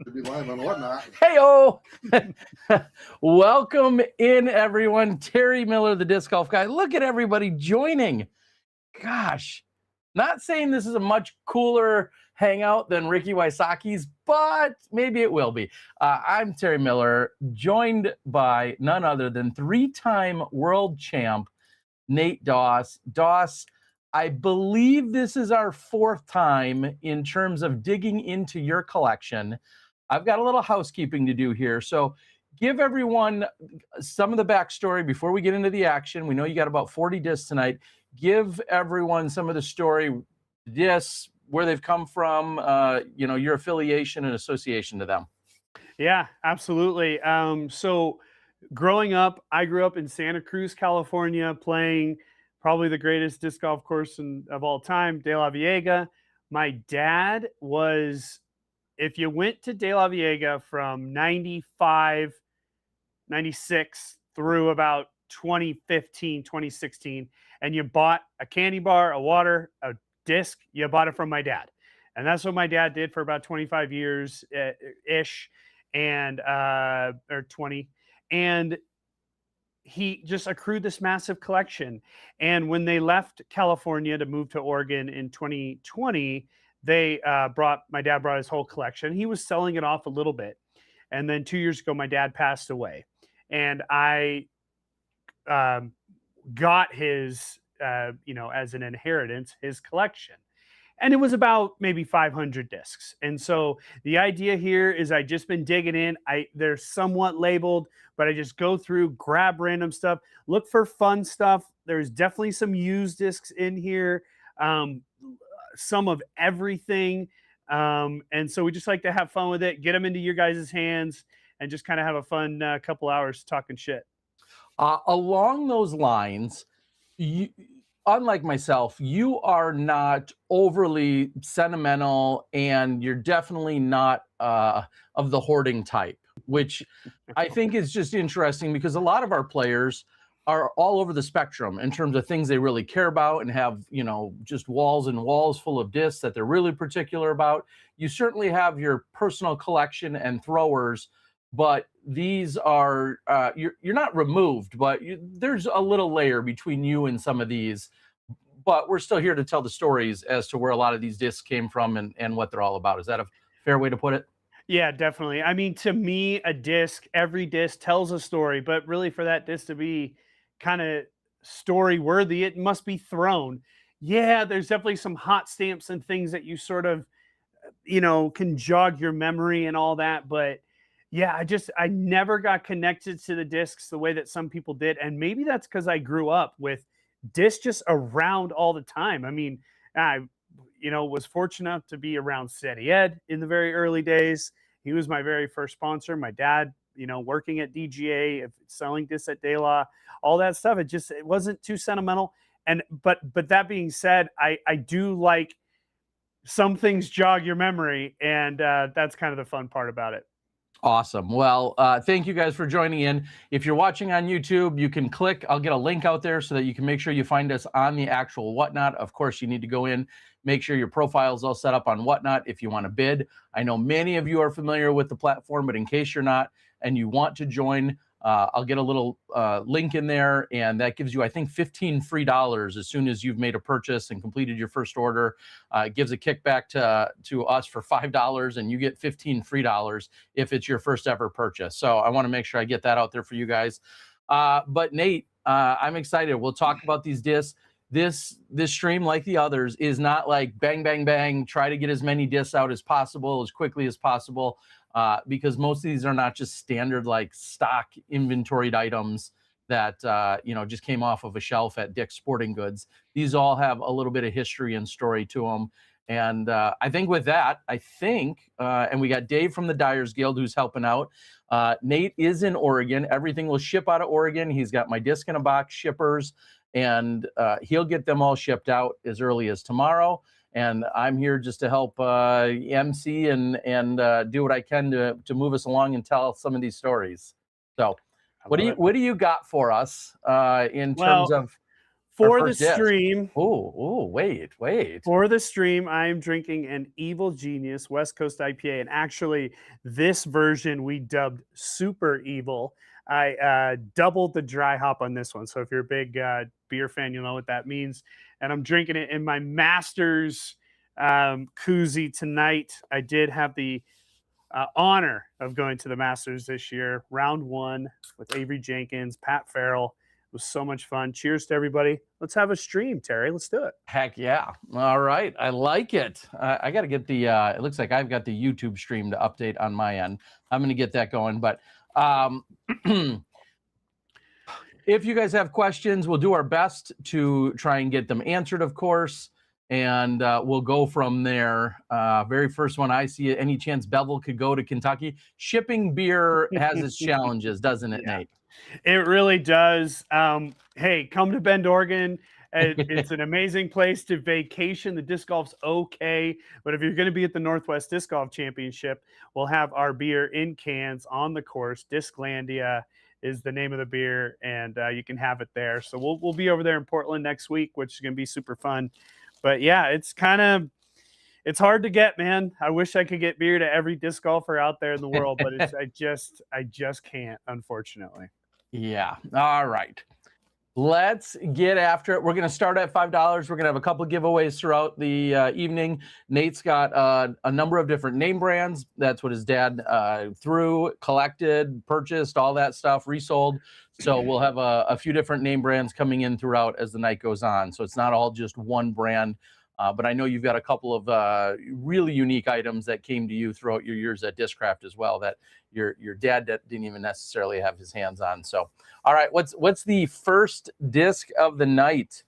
To be live on WhatNot. Hey-o! Welcome in, everyone. Terry Miller, the Disc Golf Guy. Look at everybody joining. Gosh, not saying this is a much cooler hangout than Ricky Wysocki's, but maybe it will be. I'm Terry Miller, joined by none other than three-time world champ Nate Doss. Doss, I believe this is our fourth time in terms of digging into your collection. I've got a little housekeeping to do here. So give everyone some of the backstory before we get into the action. We know you got about 40 discs tonight. Give everyone some of the story, discs, where they've come from, your affiliation and association to them. Yeah, absolutely. So growing up, I grew up in Santa Cruz, California, playing probably the greatest disc golf course of all time, De La Viega. My dad was... If you went to De La Viega from 95, 96 through about 2015, 2016, and you bought a candy bar, a water, a disc, you bought it from my dad. And that's what my dad did for about 25 years ish, and or 20. And he just accrued this massive collection. And when they left California to move to Oregon in 2020, my dad brought his whole collection. He was selling it off a little bit. And then 2 years ago, my dad passed away. And I got his, as an inheritance, his collection. And it was about maybe 500 discs. And so the idea here is I just been digging in. They're somewhat labeled, but I just go through, grab random stuff, look for fun stuff. There's definitely some used discs in here. Some of everything. And so we just like to have fun with it, get them into your guys' hands, and just kind of have a fun couple hours talking shit. Along those lines, unlike myself, you are not overly sentimental, and you're definitely not of the hoarding type, which I think is just interesting because a lot of our players are all over the spectrum in terms of things they really care about and have, just walls and walls full of discs that they're really particular about. You certainly have your personal collection and throwers, but these are, you're not removed, but there's a little layer between you and some of these. But we're still here to tell the stories as to where a lot of these discs came from and what they're all about. Is that a fair way to put it? Yeah, definitely. I mean, to me, every disc tells a story, but really for that disc to be kind of story worthy, it must be thrown. Yeah, there's definitely some hot stamps and things that you sort of, can jog your memory and all that. But yeah, I never got connected to the discs the way that some people did. And maybe that's because I grew up with discs just around all the time. I mean, I, was fortunate enough to be around Steady Ed in the very early days. He was my very first sponsor. My dad, working at DGA, selling discs at De La, all that stuff. It wasn't too sentimental. But that being said, I do like some things jog your memory, and that's kind of the fun part about it. Awesome. Well, thank you guys for joining in. If you're watching on YouTube, you can click. I'll get a link out there so that you can make sure you find us on the actual WhatNot. Of course, you need to go in, make sure your profile is all set up on WhatNot if you want to bid. I know many of you are familiar with the platform, but in case you're not and you want to join, I'll get a little link in there, and that gives you, I think, $15 free as soon as you've made a purchase and completed your first order. It gives a kickback to us for $5, and you get $15 free if it's your first ever purchase. So I want to make sure I get that out there for you guys. But Nate, I'm excited. We'll talk about these discs. This stream, like the others, is not like bang, bang, bang, try to get as many discs out as possible, as quickly as possible. Because most of these are not just standard like stock inventoried items that just came off of a shelf at Dick's Sporting Goods. These all have a little bit of history and story to them. And I think with that, and we got Dave from the Dyers Guild who's helping out. Nate is in Oregon. Everything will ship out of Oregon. He's got my disc in a box shippers, and he'll get them all shipped out as early as tomorrow. And I'm here just to help MC and do what I can to move us along and tell some of these stories. So what do you got for us in terms of For the first disc. stream, Wait. for the stream, I am drinking an Evil Genius West Coast IPA, and actually, this version we dubbed Super Evil. I doubled the dry hop on this one, so if you're a big beer fan, you'll know what that means. And I'm drinking it in my Masters koozie tonight. I did have the honor of going to the Masters this year, round 1 with Avery Jenkins, Pat Farrell. It was so much fun. Cheers to everybody. Let's have a stream, Terry. Let's do it. Heck yeah. All right. I like it. I got to get the, it looks like I've got the YouTube stream to update on my end. I'm going to get that going. But if you guys have questions, we'll do our best to try and get them answered, of course. And we'll go from there. Very first one I see, any chance Bevel could go to Kentucky? Shipping beer has its challenges, doesn't it, Nate? It really does. Hey, come to Bend, Oregon. It's an amazing place to vacation. The disc golf's okay, but if you're going to be at the Northwest Disc Golf Championship, we'll have our beer in cans on the course. Disclandia is the name of the beer, and you can have it there. So we'll be over there in Portland next week, which is going to be super fun. But yeah, it's hard to get, man. I wish I could get beer to every disc golfer out there in the world, but I just can't, unfortunately. Yeah. All right. Let's get after it. We're going to start at $5. We're going to have a couple of giveaways throughout the evening. Nate's got a number of different name brands. That's what his dad collected, purchased, all that stuff, resold. So we'll have a few different name brands coming in throughout as the night goes on. So it's not all just one brand. But I know you've got a couple of really unique items that came to you throughout your years at Discraft as well that your dad didn't even necessarily have his hands on. So, all right, what's the first disc of the night?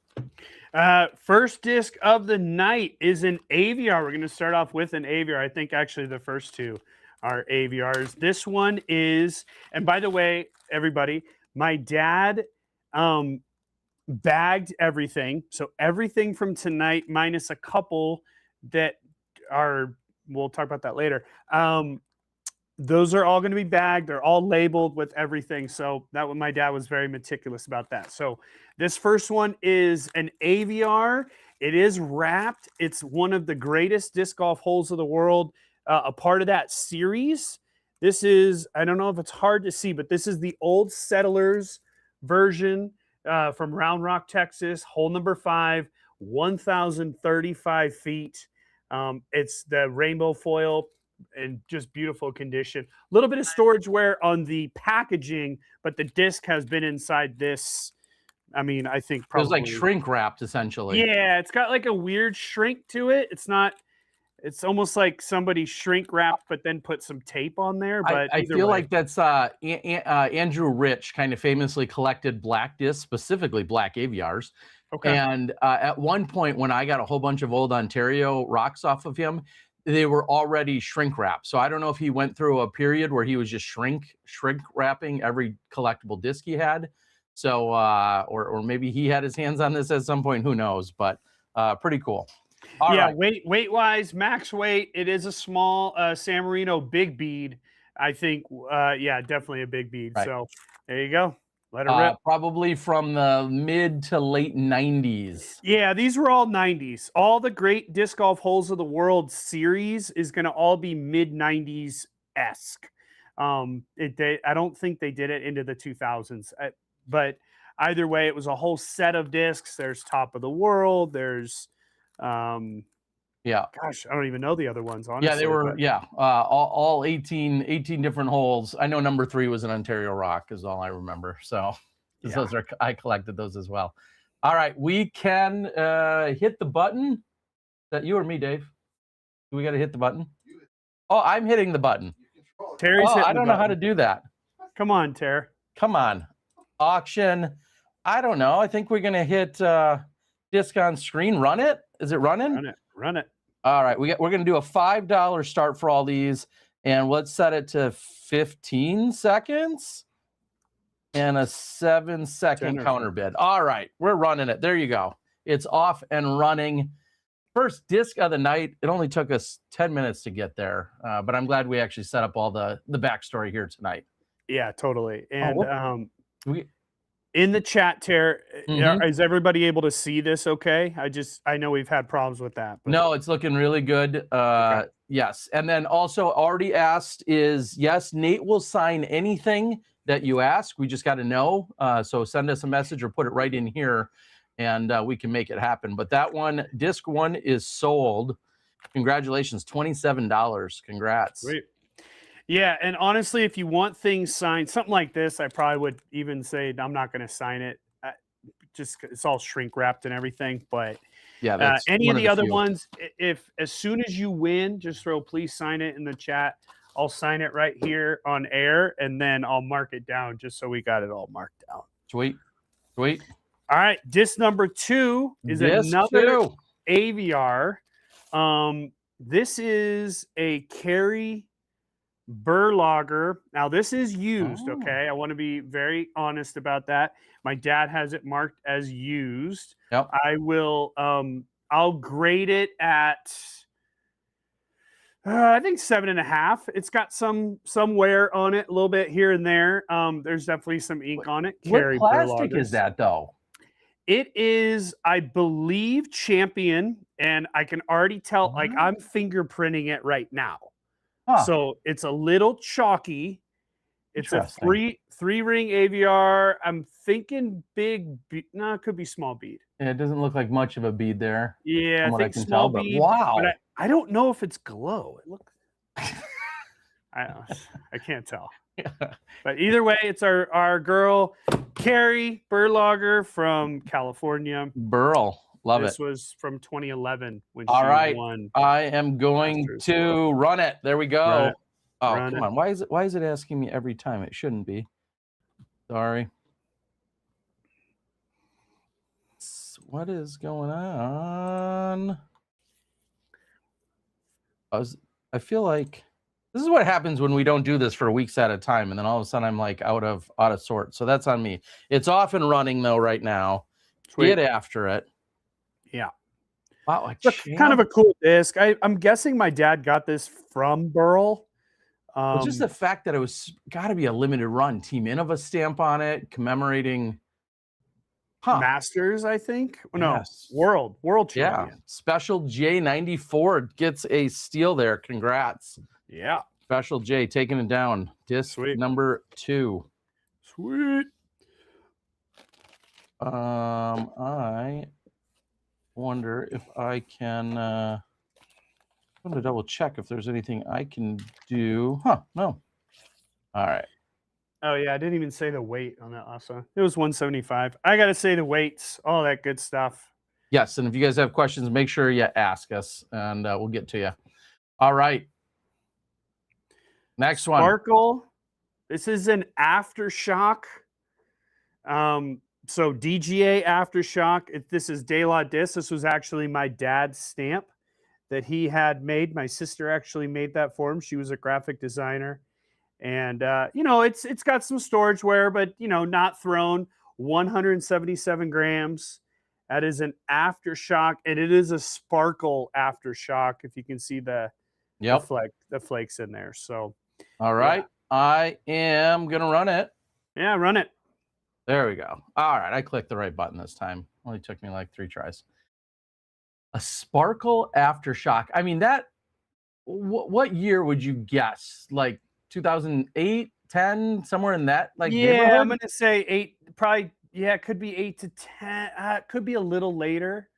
First disc of the night is an AVR. We're going to start off with an AVR. I think actually the first two are AVRs. This one is, and by the way, everybody, my dad bagged everything. So everything from tonight minus a couple that are, we'll talk about that later. Those are all going to be bagged. They're all labeled with everything. So that one, my dad was very meticulous about that. So this first one is an AVR. It is wrapped. It's one of the greatest disc golf holes of the world. A part of that series. This is, I don't know if it's hard to see, but this is the Old Settlers version from Round Rock, Texas, hole number 5, 1,035 feet. It's the rainbow foil in just beautiful condition. A little bit of storage wear on the packaging, but the disc has been inside this. I mean, I think probably. It was like shrink wrapped, essentially. Yeah, it's got like a weird shrink to it. It's not. It's almost like somebody shrink wrapped, but then put some tape on there. But I feel like that's Andrew Rich kind of famously collected black discs, specifically black AVRs. Okay. And at one point when I got a whole bunch of old Ontario rocks off of him, they were already shrink wrapped. So I don't know if he went through a period where he was just shrink wrapping every collectible disc he had. So, or maybe he had his hands on this at some point, who knows, but pretty cool. All yeah, right. weight wise, max weight. It is a small San Marino big bead. I think, yeah, definitely a big bead. Right. So there you go. Let it rip. Probably from the mid to late 90s. Yeah, these were all 90s. All the great disc golf holes of the world series is going to all be mid 90s esque. I don't think they did it into the 2000s, but either way, it was a whole set of discs. There's Top of the World. There's yeah, gosh, I don't even know the other ones, honestly. Yeah, they were, all 18 different holes. I know number 3 was an Ontario Rock is all I remember. So those are, I collected those as well. All right, we can hit the button. Is that you or me, Dave? Do we got to hit the button? Oh, I'm hitting the button. Terry's hitting I don't know how to do that. Come on, Terry. Come on. Auction. I don't know. I think we're going to hit disc on screen. Run it. Is it running? Run it. All right. We're going to do a $5 start for all these. And let's set it to 15 seconds and a 7-second counter bid. All right. We're running it. There you go. It's off and running. First disc of the night. It only took us 10 minutes to get there. But I'm glad we actually set up all the backstory here tonight. Yeah, totally. And in the chat, Tara, Mhm. is everybody able to see this okay? I know we've had problems with that. But No, it's looking really good. okay. Yes. And then also already asked is, yes, Nate will sign anything that you ask. We just got to know. So send us a message or put it right in here and we can make it happen. But that one, disc one is sold. Congratulations, $27. Congrats. Sweet. Yeah, and honestly, if you want things signed, something like this, I probably would even say I'm not going to sign it. Just it's all shrink wrapped and everything. But Yeah, that's any one of of the the other few. ones, if as soon as you win, just throw please sign it in the chat. I'll sign it right here on air, and then I'll mark it down just so we got it all marked down. Sweet. Sweet. All right, disc number 2 is Disc another 2. AVR. This is a Carry Burlager. Now this is used. Oh. Okay, I want to be very honest about that. My dad has it marked as used. Yep. I will. I'll grade it at. I think 7.5. It's got some wear on it, a little bit here and there. There's definitely some ink on it. What Carry plastic is Burlagers. that though? It is, I believe, Champion, and I can already tell. Like I'm fingerprinting it right now. Huh. So it's a little chalky. It's a Interesting. three ring AVR. I'm thinking big. No, it could be small bead. Yeah, it doesn't look like much of a bead there. Yeah, From I what I think can small tell, but bead. wow. But I don't know if it's glow. It looks. I can't tell. But either way, it's our girl Carrie Burlager from California. Burl. Love This it. was from 2011 when All she right. won. I am going Masters. to run it. There we go. Run it. Oh, Run come it. on. Why is it asking me every time? It shouldn't be. Sorry. What is going on? I feel like this is what happens when we don't do this for weeks at a time, and then all of a sudden I'm like out of sorts. So that's on me. It's off and running though right now. Sweet. Get after it. Yeah. Wow, it's kind of a cool disc. I'm guessing my dad got this from Burl. Well, just the fact that it was got to be a limited run. Team Innova stamp on it, commemorating Masters, I think. Yes. No, world champion. Yeah, Special J94 gets a steal there. Congrats. Yeah, Special J taking it down. Disc number 2. Sweet. I wonder if I can. I'm going to double check if there's anything I can do. No. All right. Oh yeah, I didn't even say the weight on that also. It was 175. I got to say the weights, all that good stuff. Yes, and if you guys have questions, make sure you ask us, and we'll get to you. All right. Next one. Sparkle. This is an Aftershock. So DGA Aftershock. This is De La Disc. This was actually my dad's stamp that he had made. My sister actually made that for him. She was a graphic designer. And it's got some storage wear, but not thrown. 177 grams. That is an Aftershock, and it is a Sparkle Aftershock. If you can see the flakes in there. So, all right, yeah. I am gonna run it. Yeah, run it. There we go. All right, I clicked the right button this time. Only took me like 3 tries. A Sparkle Aftershock. I mean, that. What year would you guess? Like 2008, 10, somewhere in that neighborhood? I'm gonna say 8. Probably. Yeah, it could be 8 to 10. It could be a little later.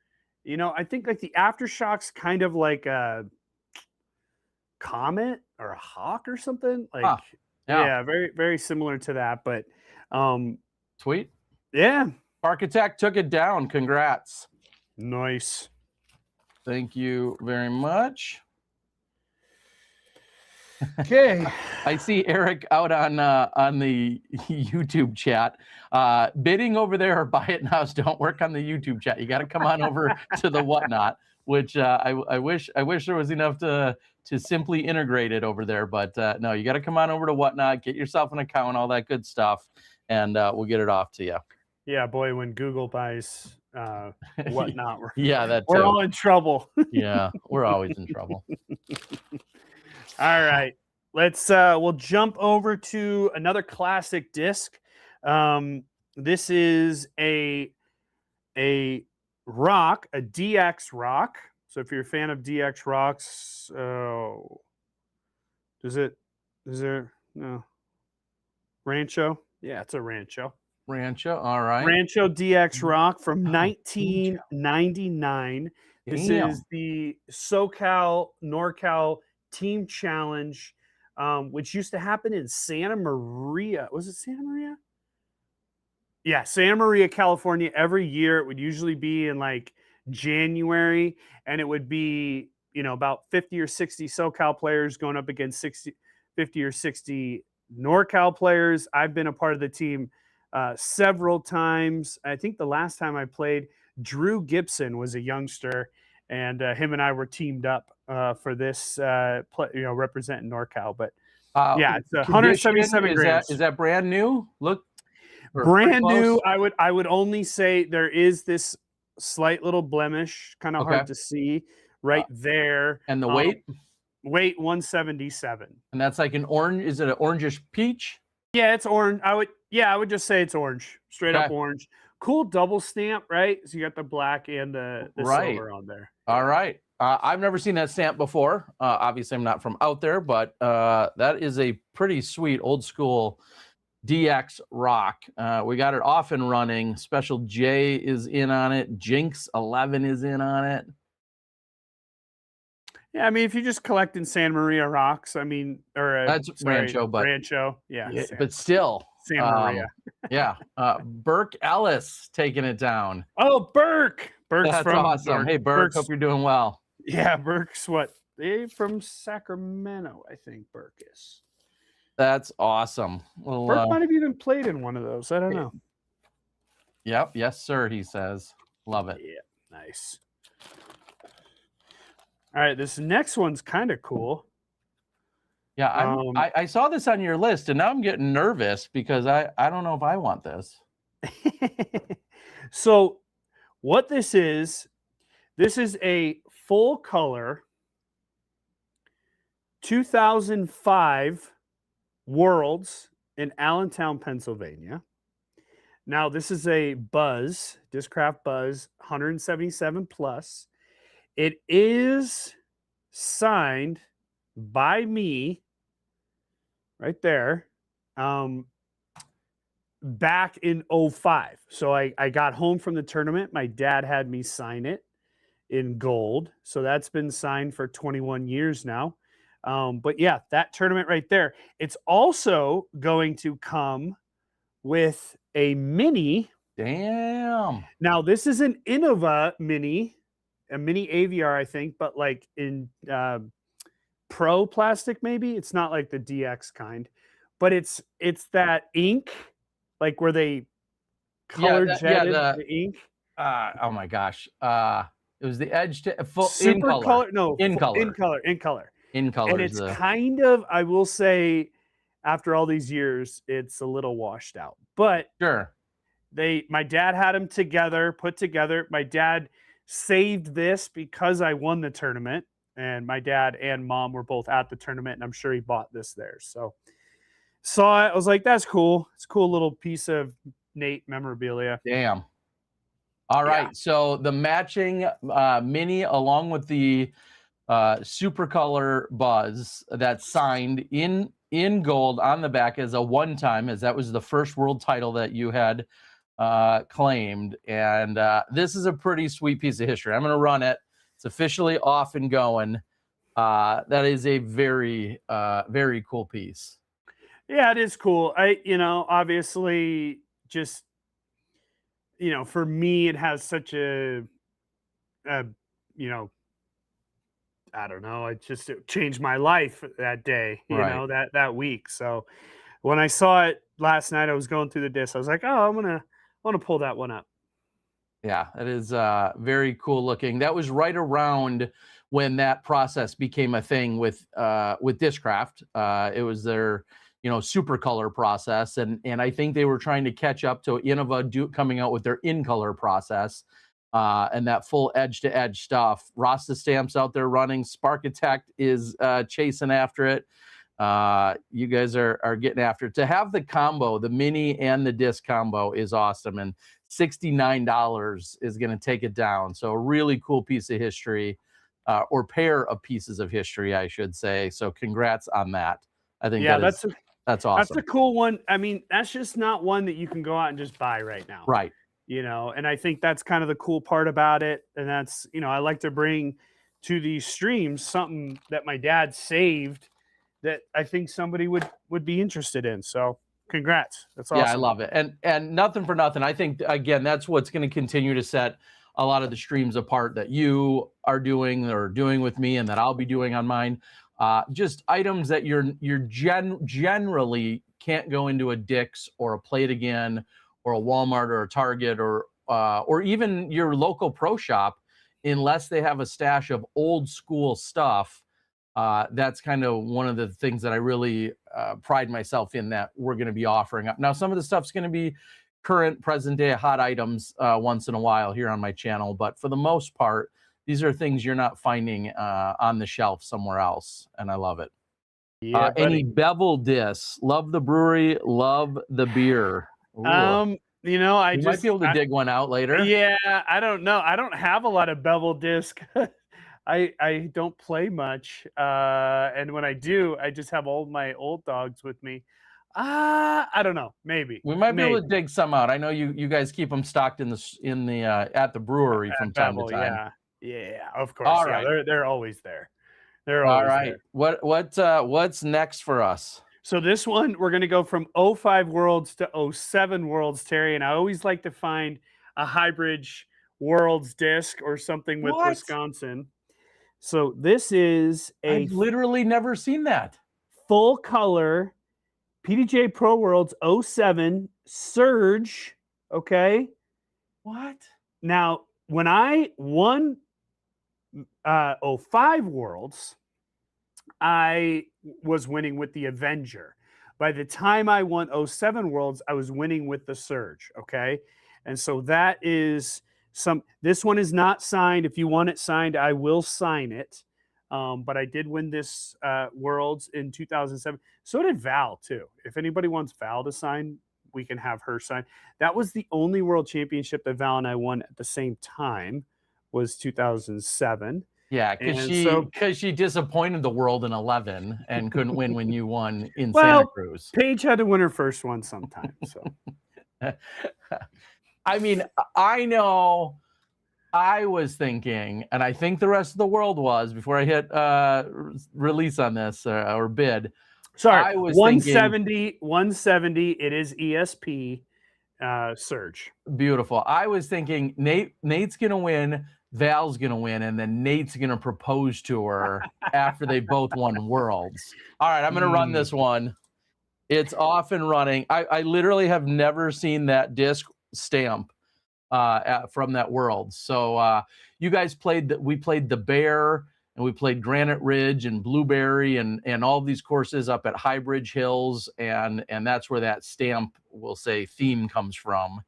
I think like the Aftershock's kind of like a comet or a hawk or something. Like, yeah, very, very similar to that. But sweet. Yeah. Architect took it down. Congrats. Nice. Thank you very much. Okay. I see Eric out on the YouTube chat. Bidding over there or buy it nows don't work on the YouTube chat. You got to come on over to the WhatNot, which I wish there was enough to simply integrate it over there. But no, you got to come on over to WhatNot, get yourself an account, all that good stuff, and we'll get it off to you. Yeah, boy, when Google buys WhatNot, we're all in trouble. Yeah, we're always in trouble. All right, we'll jump over to another classic disc. This is a rock, a DX rock. So if you're a fan of DX rocks, is there no Rancho? Yeah, it's a Rancho. Rancho. All right. Rancho DX rock from Oh, Rancho. 1999. This Damn. is the SoCal NorCal Team Challenge, which used to happen in Santa Maria. Was it Santa Maria? Yeah, Santa Maria, California. Every year it would usually be in like January, and it would be, about 50 or 60 SoCal players going up against 50 or 60 NorCal players. I've been a part of the team several times. I think the last time I played, Drew Gibson was a youngster, and him and I were teamed up for this, representing NorCal. But yeah, it's Condition 177 grams. is that brand new? Look, or pretty Brand new. close? I would only say there is this slight little blemish, kind of Okay. hard to see right there. And the weight? Weight 177. And that's like an orange. Is it an orangish peach? Yeah, it's orange. I would just say it's orange, straight up orange. Cool double stamp, right? So you got the black and the silver on there. All right. I've never seen that stamp before. Obviously, I'm not from out there, but that is a pretty sweet old school DX rock. We got it off and running. Special J is in on it. Jinx 11 is in on it. Yeah, I mean, if you're just collecting Santa Maria rocks, I mean, That's Rancho, but Rancho, yeah, but still, Santa Maria. Yeah. Burke Ellis taking it down. Oh, Burke's That's from awesome. Hey, Burke, hope you're doing well. Yeah, Burke's from Sacramento, I think Burke is. That's awesome. Well, Burke might have even played in one of those. I don't know. Yep. Yes, sir, he says. Love it. Yeah, nice. All right, this next one's kind of cool. Yeah, I saw this on your list, and now I'm getting nervous because I don't know if I want this. So what this is a full color 2005 Worlds in Allentown, Pennsylvania. Now, this is a Buzz, Discraft Buzz, 177 plus. It is signed by me right there back in 05. So I got home from the tournament. My dad had me sign it in gold. So that's been signed for 21 years now. But yeah, that tournament right there. It's also going to come with a mini. Damn. Now, this is an Innova mini, a mini AVR, I think, but like in pro plastic, maybe. It's not like the DX kind, but it's that ink, like where they color jetted the ink. Oh my gosh. It was the edge to full Super in color. color. No, in color. In color. In color. In color. And it's kind of, I will say, after all these years, it's a little washed out. But sure. My dad had them put together. My dad saved this because I won the tournament, and my dad and mom were both at the tournament, and I'm sure he bought this there. So saw it, I was like, that's cool. It's a cool little piece of Nate memorabilia. Damn. All right. Yeah. So the matching mini along with the super color Buzz that's signed in gold on the back as a one-time, as that was the first world title that you had claimed. And this is a pretty sweet piece of history. I'm going to run it. It's officially off and going. That is a very, very cool piece. Yeah, it is cool. Obviously just, for me, it has such a I don't know. It changed my life that day, you know, that week. So when I saw it last night, I was going through the disc. I was like, oh, I want to pull that one up. Yeah, it is very cool looking. That was right around when that process became a thing with Discraft. It was their, super color process. And I think they were trying to catch up to Innova coming out with their in color process. And that full edge-to-edge stuff. Rasta Stamp's out there running. Sparkitect is chasing after it. You guys are getting after it. To have the combo, the mini and the disc combo is awesome, and $69 is going to take it down. So a really cool piece of history, or pair of pieces of history, I should say. So congrats on that. I think that's awesome. That's a cool one. I mean, that's just not one that you can go out and just buy right now. Right. And I think that's kind of the cool part about it. And that's, I like to bring to these streams something that my dad saved that I think somebody would be interested in. So congrats. That's awesome. Yeah, I love it. And nothing for nothing. I think, again, that's what's going to continue to set a lot of the streams apart that you are doing or doing with me, and that I'll be doing on mine. Just items that you're generally can't go into a Dick's or a Play It Again or a Walmart or a Target or even your local pro shop, unless they have a stash of old school stuff. That's kind of one of the things that I really pride myself in, that we're going to be offering up. Now, some of the stuff's going to be current, present day hot items once in a while here on my channel, but for the most part, these are things you're not finding on the shelf somewhere else, and I love it. Yeah, any bevel discs? Love the brewery, love the beer. Ooh. I might be able to dig one out later. Yeah, I don't know. I don't have a lot of bevel disc. I don't play much, and when I do, I just have all my old dogs with me. I don't know. Maybe we might be able to dig some out. I know you guys keep them stocked in the at the brewery from time to time. Yeah, of course. All right. They're always there. They're always there. What's next for us? So this one, we're going to go from 05 Worlds to 07 Worlds, Terry. And I always like to find a hybrid Worlds disc or something with Wisconsin. So this is I've literally never seen that. Full color PDJ Pro Worlds 07 Surge. Okay. What? Now, when I won 05 Worlds, I was winning with the Avenger. By the time I won 07 Worlds, I was winning with the Surge. Okay. And so that is this one is not signed. If you want it signed, I will sign it. But I did win this Worlds in 2007. So did Val too. If anybody wants Val to sign, we can have her sign. That was the only world championship that Val and I won at the same time, was 2007. Yeah, because she disappointed the world in 11 and couldn't win when you won in Santa Cruz. Paige had to win her first one sometime. So, I mean, I know I was thinking, and I think the rest of the world was, before I hit release on this or bid. Sorry, I was 170. It is ESP Surge. Beautiful. I was thinking Nate's gonna win. Val's gonna win, and then Nate's gonna propose to her after they both won Worlds. All right, I'm gonna run this one. It's off and running. I literally have never seen that disc stamp from that World. So you guys we played the Bear, and we played Granite Ridge and Blueberry and all these courses up at High Bridge Hills, and that's where that stamp, we'll say, theme comes from,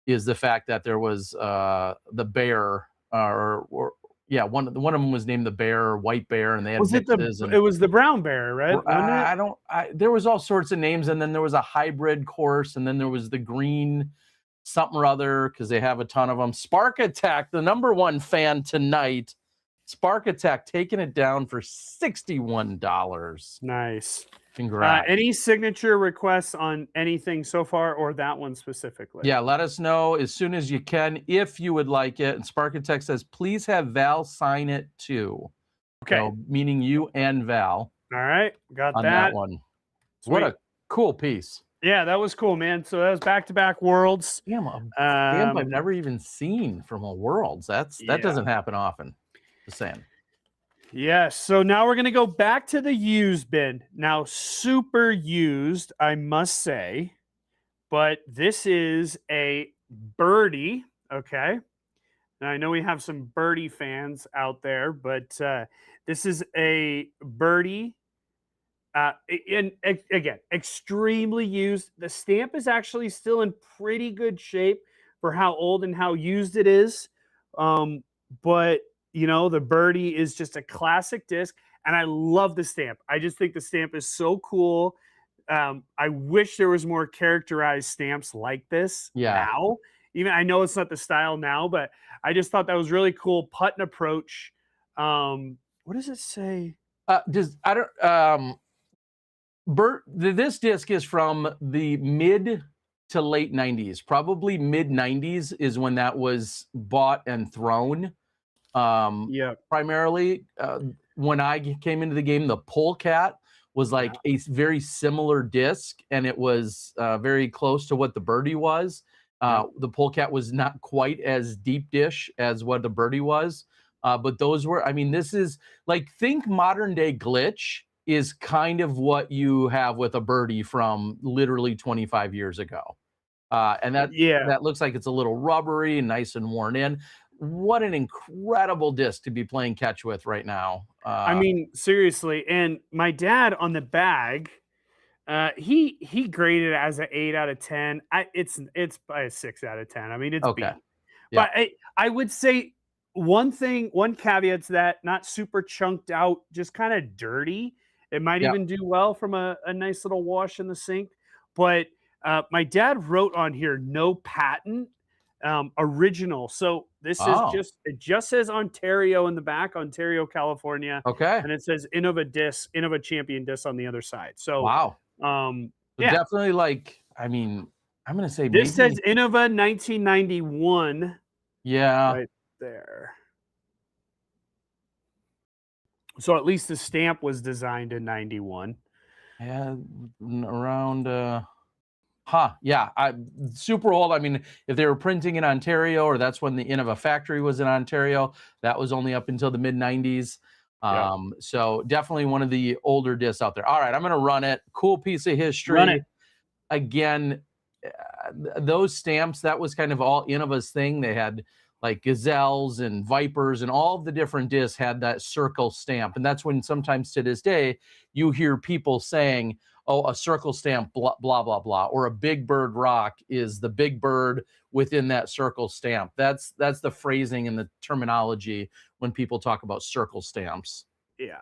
is the fact that there was the Bear. One of them was named the Bear or White Bear, and they had it was the Brown Bear, right? There was all sorts of names, and then there was a hybrid course, and then there was the green something or other, because they have a ton of them. Spark Attack, the #1 fan tonight. Spark Attack taking it down for $61. Nice. Congrats. Any signature requests on anything so far, or that one specifically? Yeah, let us know as soon as you can if you would like it. And Spark Attack says, please have Val sign it too. Okay. So, meaning you and Val. All right. Got on that one. Sweet. What a cool piece. Yeah, that was cool, man. So that was back-to-back Worlds. Damn, a stamp I've never even seen from a Worlds. That doesn't happen often. Just saying. Yes. So now we're going to go back to the used bin. Now, super used, I must say, but this is a birdie. Okay. Now, I know we have some birdie fans out there, but this is a birdie. And again, extremely used. The stamp is actually still in pretty good shape for how old and how used it is. But the birdie is just a classic disc. and I love the stamp. I just think the stamp is so cool. I wish there was more characterized stamps like this Yeah. now. Even I know it's not the style now, but I just thought that was really cool. Putt and approach. What does it say? Does I don't Bert, this disc is from the mid to late 90s. Probably mid 90s is when that was bought and thrown. Yeah. Primarily, when I came into the game, the Polecat was like a very similar disc, and it was very close to what the Birdie was. The Polecat was not quite as deep dish as what the Birdie was, but those were, I mean, this is like, think modern day Glitch is kind of what you have with a Birdie from literally 25 years ago. And that looks like it's a little rubbery and nice and worn in. What an incredible disc to be playing catch with right now. I mean, seriously. And my dad on the bag, he graded it as an 8 out of 10. It's by a 6 out of 10. I mean, it's B. Okay. But I would say one caveat to that, not super chunked out, just kind of dirty. It might even do well from a nice little wash in the sink. But my dad wrote on here, no patent, original. So this is it just says Ontario in the back, Ontario, California. Okay. And it says Innova Champion disc on the other side. So wow. yeah, definitely, like, I mean, I'm gonna say this says Innova 1991. Yeah. Right there. So at least the stamp was designed in 91. Yeah, around yeah, super old. I mean, if they were printing in Ontario, or that's when the Innova factory was in Ontario, that was only up until the mid 90s. So definitely one of the older discs out there. All right, I'm gonna run it. Cool piece of history. Run it. Again, those stamps, that was kind of all Innova's thing. They had like gazelles and vipers, and all of the different discs had that circle stamp. And that's when sometimes to this day you hear people saying, oh, a circle stamp, blah, blah, blah, blah, or a big bird rock is the big bird within that circle stamp. That's the phrasing and the terminology when people talk about circle stamps. Yeah.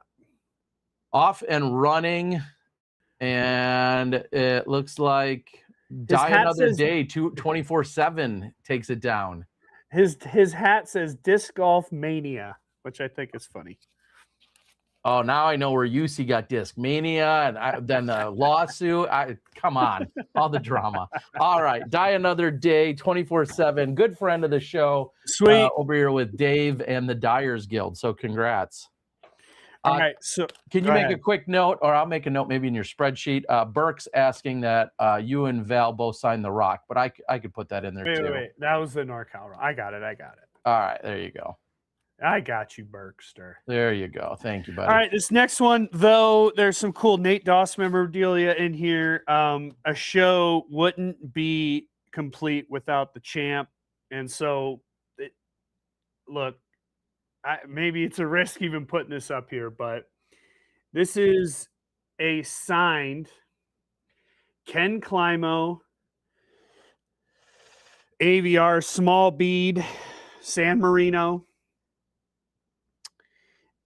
Off and running. And it looks like Die Another Day 24/7 takes it down. His hat says Disc Golf Mania, which I think is funny. Oh, now I know where UC got Disc Mania, and then the lawsuit. Come on, all the drama. All right, Die Another Day 24/7. Good friend of the show. Sweet. Over here with Dave and the Dyers Guild. So congrats. All right, so can you make a quick note, or I'll make a note maybe in your spreadsheet? Burke's asking that you and Val both sign the rock, but I could put that in there too. Wait. That was the NorCal rock. I got it. All right, there you go. I got you, Burkster. There you go. Thank you, buddy. All right, this next one, though, there's some cool Nate Doss memorabilia in here. A show wouldn't be complete without the champ. And so, look, maybe it's a risk even putting this up here, but this is a signed Ken Climo AVR small bead San Marino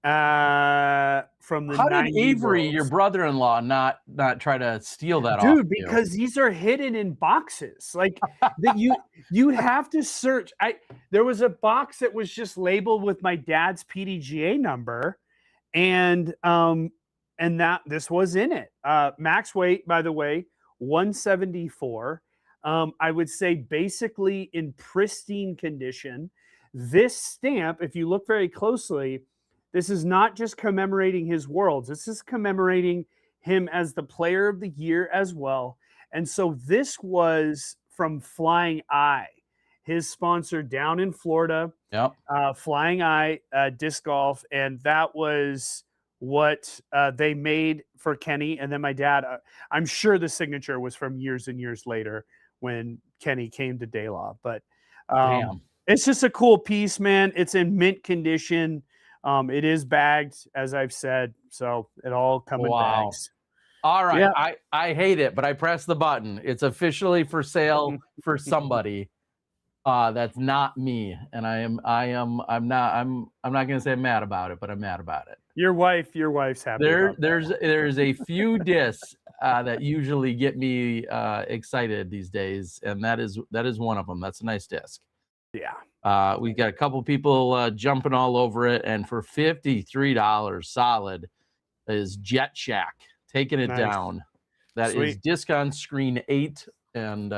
from the How did Avery, Worlds. your brother-in-law, not try to steal that off Dude, because these are hidden in boxes. Like that you have to search. There was a box that was just labeled with my dad's PDGA number, and that this was in it. Max weight, by the way, 174. I would say basically in pristine condition. This stamp, if you look very closely, this is not just commemorating his worlds. This is commemorating him as the player of the year as well. And so this was from Flying Eye, his sponsor down in Florida. Yep. Flying Eye Disc Golf. And that was what they made for Kenny. And then my dad, I'm sure the signature was from years and years later when Kenny came to De La. But it's just a cool piece, man. It's in mint condition. It is bagged, as I've said, so it all comes in bags. All right, yeah. I hate it, but I pressed the button. It's officially for sale for somebody. That's not me, and I'm not going to say I'm mad about it, but I'm mad about it. Your wife's happy about that. There's a few discs that usually get me excited these days, and that is one of them. That's a nice disc. Yeah. We got a couple people jumping all over it, and for $53 solid is Jet Shack taking it down. That is Disc on Screen 8 and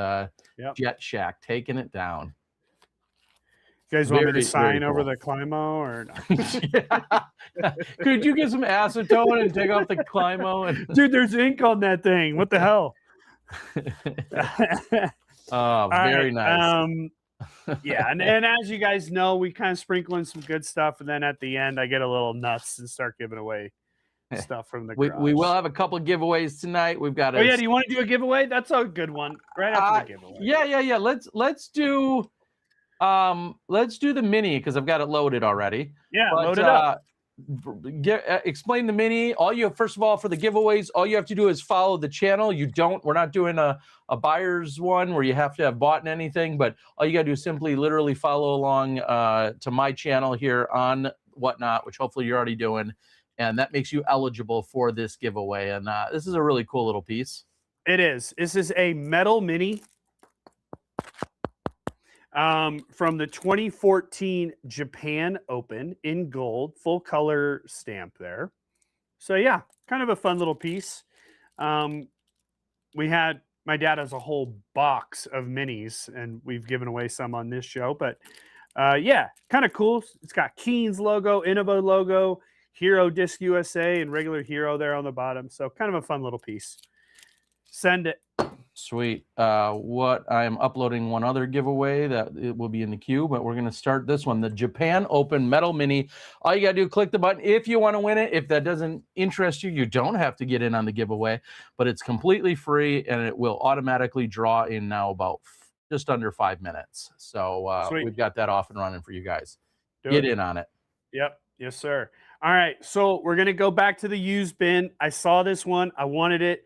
Jet Shack taking it down. You guys want me to sign over the Climo or no? Could you get some acetone and take off the Climo? Dude, there's ink on that thing. What the hell? Oh, very nice. Yeah, and as you guys know, we kind of sprinkle in some good stuff, and then at the end, I get a little nuts and start giving away stuff from the garage. We will have a couple of giveaways tonight. We've got. Oh yeah, do you want to do a giveaway? That's a good one. Right after the giveaway. Yeah. Let's do the mini because I've got it loaded already. Yeah, load it up. Explain the mini. First of all, for the giveaways, all you have to do is follow the channel. We're not doing a buyer's one where you have to have bought anything, but all you got to do is simply literally follow along to my channel here on WhatNot, which hopefully you're already doing, and that makes you eligible for this giveaway. And this is a really cool little piece. It is. This is a metal mini from the 2014 Japan Open in gold, full color stamp there. So yeah, kind of a fun little piece. My dad has a whole box of minis, and we've given away some on this show. But yeah, kind of cool. It's got Keen's logo, Innova logo, Hero Disc USA, and regular Hero there on the bottom. So kind of a fun little piece. Send it. Sweet. I'm uploading one other giveaway that it will be in the queue, but we're going to start this one, the Japan Open Metal Mini. All you got to do, click the button if you want to win it. If that doesn't interest you, you don't have to get in on the giveaway, but it's completely free and it will automatically draw in now about just under 5 minutes. So we've got that off and running for you guys. Get in on it. Yep. Yes, sir. All right. So we're going to go back to the used bin. I saw this one. I wanted it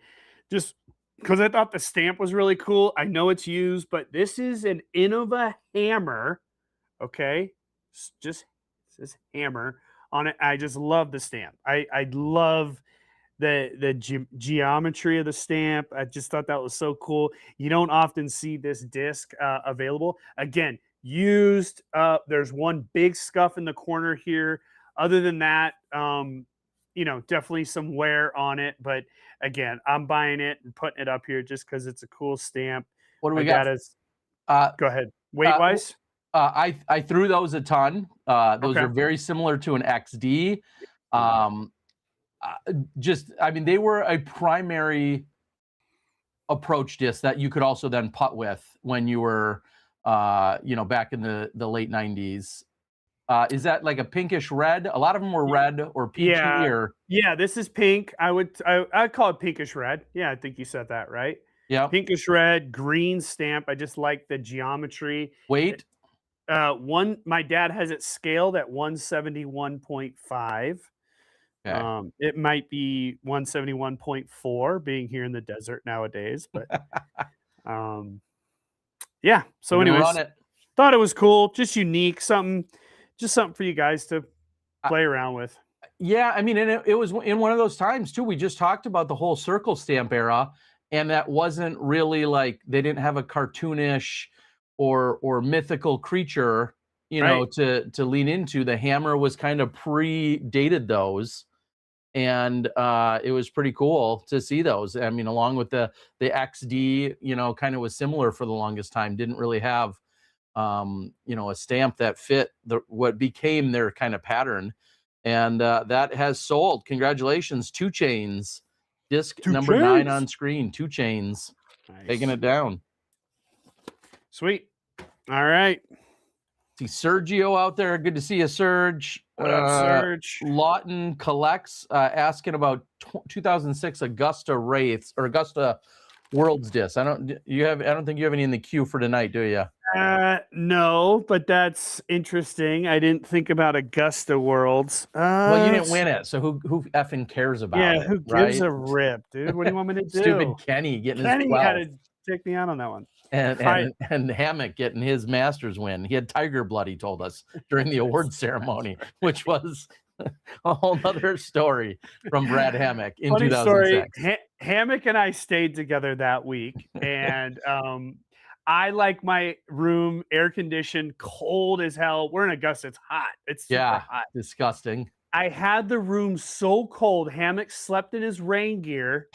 just because I thought the stamp was really cool. I know it's used, but this is an Innova hammer. Okay. Just this hammer on it. I just love the stamp. I love the geometry of the stamp. I just thought that was so cool. You don't often see this disc available. Again, used. There's one big scuff in the corner here. Other than that, definitely some wear on it. But again, I'm buying it and putting it up here just because it's a cool stamp. What do we got? Go ahehead. Weight-wise? I threw those a ton. Those are very similar to an XD. They were a primary approach disc that you could also then putt with when you were, back in the late 90s. Is that like a pinkish red? A lot of them were red or peachy. Yeah, this is pink. I'd call it pinkish red. Yeah, I think you said that right. Yeah, pinkish red, green stamp. I just like the geometry. Weight? My dad has it scaled at 171.5. Okay. It might be 171.4 being here in the desert nowadays, but yeah. So anyways, thought it was cool, just unique, something for you guys to play around with. Yeah, I mean, and it was in one of those times too. We just talked about the whole circle stamp era, and that wasn't really like they didn't have a cartoonish or mythical creature, to lean into. The hammer was kind of predated those, and it was pretty cool to see those. I mean, along with the XD, kind of was similar for the longest time. Didn't really have a stamp that fit what became their kind of pattern, and that has sold. Congratulations, 2 Chainz, disc number 9 on screen. 2 Chainz, taking it down. Sweet. All right. See Sergio out there. Good to see you, Serge. What up, Serge? Lawton Collects asking about 2006 Augusta Wraiths or Augusta Worlds disc. I don't think you have any in the queue for tonight, do you? No, but that's interesting. I didn't think about Augusta Worlds. Well, you didn't win it, so who effing cares about it? Yeah, who gives a rip, dude? What do you want me to do? Stupid Kenny getting his 12. Had to take me out on that one. And Hammock getting his Masters win. He had tiger blood, he told us, during the award ceremony, which was a whole nother story from Brad Hammock in Funny story. 2006. Hammock and I stayed together that week, and I like my room air conditioned, cold as hell. We're in Augusta; it's hot. It's super Yeah, hot. disgusting. I had the room so cold. Hammock slept in his rain gear.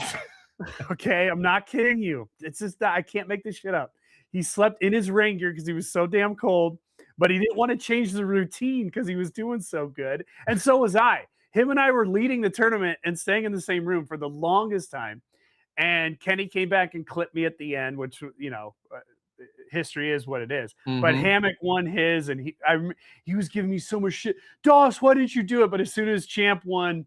Okay, I'm not kidding you. It's just that I can't make this shit up. He slept in his rain gear because he was so damn cold, but he didn't want to change the routine because he was doing so good. And so was I. Him and I were leading the tournament and staying in the same room for the longest time. And Kenny came back and clipped me at the end, which, history is what it is. But Mhm. Hammock won his, and he was giving me so much shit. Doss, why didn't you do it? But as soon as Champ won,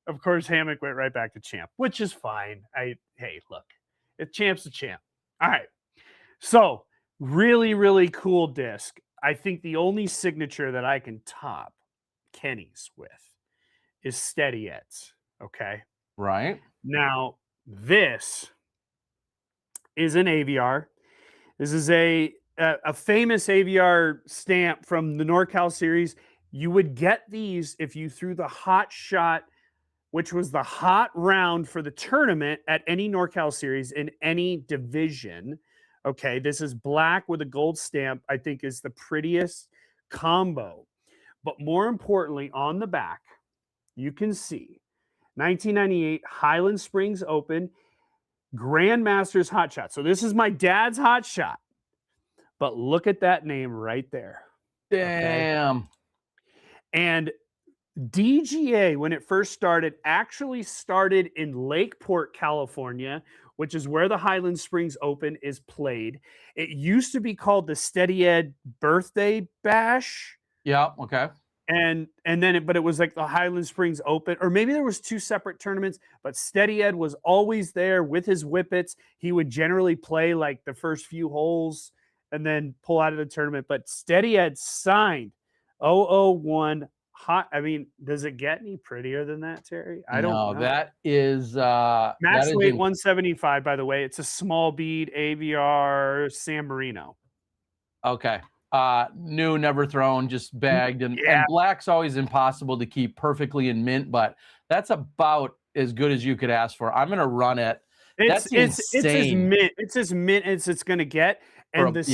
of course, Hammock went right back to Champ, which is fine. Hey, look, if Champ's a champ. All right. So really, really cool disc. I think the only signature that I can top Kenny's with is Steady Eds. Okay. Right. Now, this is an AVR. This is a famous AVR stamp from the NorCal series. You would get these if you threw the hot shot, which was the hot round for the tournament at any NorCal series in any division. Okay, this is black with a gold stamp, I think is the prettiest combo. But more importantly, on the back, you can see 1998 Highland Springs Open Grandmasters Hot Shot. So this is my dad's hot shot. But look at that name right there. Damn. Okay? And DGA, when it first started, actually started in Lakeport, California, which is where the Highland Springs Open is played. It used to be called the Steady Ed Birthday Bash. Yeah. Okay. And then but it was like the Highland Springs Open, or maybe there was two separate tournaments, but Steady Ed was always there with his whippets. He would generally play like the first few holes and then pull out of the tournament. But Steady Ed signed 001 hot. I mean, does it get any prettier than that, Terry? I don't know. That is Max weight 175, by the way. It's a small bead AVR San Marino. okay. New, never thrown, just bagged, and black's always impossible to keep perfectly in mint, but that's about as good as you could ask for. I'm gonna run it. That's insane. It's as mint as it's gonna get. And the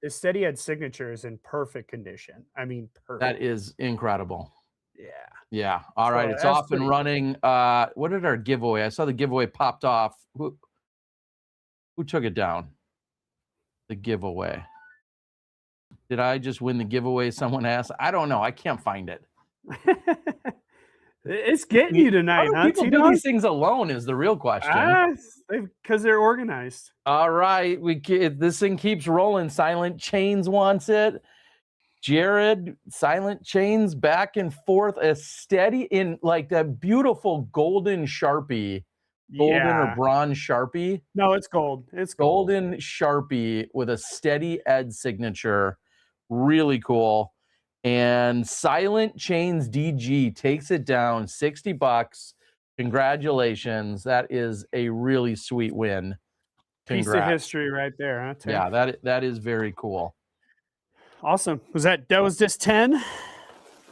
Steady Ed signature is in perfect condition. I mean, perfect. That is incredible. Yeah. Yeah. All right. It's off and running. What did our giveaway? I saw the giveaway popped off. Who took it down? The giveaway. Did I just win the giveaway? Someone asked. I don't know. I can't find it. It's getting you tonight, huh? People do these things alone is the real question. Because they're organized. All right. This thing keeps rolling. Silent Chains wants it. Jared, Silent Chains back and forth. A steady in like that beautiful golden Sharpie. Golden or bronze Sharpie. No, it's gold. It's golden Sharpie with a Steady Ed signature. Really cool. And Silent Chains DG takes it down, $60. Congratulations. That is a really sweet win. Piece of history right there, huh, Tim? Yeah, that is very cool. Awesome. That was disc 10?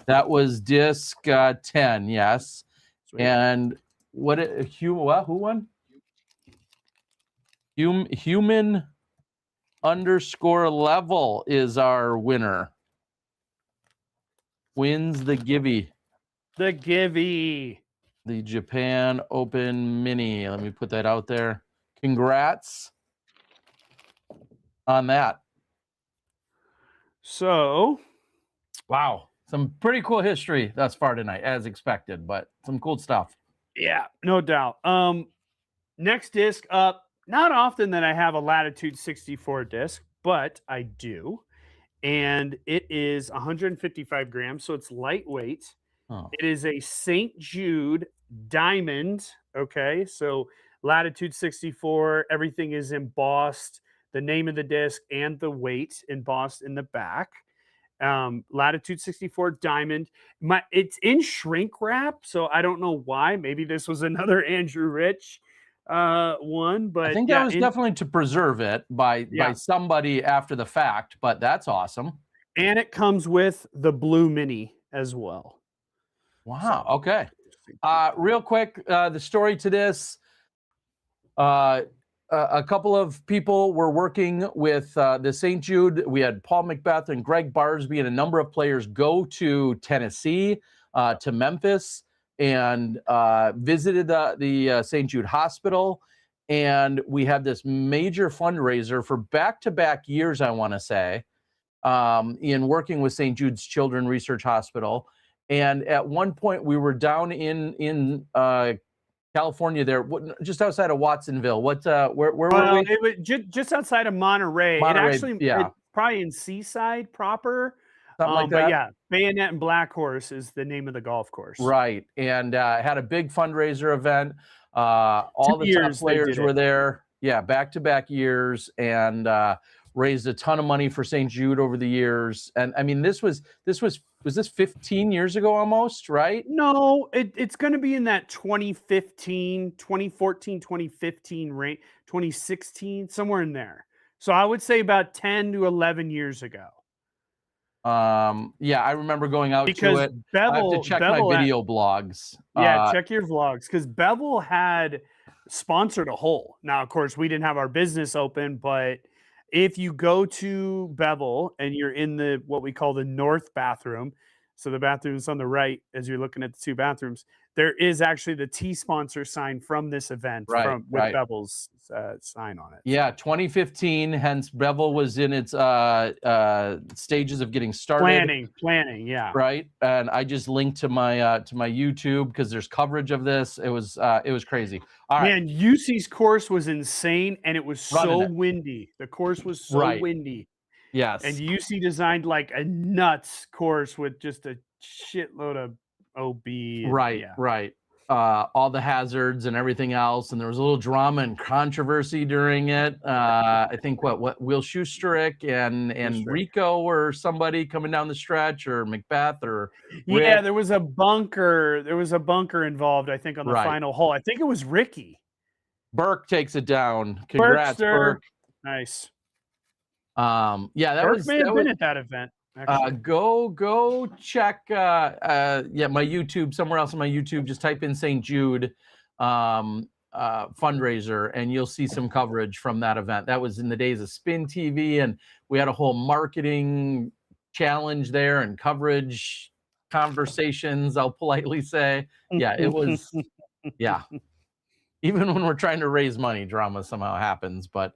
That was disc 10, yes. Sweet. And who won? Human _level is our winner. Wins the Givey. The Givey. The Japan Open Mini. Let me put that out there. Congrats on that. So, wow. Some pretty cool history thus far tonight, as expected, but some cool stuff. Yeah, no doubt. Next disc up. Not often that I have a Latitude 64 disc, but I do. And it is 155 grams, so it's lightweight. Oh. It is a St. Jude diamond. Okay, so Latitude 64, everything is embossed. The name of the disc and the weight embossed in the back. Latitude 64 diamond. It's in shrink wrap, so I don't know why. Maybe this was another Andrew Rich one, but I think that was definitely to preserve it by somebody after the fact, but that's awesome. And it comes with the blue mini as well. Wow. Okay. Real quick, the story to this. A couple of people were working with the St. Jude. We had Paul Macbeth and Greg Barsby and a number of players go to Tennessee, to Memphis, and visited the St. Jude Hospital. And we had this major fundraiser for back-to-back years, I want to say, in working with St. Jude's Children's Research Hospital. And at one point, we were down in California, there, just outside of Watsonville. Where were we? It was just outside of Monterey. Monterey, It actually, yeah. probably in Seaside proper. Something like that. But yeah, Bayonet and Black Horse is the name of the golf course. Right, and had a big fundraiser event. All the top players were there. Yeah, back-to-back years, and raised a ton of money for St. Jude over the years. And I mean, this was this 15 years ago almost, right? No, it's going to be in that 2014, 2015 range, 2016, somewhere in there. So I would say about 10 to 11 years ago. Yeah, I remember going out because to it. Bevel, I have to check my video blogs. Yeah, check your vlogs, because Bevel had sponsored a hole. Now, of course, we didn't have our business open, but if you go to Bevel and you're in the what we call the north bathroom, so the bathroom's on the right as you're looking at the two bathrooms, there is actually the T sponsor sign from this event, with Bevel's sign on it. Yeah, 2015. Hence, Bevel was in its stages of getting started. Planning, yeah. Right, and I just linked to my YouTube because there's coverage of this. It was crazy. All right. Man, UC's course was insane, and it was so windy. The course was so windy. Yes. And UC designed like a nuts course with just a shitload of OB. Right. All the hazards and everything else, and there was a little drama and controversy during it. I think what Will Schusterick and Rico or somebody coming down the stretch, or Macbeth, or Rick. There was a bunker. There was a bunker involved, I think, on the final hole. I think it was Ricky. Burke takes it down. Congrats, Burke. Nice. Yeah, that Burke may have been at that event. Go check my YouTube, somewhere else on my YouTube. Just type in St. Jude fundraiser, and you'll see some coverage from that event. That was in the days of Spin TV, and we had a whole marketing challenge there and coverage conversations, I'll politely say. Yeah, it was. Yeah, even when we're trying to raise money, drama somehow happens. But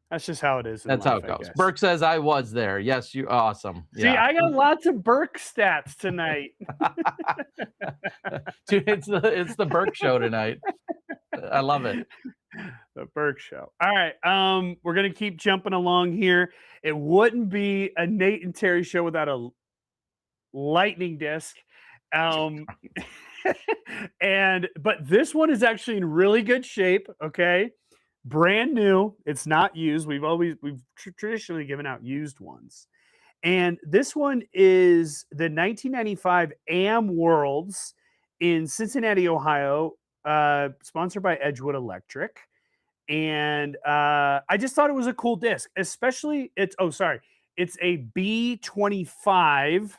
that's just how it is. That's how it goes. Burke says I was there. Yes, you awesome. See, I got lots of Burke stats tonight. Dude, it's the Burke show tonight. I love it. The Burke show. All right. We're gonna keep jumping along here. It wouldn't be a Nate and Terry show without a lightning disc. But this one is actually in really good shape. Okay. Brand new. It's not used. We've traditionally given out used ones. And this one is the 1995 AM Worlds in Cincinnati, Ohio, sponsored by Edgewood Electric. And I just thought it was a cool disc, especially it's a B25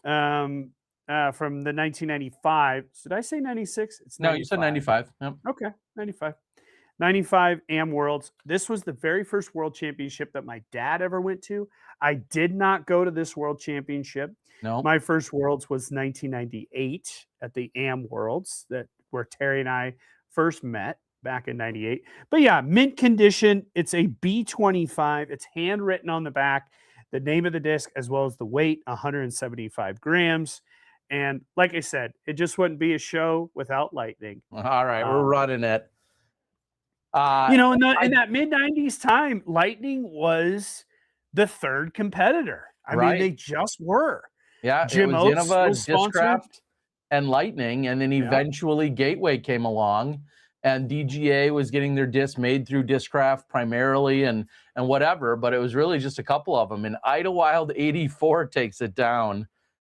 from the 1995. Did I say 96? It's 95. No, you said 95. Yep. Okay, 95 AM Worlds. This was the very first World Championship that my dad ever went to. I did not go to this World Championship. No. My first Worlds was 1998 at the AM Worlds, where Terry and I first met back in 98. But yeah, mint condition. It's a B25. It's handwritten on the back, the name of the disc, as well as the weight, 175 grams. And like I said, it just wouldn't be a show without lightning. All right, we're running it. In that mid-90s time, Lightning was the third competitor. I mean, they just were. Yeah, Jim it was Oates Innova, was Discraft, and Lightning, and then eventually Gateway came along, and DGA was getting their disc made through Discraft primarily, and whatever, but it was really just a couple of them. And Idlewild 84 takes it down.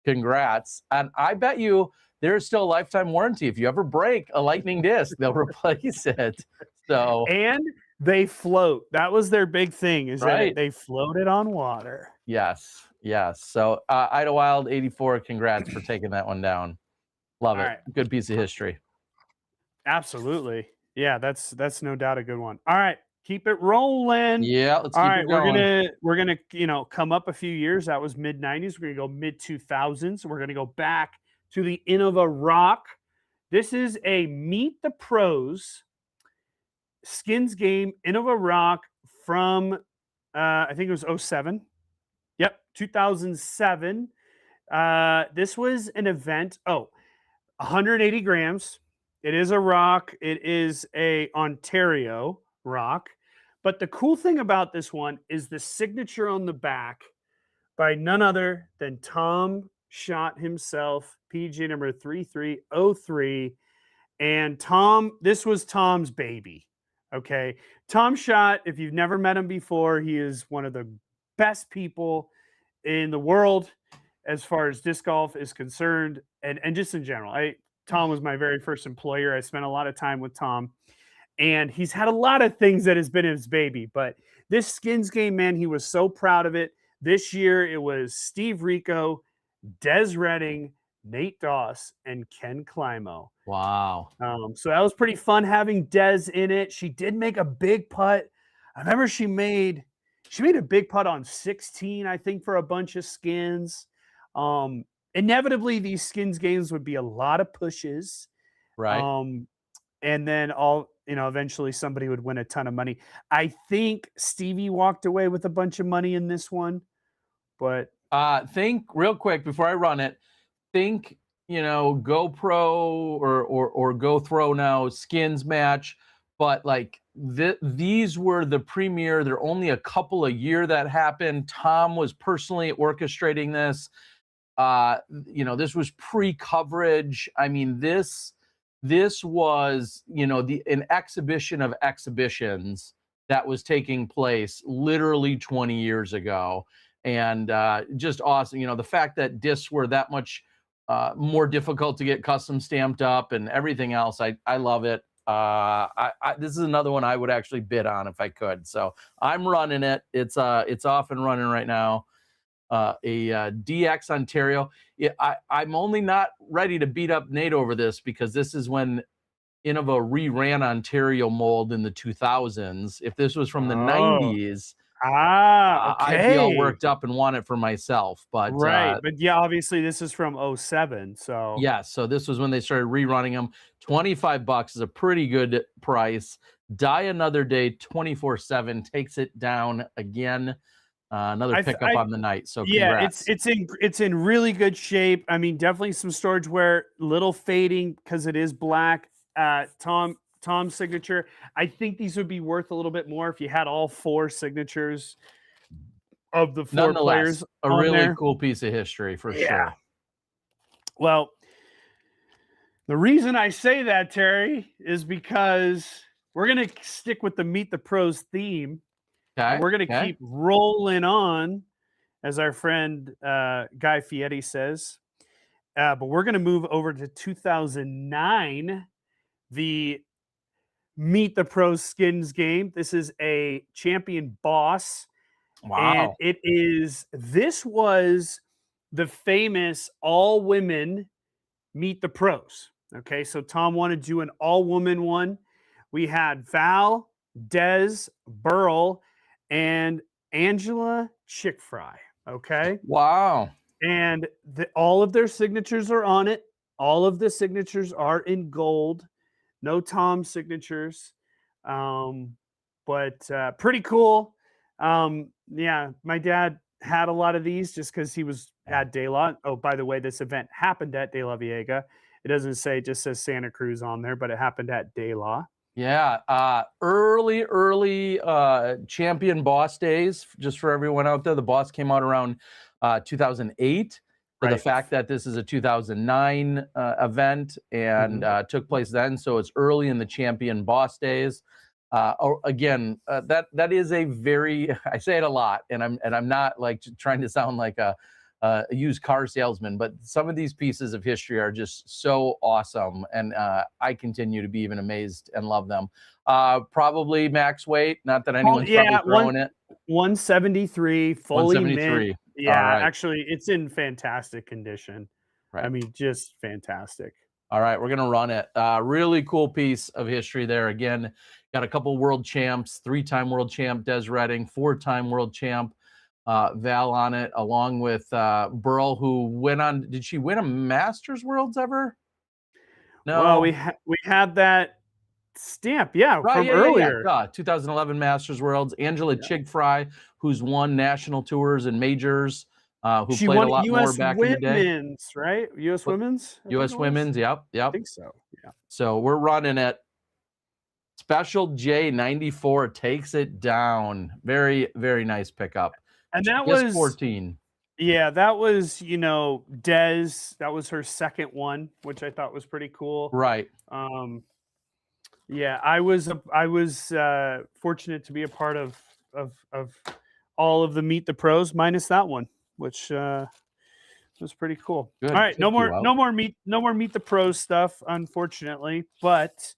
Congrats. And I bet you there's still a lifetime warranty. If you ever break a Lightning disc, they'll replace it. So, and they float. That was their big thing, is that they floated on water. Yes. Yes. So Idlewild 84, congrats for taking that one down. Love All it. right. Good piece of history. Absolutely. Yeah, that's no doubt a good one. All right, keep it rolling. Yeah, let's All keep right, it going. we're gonna come up a few years. That was mid '90s. We're gonna go mid 2000s. We're gonna go back to the Innova Rock. This is a Meet the Pros skins game, Innova Rock from I think it was '07. Yep, 2007. This was an event. Oh, 180 grams. It is a rock. It is a Ontario rock. But the cool thing about this one is the signature on the back by none other than Tom Schott himself, PG number 3303. And Tom, this was Tom's baby. Okay. Tom Schott, if you've never met him before, he is one of the best people in the world as far as disc golf is concerned, and just in general. Tom was my very first employer. I spent a lot of time with Tom, and he's had a lot of things that has been his baby. But this skins game, man, he was so proud of it. This year, it was Steve Rico, Des Redding, Nate Doss, and Ken Climo. Wow. So that was pretty fun having Des in it. She did make a big putt. I remember she made a big putt on 16, I think, for a bunch of skins. Inevitably, these skins games would be a lot of pushes. Right. And then eventually somebody would win a ton of money. I think Stevie walked away with a bunch of money in this one, but Think real quick before I run it. Think, GoPro or Go Throw now skins match, but like these were the premier. There are only a couple a year that happened. Tom was personally orchestrating this. This was pre-coverage. I mean, this was, an exhibition of exhibitions that was taking place literally 20 years ago. And just awesome. The fact that discs were that much more difficult to get custom stamped up and everything else. I love it. This is another one I would actually bid on if I could. So I'm running it. It's off and running right now. A DX Ontario. I'm only not ready to beat up Nate over this because this is when Innova reran Ontario mold in the 2000s. If this was from the 90s, okay. I'd be all worked up and want it for myself. But right. But yeah, obviously this is from '07. So yeah, so this was when they started rerunning them. $25 is a pretty good price. Die Another Day 24/7 takes it down again. Another pickup on the night. So congrats. Yeah, it's in really good shape. I mean, definitely some storage wear, little fading because it is black. Tom's signature. I think these would be worth a little bit more if you had all four signatures of the four players. A really cool piece of history for sure. Well, the reason I say that, Terry, is because we're going to stick with the Meet the Pros theme. Okay. We're going to keep rolling on, as our friend Guy Fieri says. But we're going to move over to 2009, the Meet the Pros skins game. This is a champion boss. Wow. And this was the famous all-women Meet the Pros. Okay, so Tom wanted to do an all-woman one. We had Val, Des, Burl, and Angela Chickfry. Okay. Wow. And all of their signatures are on it. All of the signatures are in gold. No Tom signatures. But pretty cool. Yeah, my dad had a lot of these just because he was at De La. Oh, by the way, this event happened at De La Viega. It doesn't say, it just says Santa Cruz on there, but it happened at De La. Yeah, early champion boss days. Just for everyone out there, the boss came out around 2008. For the fact that this is a 2009 event and took place then, so it's early in the champion boss days. Again, that is a very, I say it a lot, and I'm not like trying to sound like a used car salesman, but some of these pieces of history are just so awesome, and I continue to be even amazed and love them. Probably max weight, not that anyone's probably throwing it. 173, fully mint. Yeah, right. actually, it's in fantastic condition. I Right. mean, just fantastic. All right, we're gonna run it. Really cool piece of history there. Again, got a couple world champs, 3-time world champ Des Redding, 4-time world champ Val on it, along with Burl, who went on. Did she win a Masters Worlds ever? Well, No. we had that stamp, yeah, Right, from yeah. earlier. 2011 Masters Worlds. Angela Yeah. Chigfry, who's won national tours and majors, who She played a won lot more US back in the day. Women's, right? US What- Women's, I think it U.S. was. Women's, yep, I yep. think so. Yeah. So we're running it. Special J 94 takes it down. Very, very nice pickup. And that Just was 14. yeah, that was, Des, that was her second one, which I thought was pretty cool. Right. Yeah, I was fortunate to be a part of all of the Meet the Pros minus that one, which was pretty cool. Good. All right, Took you out. no more Meet the Pros stuff, unfortunately, but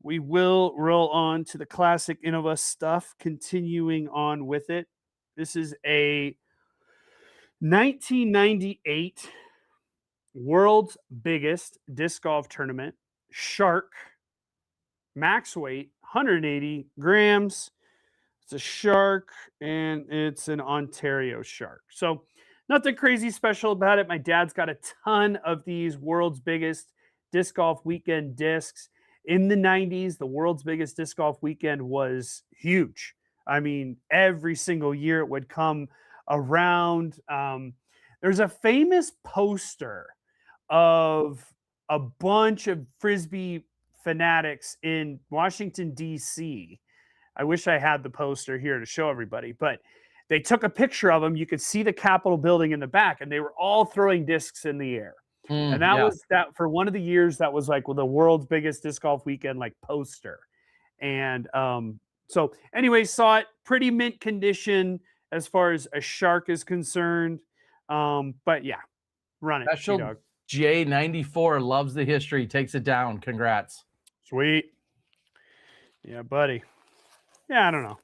we will roll on to the classic Innova stuff, continuing on with it. This is a 1998 world's biggest disc golf tournament, Shark, max weight 180 grams. It's a Shark and it's an Ontario Shark. So nothing crazy special about it. My dad's got a ton of these world's biggest disc golf weekend discs. In the 90s, the world's biggest disc golf weekend was huge. I mean, every single year it would come around. There's a famous poster of a bunch of Frisbee fanatics in Washington, D.C. I wish I had the poster here to show everybody, but they took a picture of them. You could see the Capitol building in the back, and they were all throwing discs in the air. And that was that for one of the years, that was like the world's biggest disc golf weekend, like poster. And so anyway, saw it pretty mint condition as far as a Shark is concerned. But yeah, run it. Special T-Dog. J 94 loves the history, takes it down. Congrats. Sweet. Yeah, buddy. Yeah, I don't know.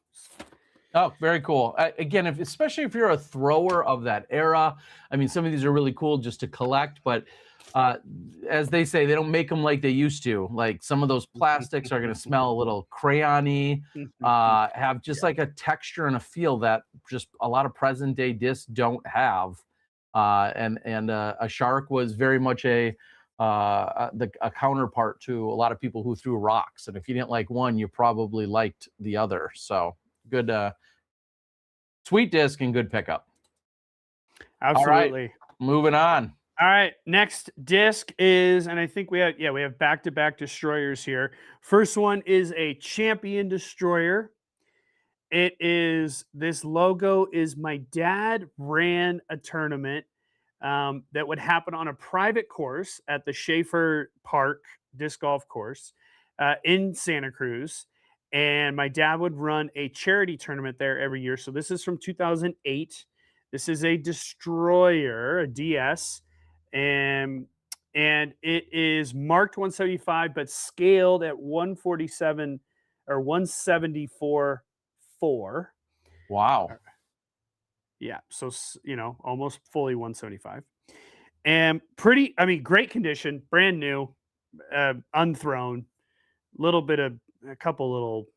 Oh, very cool. Again, especially if you're a thrower of that era, I mean, some of these are really cool just to collect, but as they say, they don't make them like they used to. Like some of those plastics are going to smell a little crayon-y, have just like a texture and a feel that just a lot of present day discs don't have. And a Shark was very much a counterpart to a lot of people who threw rocks. And if you didn't like one, you probably liked the other. So good, sweet disc and good pickup. Absolutely. All right, moving on. All right, next disc is, and I think we have back-to-back destroyers here. First one is a Champion Destroyer. It is, this logo is, my dad ran a tournament that would happen on a private course at the Schaefer Park disc golf course in Santa Cruz. And my dad would run a charity tournament there every year. So this is from 2008. This is a Destroyer, a DS, and it is marked 175, but scaled at 147 or 174.4. Wow. Yeah, so almost fully 175, and pretty. I mean, great condition, brand new, unthrown. Little bit of a couple little,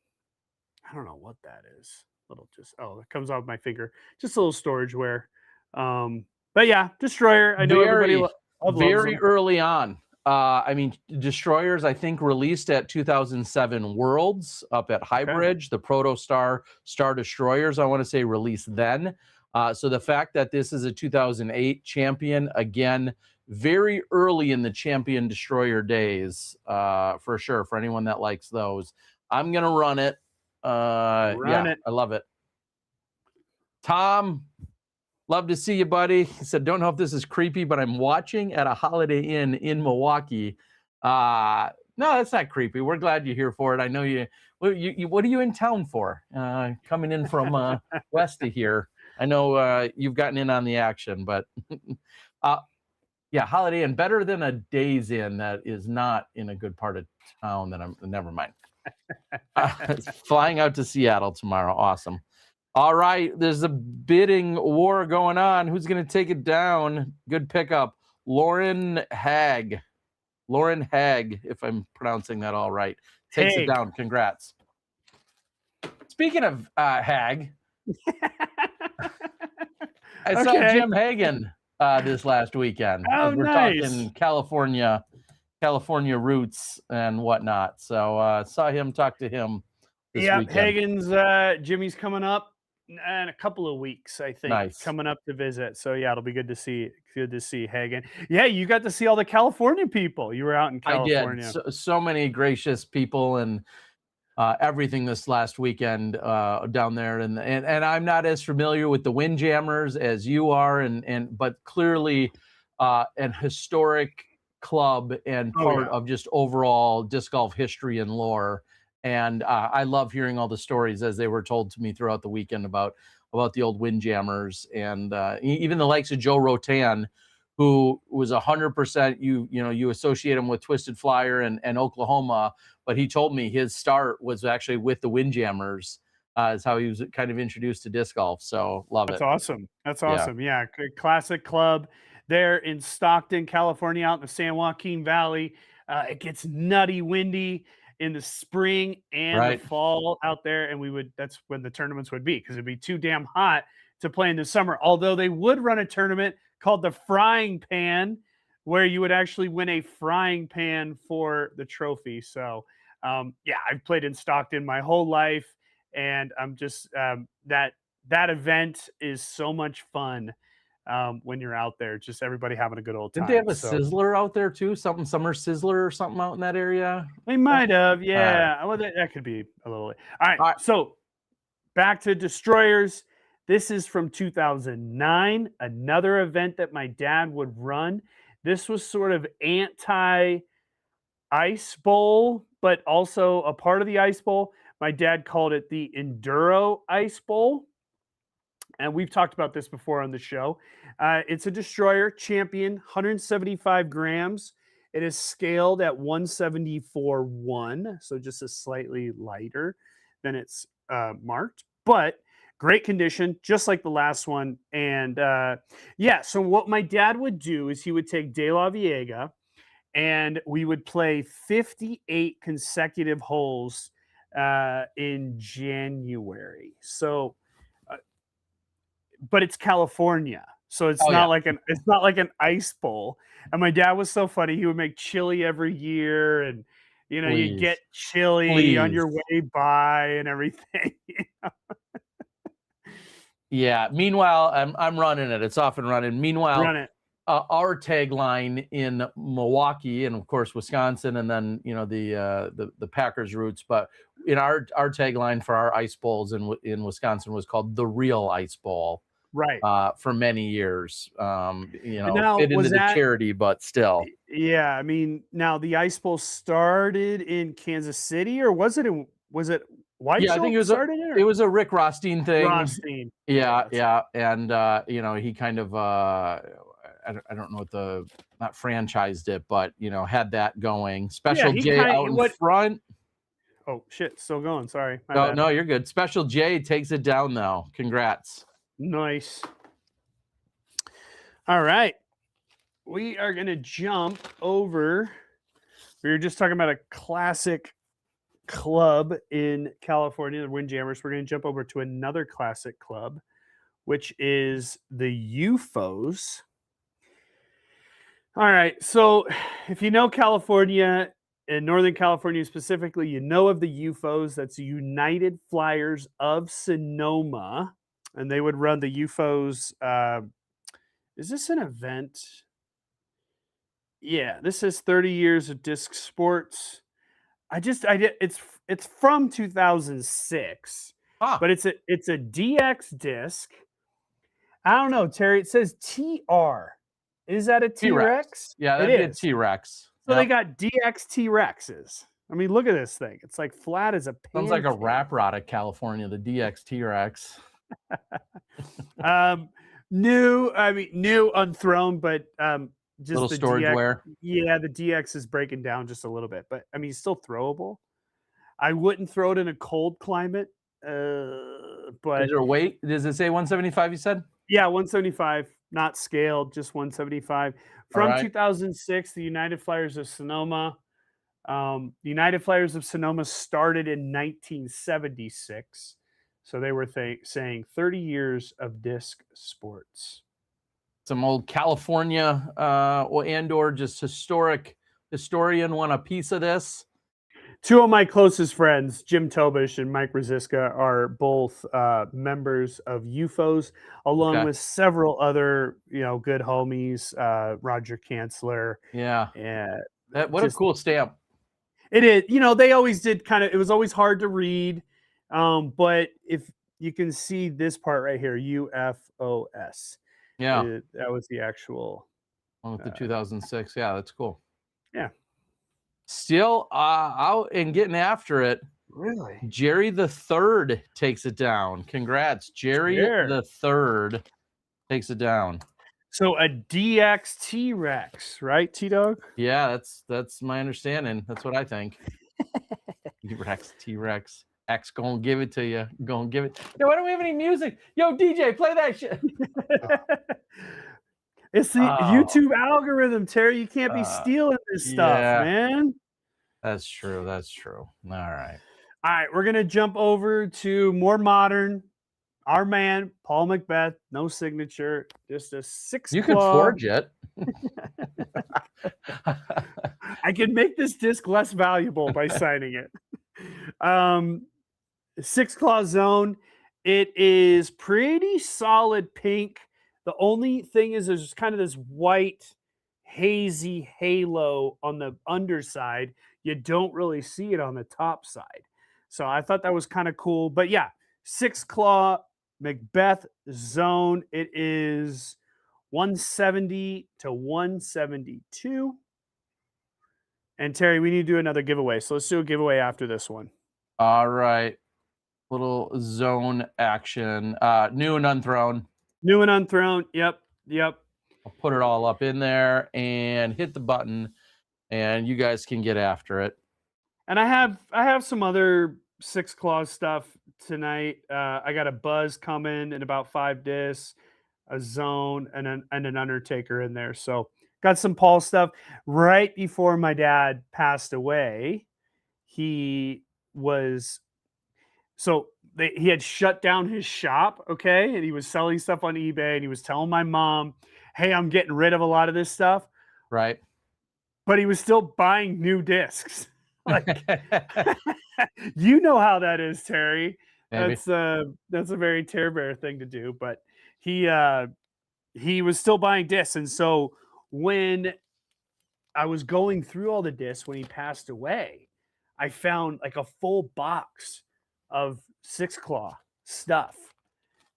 I don't know what that is. Little just it comes off my finger. Just a little storage wear. But yeah, Destroyer. I know everybody loves very them. early on. I mean, Destroyers, I think, released at 2007 Worlds up at Highbridge. The Proto Star Destroyers, I want to say, released then. So the fact that this is a 2008 champion, again, very early in the Champion Destroyer days, for sure, for anyone that likes those. I'm going to run it. Run it. I love it. Tom, love to see you, buddy. He said, don't know if this is creepy, but I'm watching at a Holiday Inn in Milwaukee. No, that's not creepy. We're glad you're here for it. I know you. What are you in town for? Coming in from west of here. I know you've gotten in on the action, but yeah, Holiday Inn, better than a Days Inn that is not in a good part of town. Never mind. Flying out to Seattle tomorrow. Awesome. All right, there's a bidding war going on. Who's going to take it down? Good pickup. Lauren Hag. Lauren Hag, if I'm pronouncing that all right. Takes it down. Congrats. Speaking of Hag, I saw Jim Hagan this last weekend. Oh, as we're talking California roots and whatnot. So saw him, talk to him this weekend. Hagen's Jimmy's coming up in a couple of weeks, I think. Nice. Coming up to visit. So yeah, it'll be good to see Hagen. Yeah, you got to see all the California people. You were out in California. I did. So many gracious people and everything this last weekend down there, and I'm not as familiar with the Windjammers as you are, but clearly an historic club and part of just overall disc golf history and lore. And I love hearing all the stories as they were told to me throughout the weekend about the old Windjammers, and even the likes of Joe Rotan, who was 100%. You associate him with Twisted Flyer and Oklahoma, but he told me his start was actually with the Windjammers. Is how he was kind of introduced to disc golf. So love it. That's awesome. Yeah, classic club there in Stockton, California, out in the San Joaquin Valley. It gets nutty windy in the spring and the fall out there, and that's when the tournaments would be, because it'd be too damn hot to play in the summer. Although they would run a tournament called the Frying Pan, where you would actually win a frying pan for the trophy. So yeah, I've played in Stockton my whole life, and I'm just that event is so much fun. When you're out there, just everybody having a good old time. Did they have a Sizzler out there too? Summer Sizzler or something out in that area? They might have, yeah. Well, that could be a little late. All right, so back to Destroyers. This is from 2009, another event that my dad would run. This was sort of anti-ice bowl, but also a part of the ice bowl. My dad called it the Enduro Ice Bowl. And we've talked about this before on the show. It's a Destroyer Champion, 175 grams. It is scaled at 174.1, so just a slightly lighter than it's marked. But great condition, just like the last one. And yeah, so what my dad would do is he would take De La Viega, and we would play 58 consecutive holes in January. So but it's California, so it's not like an ice bowl. And my dad was so funny. He would make chili every year, and you get chili on your way by and everything. Yeah. Meanwhile, I'm running it. It's off and running. Meanwhile, our tagline in Milwaukee and of course Wisconsin, and then the Packers roots, but in our tagline for our ice bowls in Wisconsin was called the Real Ice Bowl. Right. For many years. Now, fit into the charity, but still. Yeah, I mean, now the Ice Bowl started in Kansas City, or was it White? Yeah, I think it was a Rick Rothstein thing. Rothstein. Yeah. And he kind of I don't know what not franchised it, but had that going. Special J out in front. Oh shit, still going. Sorry. No, you're good. Special J takes it down though. Congrats. Nice. All right. We are going to jump over. We were just talking about a classic club in California, the Windjammers. We're going to jump over to another classic club, which is the UFOs. All right. So if you know California, in Northern California specifically, you know of the UFOs. That's United Flyers of Sonoma. And they would run the UFOs. Is this an event? Yeah, this is 30 years of disc sports. It's from 2006, but it's a DX disc. I don't know, Terry. It says TR. Is that a T-Rex? Yeah, that'd be a T-Rex. So they got DX T-Rexes. I mean, look at this thing. It's like flat as a pancake. Sounds like a rap rod of California, the DX T-Rex. New unthrown, but just little the storage DX, wear. Yeah, the DX is breaking down just a little bit, but I mean, it's still throwable. I wouldn't throw it in a cold climate But is there a weight? Does it say 175? You said. yeah, 175, not scaled, just 175. All From right. 2006, the United Flyers of Sonoma. The United Flyers of Sonoma started in 1976. So they were saying 30 years of disc sports. Some old California or just historian want a piece of this. Two of my closest friends, Jim Tobish and Mike Rosiska, are both members of UFOs, along Okay. with several other, good homies, Roger Kanzler. Yeah. And What a cool stamp. it is, they always did it was always hard to read. But if you can see this part right here, UFOS. Yeah. That was the actual. One with the 2006. Yeah, that's cool. Yeah. Still out and getting after it. Really? Jerry the Third takes it down. Congrats, Jerry the Third takes it down. So a DX T-Rex, right, T-Dog? Yeah, that's my understanding. That's what I think. T-Rex. X gonna give it to you. Gonna give it. Yo, why don't we have any music? Yo, DJ, play that shit. It's the YouTube algorithm, Terry. You can't be stealing this stuff, man. That's true. That's true. All right. All right, we're gonna jump over to more modern. Our man, Paul Macbeth, no signature, just a 6 You can forge it. I can make this disc less valuable by signing it. 6 claw zone. It is pretty solid pink. The only thing is there's kind of this white, hazy halo on the underside. You don't really see it on the top side. So I thought that was kind of cool. But yeah, 6 claw Macbeth zone. It is 170 to 172. And Terry, we need to do another giveaway. So let's do a giveaway after this one. All right. Little zone action. New and unthrown. New and unthrown. Yep. I'll put it all up in there and hit the button, and you guys can get after it. And I have some other 6 claws stuff tonight. I got a buzz coming in about 5 discs, a zone, and an Undertaker in there. So got some Paul stuff. Right before my dad passed away, he had shut down his shop, okay? And he was selling stuff on eBay, and he was telling my mom, hey, I'm getting rid of a lot of this stuff. Right. But he was still buying new discs. Like, you know how that is, Terry. Maybe. That's a very Tear Bear thing to do. But he was still buying discs. And so when I was going through all the discs when he passed away, I found like a full box of 6 claw stuff.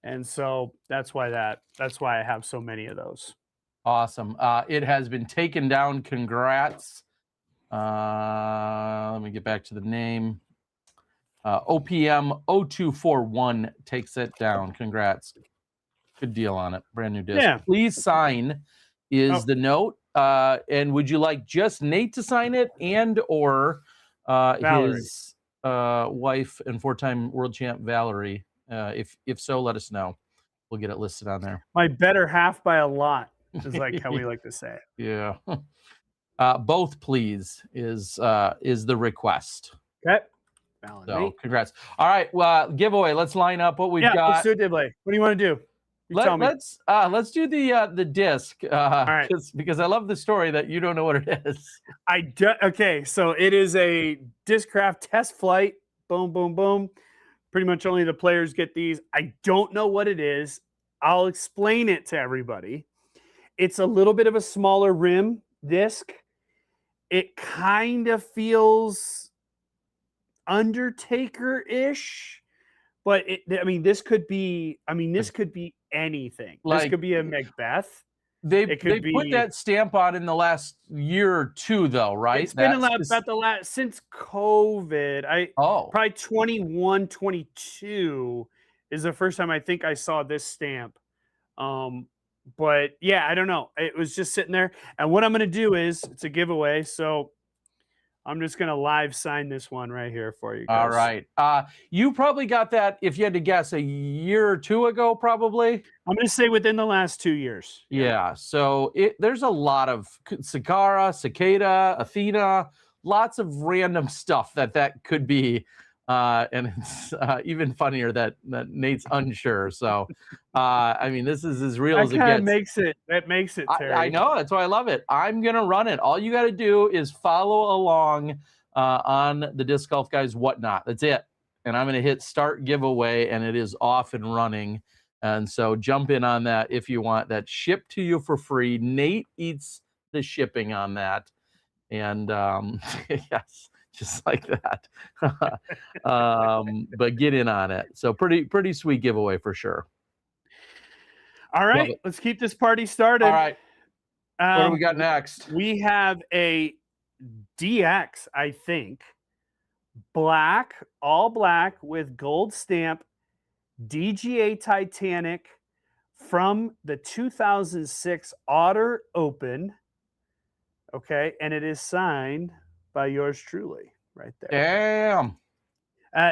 And so that's why I have so many of those. Awesome. It has been taken down. Congrats. Let me get back to the name. OPM 0241 takes it down. Congrats. Good deal on it. Brand new disc. Yeah. Please sign is the note. And would you like just Nate to sign it and or his wife and 4-time world champ Valerie? If so, let us know. We'll get it listed on there. My better half by a lot is like how we like to say it. Yeah. Both, please, is the request. Okay. So congrats. All right. Well, giveaway. Let's line up what we've got. Let's do a giveaway. What do you want to do? Tell me. Let's do the disc. All right. Because I love the story that you don't know what it is. Okay, so it is a Discraft test flight. Boom, boom, boom. Pretty much only the players get these. I don't know what it is. I'll explain it to everybody. It's a little bit of a smaller rim disc. It kind of feels Undertaker-ish, but this could be anything. This could be a Macbeth. They put that stamp on in the last year or two, though, right? It's been about since COVID. Probably 21, 22 is the first time I think I saw this stamp. But yeah, I don't know. It was just sitting there. And what I'm going to do is, it's a giveaway. So I'm just going to live sign this one right here for you guys. All right. You probably got that, if you had to guess, a year or two ago, probably. I'm going to say within the last 2 years. Yeah. So there's a lot of Sakara, Cicada, Athena, lots of random stuff that could be. And it's even funnier that Nate's unsure. So, I mean, this is as real as it gets. That makes it, Terry. I know. That's why I love it. I'm going to run it. All you got to do is follow along on the Disc Golf Guys WhatNot. That's it. And I'm going to hit start giveaway, and it is off and running. And so jump in on that if you want that shipped to you for free. Nate eats the shipping on that. And yes, just like that. But get in on it. So pretty sweet giveaway for sure. All right, let's keep this party started. All right. What do we got next? We have a DX, I think. Black, all black with gold stamp, DGA Titanic from the 2006 Otter Open. Okay, and it is signed by yours truly right there. Damn.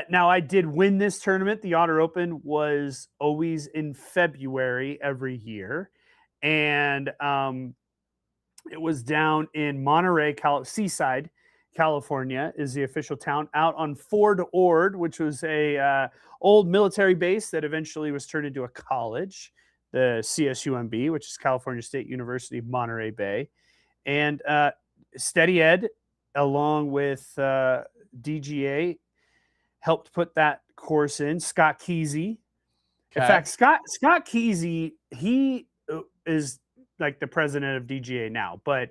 Now, I did win this tournament. The Otter Open was always in February every year. And it was down in Monterey, Seaside, California is the official town, out on Fort Ord, which was a old military base that eventually was turned into a college, the CSUMB, which is California State University, Monterey Bay. And Steady Ed, along with DGA, helped put that course in. Scott Kesey. Okay. In fact, Scott Kesey, he is like the president of DGA now, but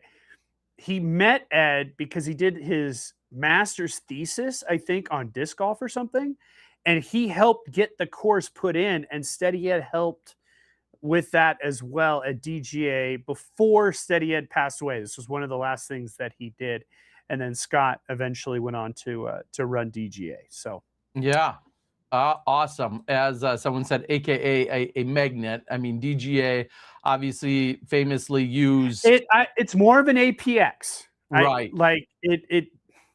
he met Ed because he did his master's thesis, I think, on disc golf or something. And he helped get the course put in, and Steady Ed helped with that as well at DGA before Steady Ed passed away. This was one of the last things that he did. And then Scott eventually went on to run DGA. So, yeah, awesome. As someone said, AKA a magnet. I mean, DGA obviously famously used. It's more of an APX, right? It.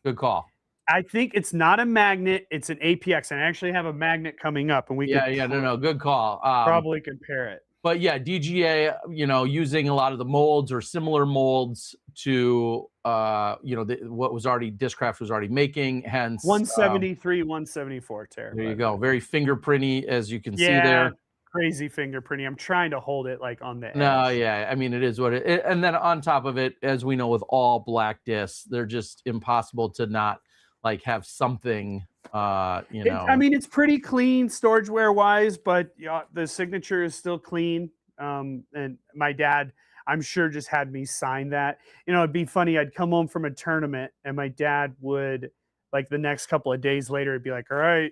Good call. I think it's not a magnet; it's an APX. And I actually have a magnet coming up, and we good call. Probably compare it. But yeah, DGA, using a lot of the molds or similar molds to, what was already Discraft was already making. Hence 173, 174, Terry. There you go. Very fingerprinty, as you can see there. Crazy fingerprinty. I'm trying to hold it like on the edge. No, yeah. I mean, it is what it. And then on top of it, as we know, with all black discs, they're just impossible to not like have something. I mean, it's pretty clean storageware wise, but the signature is still clean. And my dad, I'm sure, just had me sign that. It'd be funny. I'd come home from a tournament, and my dad would, like, the next couple of days later, he'd be like, "All right,"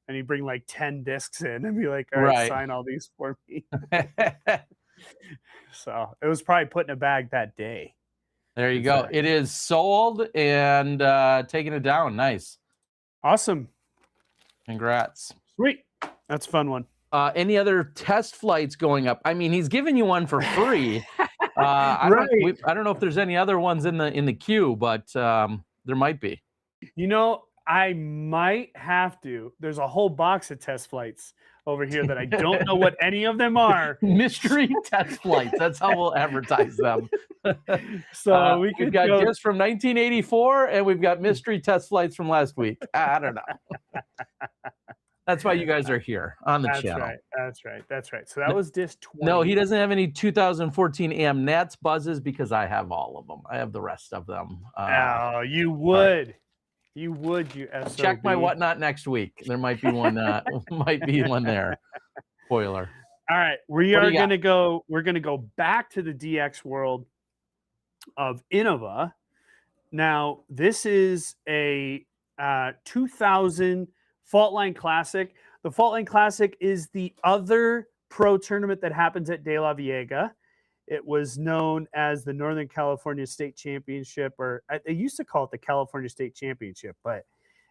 and he'd bring like 10 discs in and be like, "All right, sign all these for me." So it was probably put in a bag that day. There you go. It is sold and taking it down. Nice. Awesome. Congrats. Sweet. That's a fun one. Any other test flights going up? I mean, he's giving you one for free. I don't know if there's any other ones in the queue, but there might be. I might have to. There's a whole box of test flights over here that I don't know what any of them are. Mystery test flights. That's how we'll advertise them. So we've got discs from 1984, and we've got mystery test flights from last week. I don't know. That's why you guys are here on the channel. That's right. So that was disc 20. No, he doesn't have any 2014 AM Nats buzzes because I have all of them. I have the rest of them. You would. Right. You would, you SOB. Check my WhatNot next week. There might be one. Might be one there. Spoiler. All right, we're gonna go back to the DX world of Innova. Now, this is a 2000 Faultline Classic. The Faultline Classic is the other pro tournament that happens at De La Viega. It was known as the Northern California State Championship, or they used to call it the California State Championship, but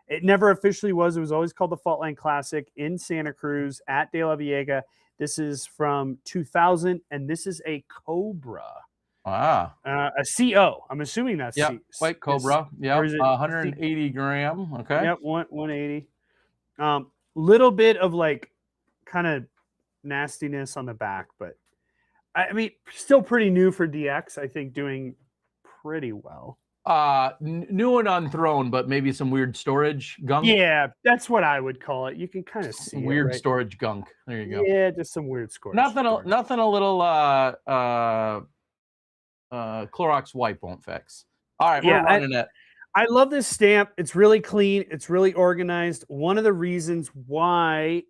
it never officially was. It was always called the Faultline Classic in Santa Cruz at De La Viega. This is from 2000, and this is a Cobra. Ah. A CO. I'm assuming that's Yep. White Cobra. or Yep. is it 180 gram. Okay. Yep, 180. Little bit of like kind of nastiness on the back, but I mean, still pretty new for DX. I think doing pretty well. New and unthrown, but maybe some weird storage gunk. Yeah, that's what I would call it. You can kind of see weird it, right? storage gunk. There you go. Yeah, just some weird storage. Nothing a little Clorox wipe won't fix. All right, we're running it. I love this stamp. It's really clean. It's really organized. One of the reasons why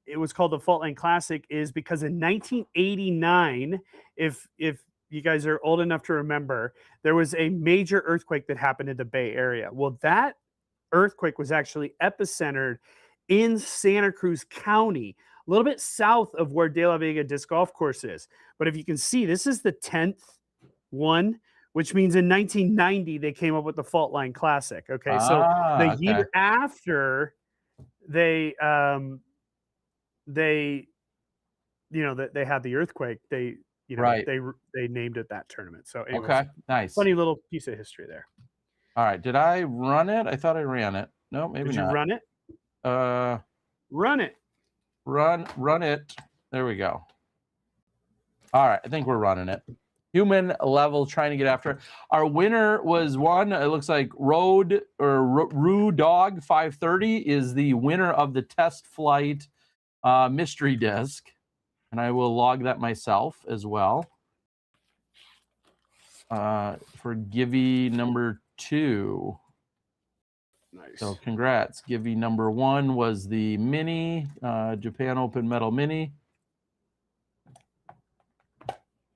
it was called the Fault Line Classic is because in 1989, if you guys are old enough to remember, there was a major earthquake that happened in the Bay Area. Well, that earthquake was actually epicentered in Santa Cruz County, a little bit south of where De La Vega Disc Golf Course is. But if you can see, this is the 10th one, which means in 1990 they came up with the Fault Line Classic. Okay, so the year after they had the earthquake, they named it that tournament. So anyways, okay, nice, funny little piece of history there. All right, did I run it? I thought I ran it. No, maybe not. Did you run it? Run it. Run it. There we go. All right, I think we're running it. Human level, trying to get after it. Our winner was one. It looks like Road or Rue Dog 530 is the winner of the test flight mystery disc, and I will log that myself as well. For Givey number 2. Nice. So congrats. Givey number 1 was the mini Japan Open Metal Mini.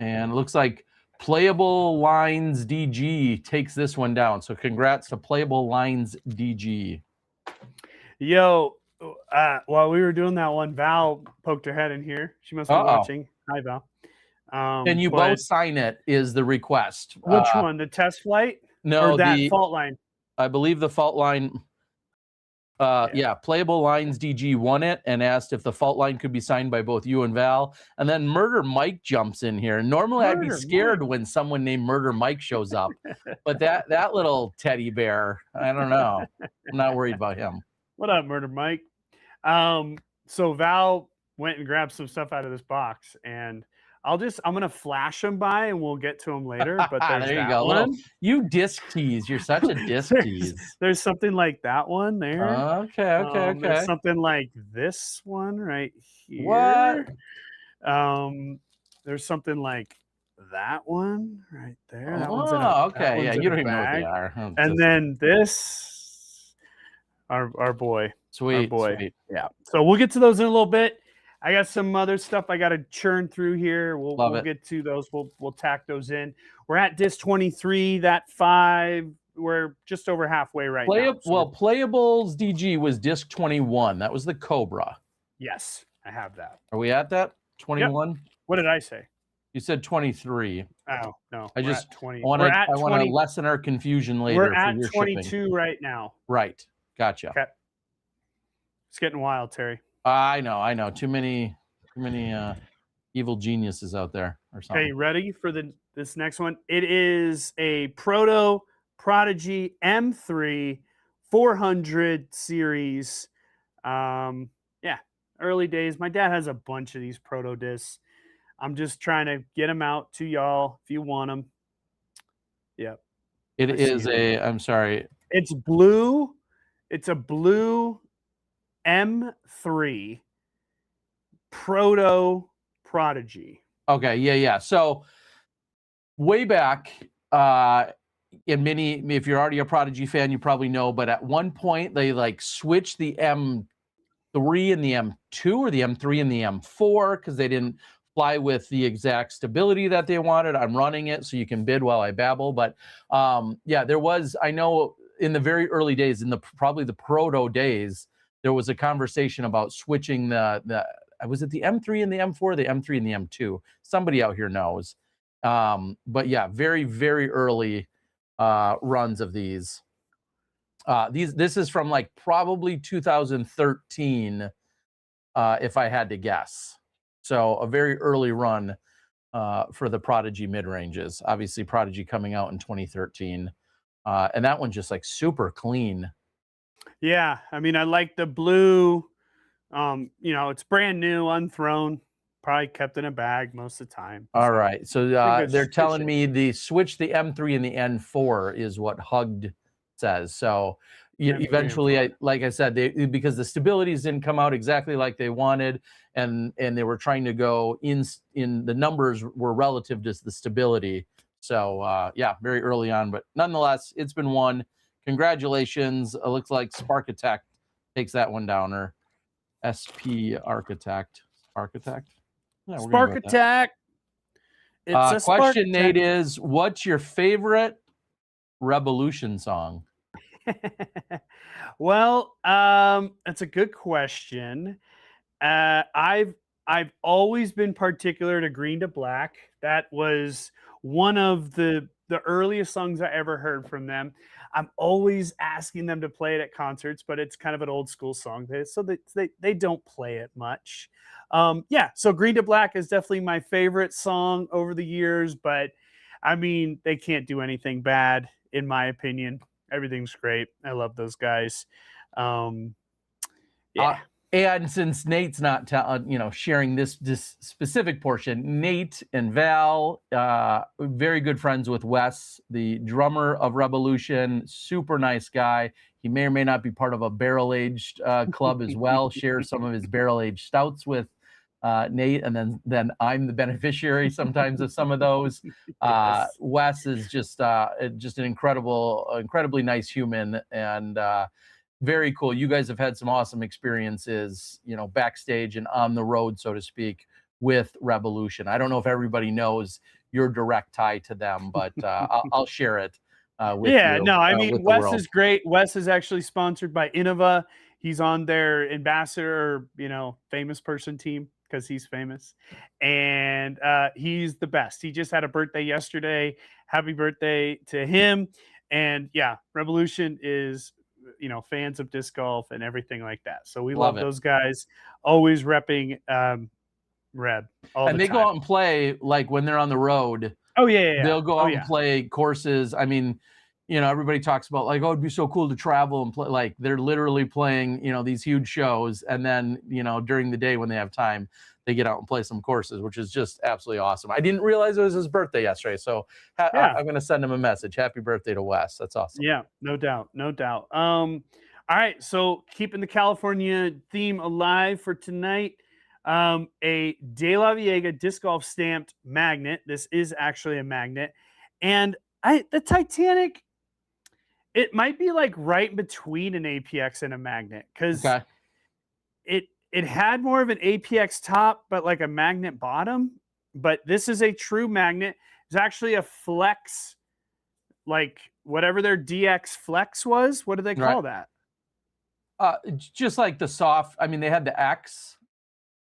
And it looks like Playable Lines DG takes this one down. So congrats to Playable Lines DG. Yo, while we were doing that one, Val poked her head in here. She must be watching. Hi, Val. And you both sign it is the request. Which one? The test flight? No, or that Fault Line. I believe the Fault Line. Yeah, Playable Lines DG won it and asked if the Fault Line could be signed by both you and Val. And then Murder Mike jumps in here. Normally I'd be scared when someone named Murder Mike shows up, but that little teddy bear, I don't know. I'm not worried about him. What up, Murder Mike? So Val went and grabbed some stuff out of this box, and I'm gonna flash them by, and we'll get to them later. But there you go. Little, you disc tease. You're such a disc tease. There's something like that one there. Okay. There's something like this one right here. What? There's something like that one right there. That one's okay. Yeah, you don't even know what they are. And then this, our boy. Sweet. Yeah. So we'll get to those in a little bit. I got some other stuff I got to churn through here. We'll get to those. We'll tack those in. We're at disc 23, that 5. We're just over halfway right now. Well, Playables DG was disc 21. That was the Cobra. Yes, I have that. Are we at that? 21? Yep. What did I say? You said 23. Oh, no. I just 20. I want to lessen our confusion later. We're at 22 right now. Right. Gotcha. Okay. It's getting wild, Terry. I know. Too many evil geniuses out there or something. Okay, ready for this next one? It is a Proto Prodigy M3 400 series. Yeah, early days. My dad has a bunch of these Proto discs. I'm just trying to get them out to y'all if you want them. Yep. I'm sorry. It's blue. It's a blue M3 Proto Prodigy. Okay, yeah. So way back in mini, if you're already a Prodigy fan, you probably know, but at one point they like switched the M3 and the M2 or the M3 and the M4 because they didn't fly with the exact stability that they wanted. I'm running it so you can bid while I babble. But yeah, there was, I know in the very early days, probably the Proto days, there was a conversation about switching was it the M3 and the M4, the M3 and the M2? Somebody out here knows. But yeah, very, very early runs of these. This is from like probably 2013, if I had to guess. So a very early run for the Prodigy mid-ranges. Obviously, Prodigy coming out in 2013. And that one's just like super clean. Yeah, I mean, I like the blue. It's brand new, unthrown, probably kept in a bag most of the time. All So, right. So they're telling me the switch the M3 and the N4 is what Hugged says. So eventually, like I said, because the stabilities didn't come out exactly like they wanted, and they were trying to go in the numbers were relative to the stability. So yeah, very early on, but nonetheless, it's been won. Congratulations. It looks like Sparkitect takes that one down, or SP Architect. Architect? Yeah, Spark Attack. It's a question, Nate, is what's your favorite Revolution song? Well, that's a good question. I've always been particular to Green to Black. That was one of the earliest songs I ever heard from them. I'm always asking them to play it at concerts, but it's kind of an old school song, so they don't play it much. Yeah, so Green to Black is definitely my favorite song over the years, but I mean, they can't do anything bad in my opinion. Everything's great. I love those guys. Yeah. And since Nate's not sharing this specific portion, Nate and Val, very good friends with Wes, the drummer of Revolution, super nice guy. He may or may not be part of a barrel-aged club as well, shares some of his barrel-aged stouts with Nate, and then I'm the beneficiary sometimes of some of those. Yes. Wes is just an incredibly nice human, and very cool. You guys have had some awesome experiences, backstage and on the road, so to speak, with Revolution. I don't know if everybody knows your direct tie to them, but I'll share it with you. Yeah, no, I mean, Wes is great. Wes is actually sponsored by Innova. He's on their ambassador, famous person team because he's famous. And he's the best. He just had a birthday yesterday. Happy birthday to him. And yeah, Revolution is fans of disc golf and everything like that. So we love those guys, always repping Red. And they go out and play like when they're on the road. Oh yeah. They'll go out and play courses. I mean, everybody talks about like, oh, it'd be so cool to travel and play. Like they're literally playing, these huge shows, and then during the day when they have time, they get out and play some courses, which is just absolutely awesome. I didn't realize it was his birthday yesterday, so I'm going to send him a message. Happy birthday to Wes. That's awesome. Yeah, no doubt. All right, so keeping the California theme alive for tonight, a De La Viega disc golf stamped magnet. This is actually a magnet, and the Titanic, it might be like right between an APX and a magnet, because it had more of an APX top, but like a magnet bottom. But this is a true magnet. It's actually a flex, like whatever their DX Flex was. What do they call that? Just like the soft. I mean, they had the X.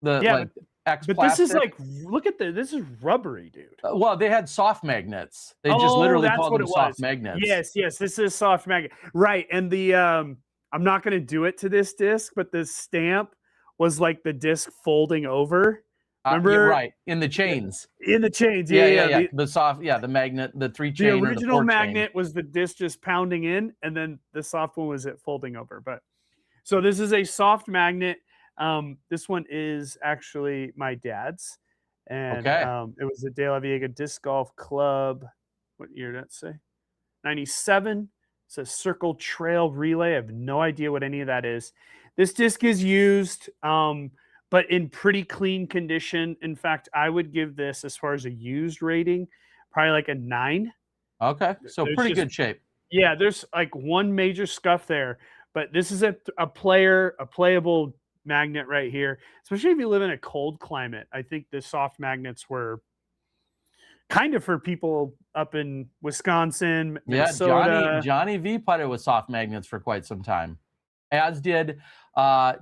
X. But plastic. This is like, look at this is rubbery, dude. Well, they had soft magnets. They just literally called them soft magnets. Yes, this is soft magnet, right? And the I'm not going to do it to this disc, but the stamp was like the disc folding over. Remember? Right, in the chains. In the chains, yeah. The soft, the magnet, the 3-chain. The original magnet was the disc just pounding in, and then the soft one was it folding over. But so this is a soft magnet. This one is actually my dad's, and it was the De La Viega Disc Golf Club. What year did that say? 97. It's a Circle Trail Relay. I have no idea what any of that is. This disc is used, but in pretty clean condition. In fact, I would give this, as far as a used rating, probably like a 9. Okay, so pretty good shape. Yeah, there's like one major scuff there, but this is a playable magnet right here, especially if you live in a cold climate. I think the soft magnets were kind of for people up in Wisconsin, Minnesota. Yeah, Johnny V putted with soft magnets for quite some time, as did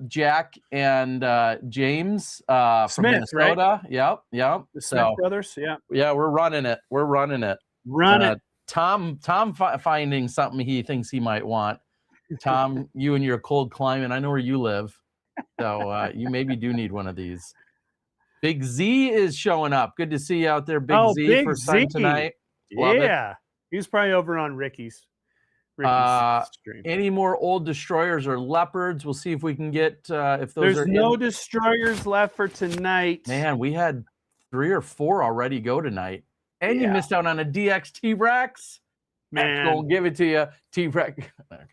Jack and James from Smith, Minnesota. Right? Yep. The Smith brothers. Yeah, we're running it. Run it. Tom finding something he thinks he might want. Tom, you and your cold climate. I know where you live, so you maybe do need one of these. Big Z is showing up. Good to see you out there, Big Oh, Z. Big First time Z. tonight. Love it. Yeah. He's probably over on Ricky's stream. Any more old destroyers or leopards? We'll see if we can get if those There's are no destroyers left for tonight. Man, we had 3 or 4 already go tonight. And you missed out on a DX T-Rex. Man, gonna give it to you, T-Rex. Okay.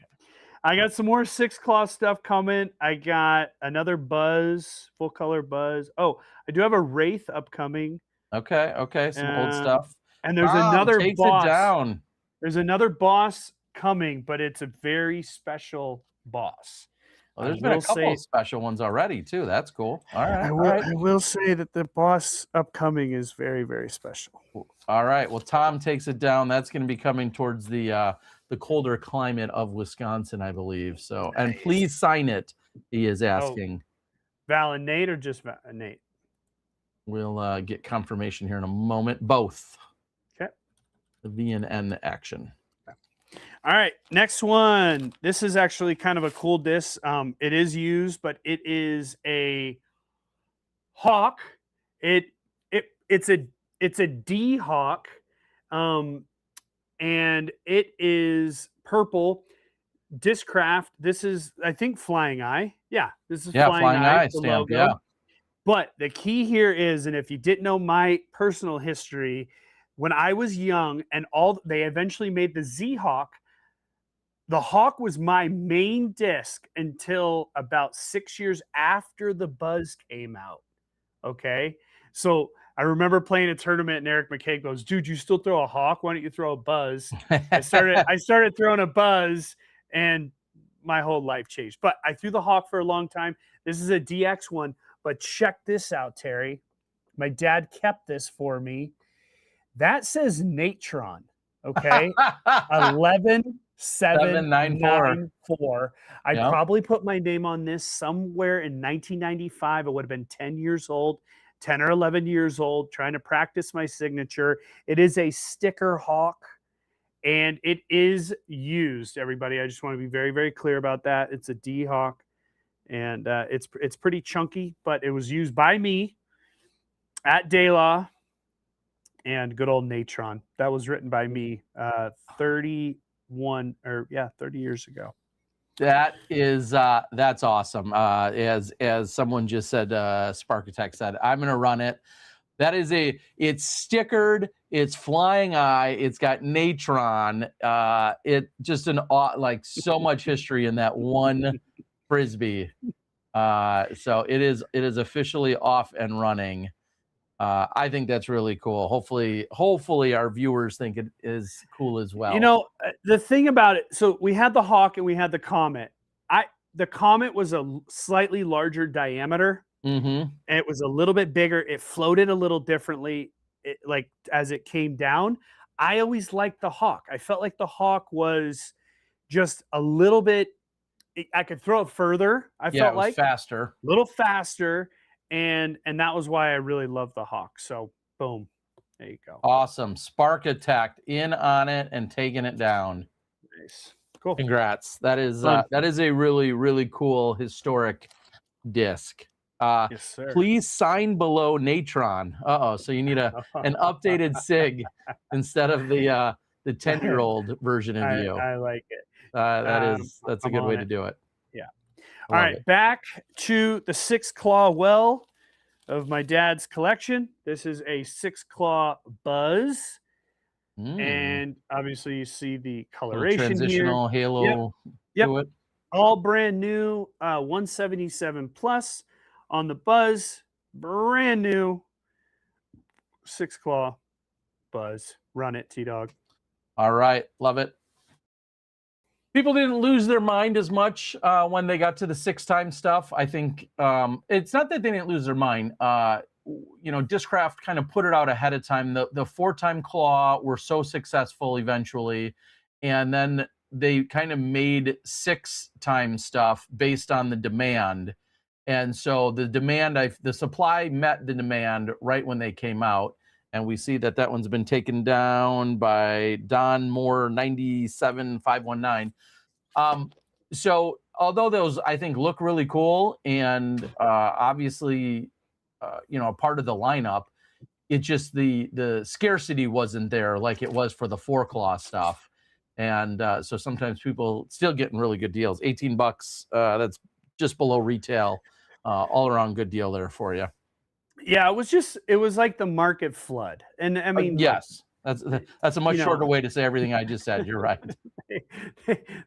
I got some more 6 Claw stuff coming. I got another Buzz, full color Buzz. Oh, I do have a Wraith upcoming. Okay, some old stuff. And there's another takes boss. It down. There's another boss coming, but it's a very special boss. Well, there's been a couple of special ones already too. That's cool. All right. I will say that the boss upcoming is very, very special. All right. Well, Tom takes it down. That's going to be coming towards the colder climate of Wisconsin, I believe. So, nice. And please sign it. He is asking. Val and Nate, or just Nate? We'll get confirmation here in a moment. Both. Okay. The V and N action. All right, next one. This is actually kind of a cool disc. It is used, but it is a hawk. It's a D hawk, and it is purple. Discraft. This is, I think, Flying Eye. Yeah, this is Flying Eye stamp. Yeah. But the key here is, and if you didn't know my personal history, when I was young, and they eventually made the Z Hawk. The Hawk was my main disc until about 6 years after the Buzz came out. Okay. So I remember playing a tournament and Eric McKay goes, dude, you still throw a Hawk? Why don't you throw a Buzz? I started throwing a Buzz and my whole life changed. But I threw the Hawk for a long time. This is a DX one, but check this out, Terry. My dad kept this for me. That says Natron. Okay. 11794. I probably put my name on this somewhere in 1995. I would have been 10 years old, 10 or 11 years old, trying to practice my signature. It is a sticker hawk, and it is used, everybody. I just want to be very, very clear about that. It's a D hawk, and it's pretty chunky, but it was used by me at De La and good old Natron. That was written by me 30 years ago. That is that's awesome. As someone just said, Sparkatech said, I'm gonna run it. That is it's stickered, it's Flying Eye, it's got Natron. It just like so much history in that one frisbee. So it is officially off and running. I think that's really cool. Hopefully our viewers think it is cool as well. You know, the thing about it, so we had the Hawk and we had the Comet. The Comet was a slightly larger diameter. Mm-hmm. And it was a little bit bigger. It floated a little differently, like as it came down. I always liked the Hawk. I felt like the Hawk was just a little bit, I could throw it further. I felt like faster, a little faster. And that was why I really love the Hawk. So boom, there you go. Awesome. Spark Attack in on it and taking it down. Nice. Cool. Congrats. That is a really, really cool historic disc. Yes, sir. Please sign below Natron. So you need an updated SIG instead of the 10-year-old version of you. I like it. That's a good way to do it. Yeah. All right, back to the 6 Claw well of my dad's collection. This is a 6 Claw Buzz. And obviously you see the coloration transitional here. halo to it. All brand new, 177 plus on the Buzz. Brand new 6 Claw Buzz. Run it, T-Dog. All right, love it. People didn't lose their mind as much when they got to the 6-time stuff. I think it's not that they didn't lose their mind. Discraft kind of put it out ahead of time. The 4-time claw were so successful eventually, and then they kind of made 6-time stuff based on the demand. And so the supply met the demand right when they came out. And we see that one's been taken down by Don Moore 97519. So although those I think look really cool and obviously a part of the lineup. It just the scarcity wasn't there like it was for the 4-claw stuff, and so sometimes people still getting really good deals. $18, that's just below retail. All around good deal there for you. Yeah, it was like the market flood. And I mean, look, Yes, that's a much shorter way to say everything I just said. You're right.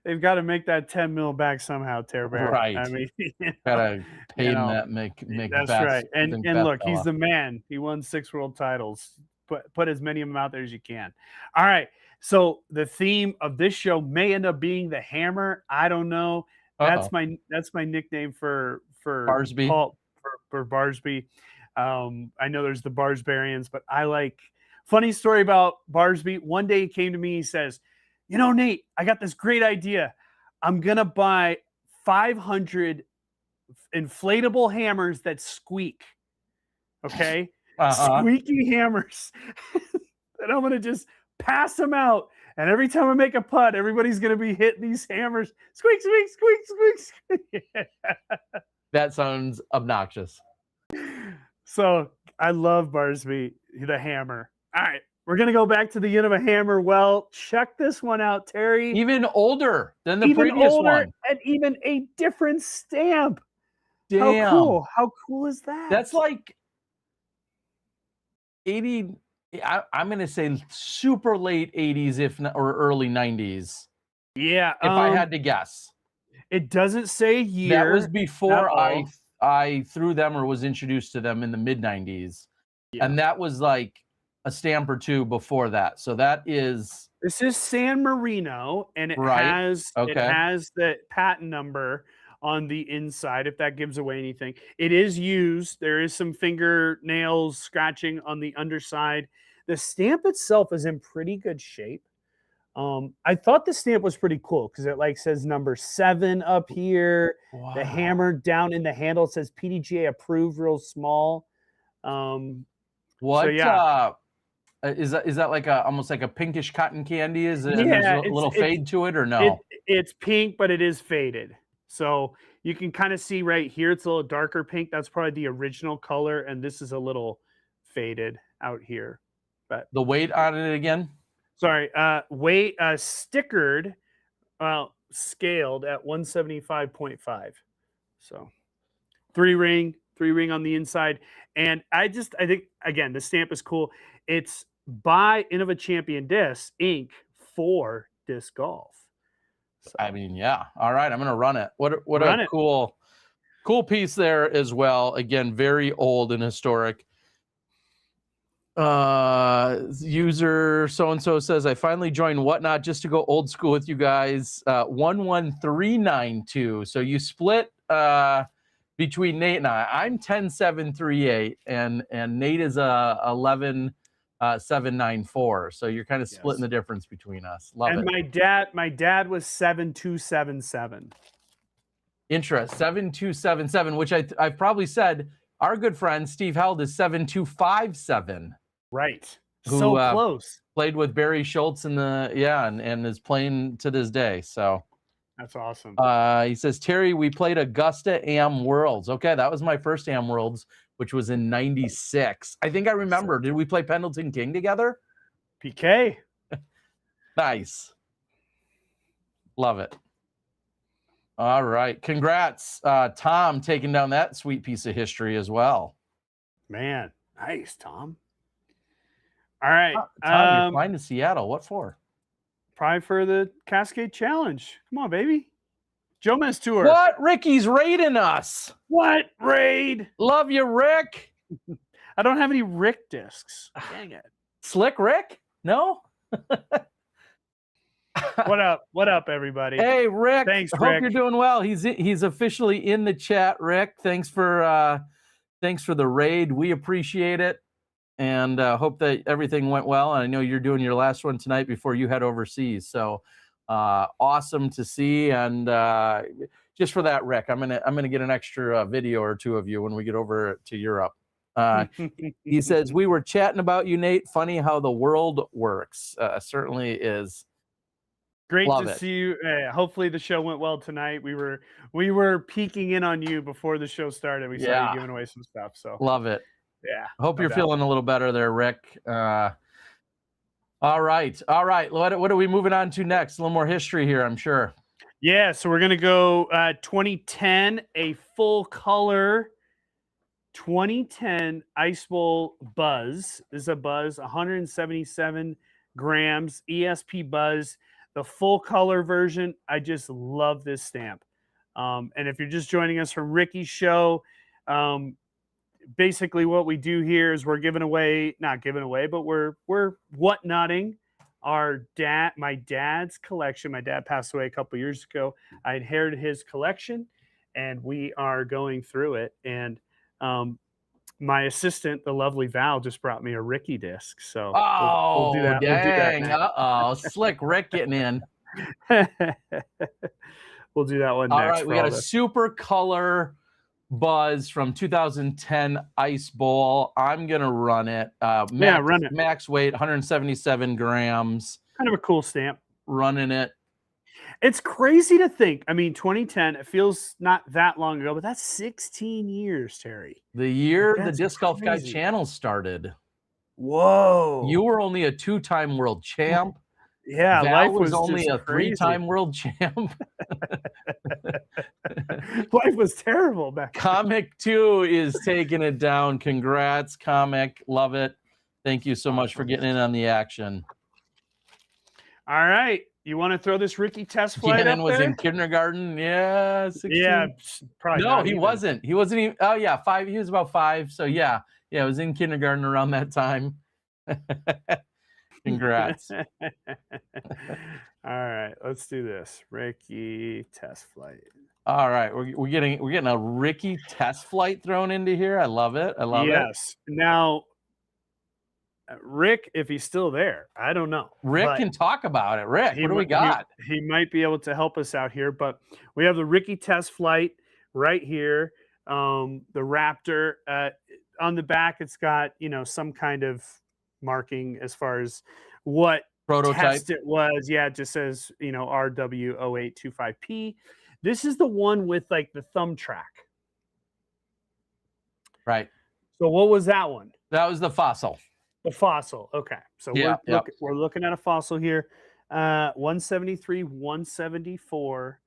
they've got to make that 10 mil back somehow, Tear Bear. Right. I mean, Gotta pay him that make that's bets. right. And Bet look, he's fella. the man. He won 6 world titles. Put as many of them out there as you can. All right. So the theme of this show may end up being the hammer. I don't know. That's my nickname for Barsby. Paul, for Barsby. I know there's the Barsbarians, but I like. Funny story about Barsby. One day he came to me. He says, Nate, I got this great idea. I'm gonna buy 500 inflatable hammers that squeak. Okay, squeaky hammers, and I'm gonna just pass them out. And every time I make a putt, everybody's gonna be hitting these hammers. Squeak, squeak, squeak, squeak, squeak. That sounds obnoxious. So I love Barsby, the hammer. All right, we're gonna go back to the Innova hammer. Well, check this one out, Terry. Even older than the previous one, and even a different stamp. Damn. How cool! How cool is that? That's like 80. I'm gonna say super late 80s, if not, or early 90s. Yeah, if I had to guess. It doesn't say year. That was before I threw them or was introduced to them in the mid 90s. Yeah. And that was like a stamp or two before that. So this is San Marino, and it has the patent number on the inside, if that gives away anything. It is used. There is some fingernails scratching on the underside. The stamp itself is in pretty good shape. I thought the stamp was pretty cool because it says number 7 up here. Wow. The hammer down in the handle, it says PDGA approved, real small. What? So yeah. Is that like almost like a pinkish cotton candy? Is it? Yeah, a little fade to it, or no? It's pink, but it is faded. So you can kind of see right here, it's a little darker pink. That's probably the original color, and this is a little faded out here. But the weight on it again? Sorry, weight stickered, scaled at 175.5. So 3 ring on the inside. And I think, again, the stamp is cool. It's by Innova Champion Disc Inc. for disc golf. So, I mean, yeah. All right, I'm gonna run it. What a cool piece there as well. Again, very old and historic. User so-and-so says, I finally joined WhatNot just to go old school with you guys. 11392. So you split between Nate and I. I'm 10738 and Nate is 11794. So you're kind of splitting the difference between us. Love it. And my dad was 7277. Interest 7277, which I've probably said our good friend Steve Held is 7257. Right. So close. Played with Barry Schultz in and is playing to this day. So that's awesome. He says, Terry, we played Augusta Am Worlds. Okay, that was my first Am Worlds, which was in 96. I think I remember. Did we play Pendleton King together? PK. Nice. Love it. All right. Congrats, Tom, taking down that sweet piece of history as well. Man, nice, Tom. All right. Tom, you're flying to Seattle. What for? Probably for the Cascade Challenge. Come on, baby. Jomez Tour. What? Ricky's raiding us. What? Raid? Love you, Rick. I don't have any Rick discs. Dang it. Slick Rick? No? What up? What up, everybody? Hey, Rick. Thanks, Rick. Hope you're doing well. He's officially in the chat, Rick. Thanks for the raid. We appreciate it. And hope that everything went well. And I know you're doing your last one tonight before you head overseas. So awesome to see. And just for that, Rick, I'm gonna get an extra video or two of you when we get over to Europe. He says, we were chatting about you, Nate. Funny how the world works. Certainly is. Great Love to it. see you. Hopefully the show went well tonight. We were peeking in on you before the show started. We saw you Yeah, giving away some stuff. So love it. yeah, Hope no you're doubt. feeling a little better there, Rick. All right. What are we moving on to next? A little more history here, I'm sure. Yeah, so we're gonna go 2010, a full color 2010 Ice Bowl Buzz. This is a Buzz, 177 grams, ESP Buzz, the full color version. I just love this stamp. And if you're just joining us from Ricky's show, basically what we do here is we're giving away, not giving away, but we're whatnotting my dad's collection. My dad passed away a couple years ago. I inherited his collection, and we are going through it. And my assistant, the lovely Val, just brought me a Ricky disc. So we'll do Oh, that. We'll do that dang. next. Uh-oh. Slick Rick getting in. We'll do that one All next. right, we got a super color Buzz from 2010 Ice Bowl. I'm gonna run it. Run it. Max weight 177 grams. Kind of a cool stamp. Running it. It's crazy to think. I mean, 2010, it feels not that long ago, but that's 16 years, Terry. The year the That's Disc Golf Guy crazy. channel started. Whoa. You were only a 2-time world champ. Yeah, Val life was was only just a 3-time world champ. Life was terrible back then. Comic 2 is taking it down. Congrats, Comic. Love it. Thank you so much for getting in on the action. All right. You want to throw this Ricky test flight Gannon up was there? in kindergarten. Yeah, 16. Yeah, probably. No, he wasn't. He wasn't even. Oh, yeah, 5. He was about 5. So, yeah, I was in kindergarten around that time. Congrats. All right, let's do this. Ricky test flight. All right, we're getting a Ricky test flight thrown into here. I love it. I love it. Yes. Now, Rick, if he's still there, I don't know. Rick can talk about it. Rick, what do we got? He might be able to help us out here, but we have the Ricky test flight right here. The Raptor on the back, it's got some kind of marking as far as what Prototype test it was. Yeah, it just says RW0825P. This is the one with like the thumb track. Right. So what was that one? That was the Fossil. The Fossil. Okay. So we're looking at a Fossil here. 173, 174.